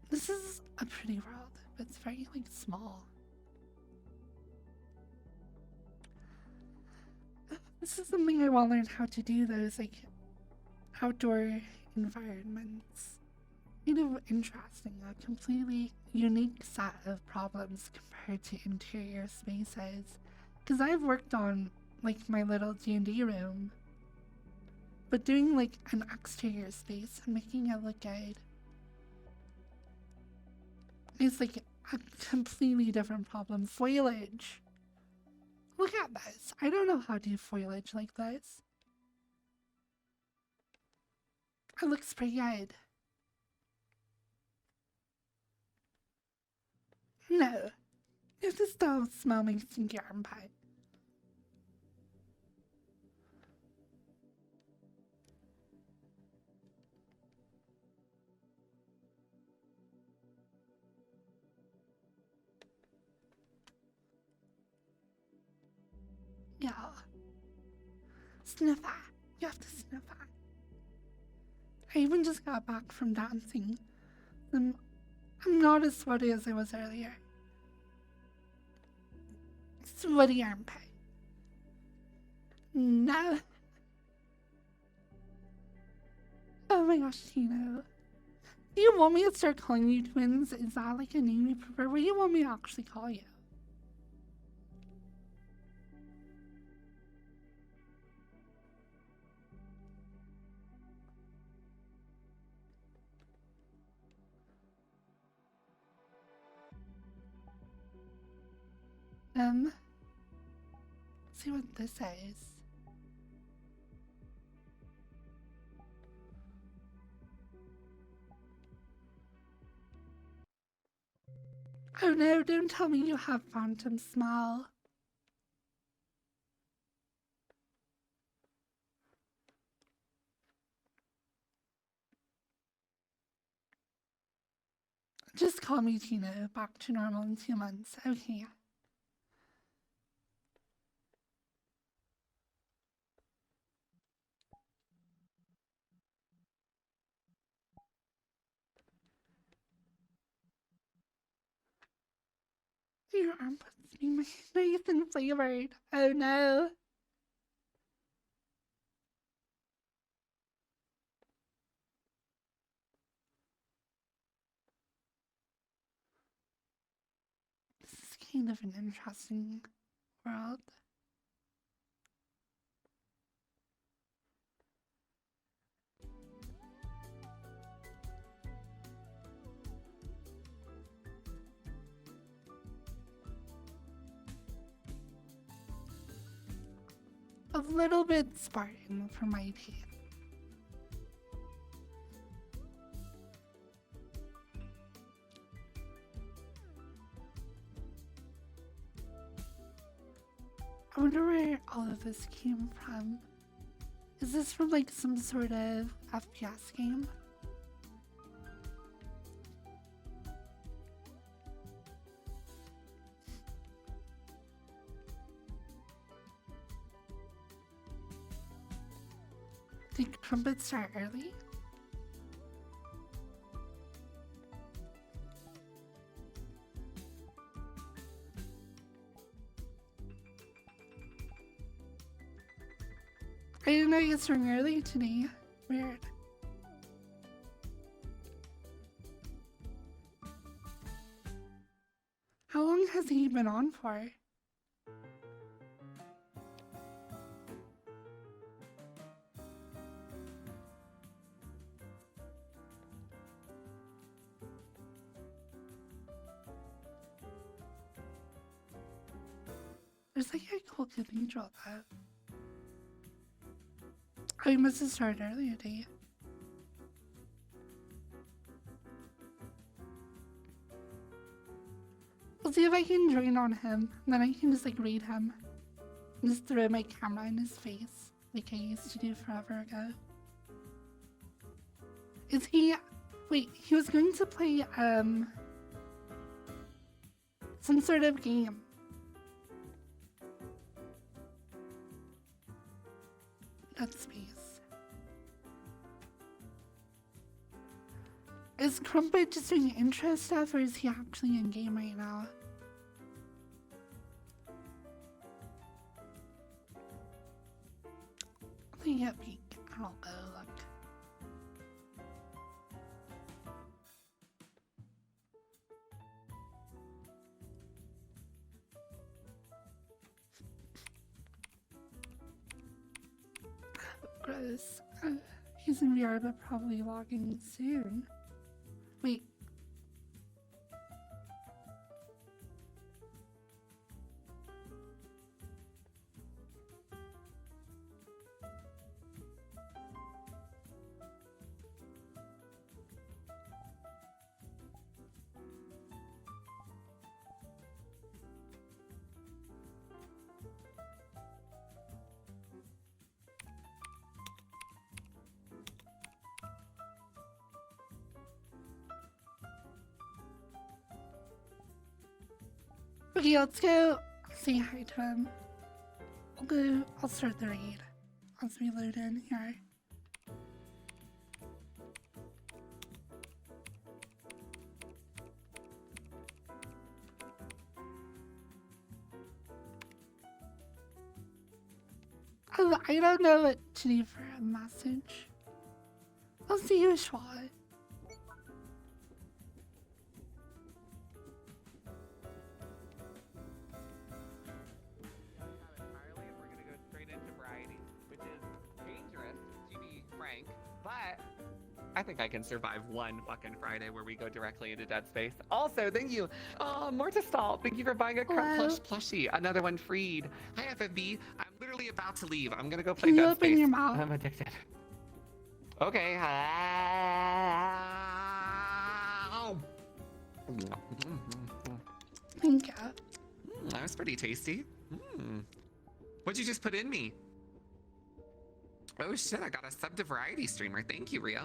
This is a pretty world, but it's very like small. This is something I want to learn how to do, those like outdoor environments. Kind of interesting, a completely unique set of problems compared to interior spaces. Because I've worked on like my little D&D room, but doing like an exterior space and making it look good is like a completely different problem. Foliage. Look at this. I don't know how to do foliage like this. It looks pretty good. No. You have to stop smelling stinky armpit. Yeah. Sniff that. You have to sniff that. I even just got back from dancing. I'm not as sweaty as I was earlier. Sweaty armpit. No. Oh my gosh, Tino. Do you want me to start calling you twins? Is that like a name you prefer? What do you want me to actually call you? See what this is. Oh no, don't tell me you have phantom smell. Just call me Tina. Back to normal in 2 months. Okay. Your armpits being nice and flavored. Oh no. This is kind of an interesting world. A little bit Spartan for my team. I wonder where all of this came from. Is this from like some sort of FPS game? Did crumpets start early? I didn't know you started early today. Weird. How long has he been on for? There's like a cool cathedral though. Oh, you must have started earlier, today. I'll see if I can join on him, and then I can just like read him. And just throw my camera in his face, like I used to do forever ago. Is he... Wait, he was going to play, some sort of game. Dead Space. Is Crumpet just doing intro stuff, or is he actually in game right now? Let me get peek. I'll go look. Gross. He's in VR, but probably logging soon. Wait. Okay, let's go say hi to him. I'll start the raid once we load in here. Oh, I don't know what to do for a message. I'll see you, Schwa. I think I can survive one fucking Friday where we go directly into Dead Space. Also, thank you. Oh, Mortistal, thank you for buying a Crump Plush plushie. Another one freed. Hi, FFB. I'm literally about to leave. I'm gonna go play Can you Dead open Space. your mouth? I'm addicted. Okay. Thank you. That was pretty tasty. What'd you just put in me? Oh shit, I got a sub to variety streamer. Thank you, Ria.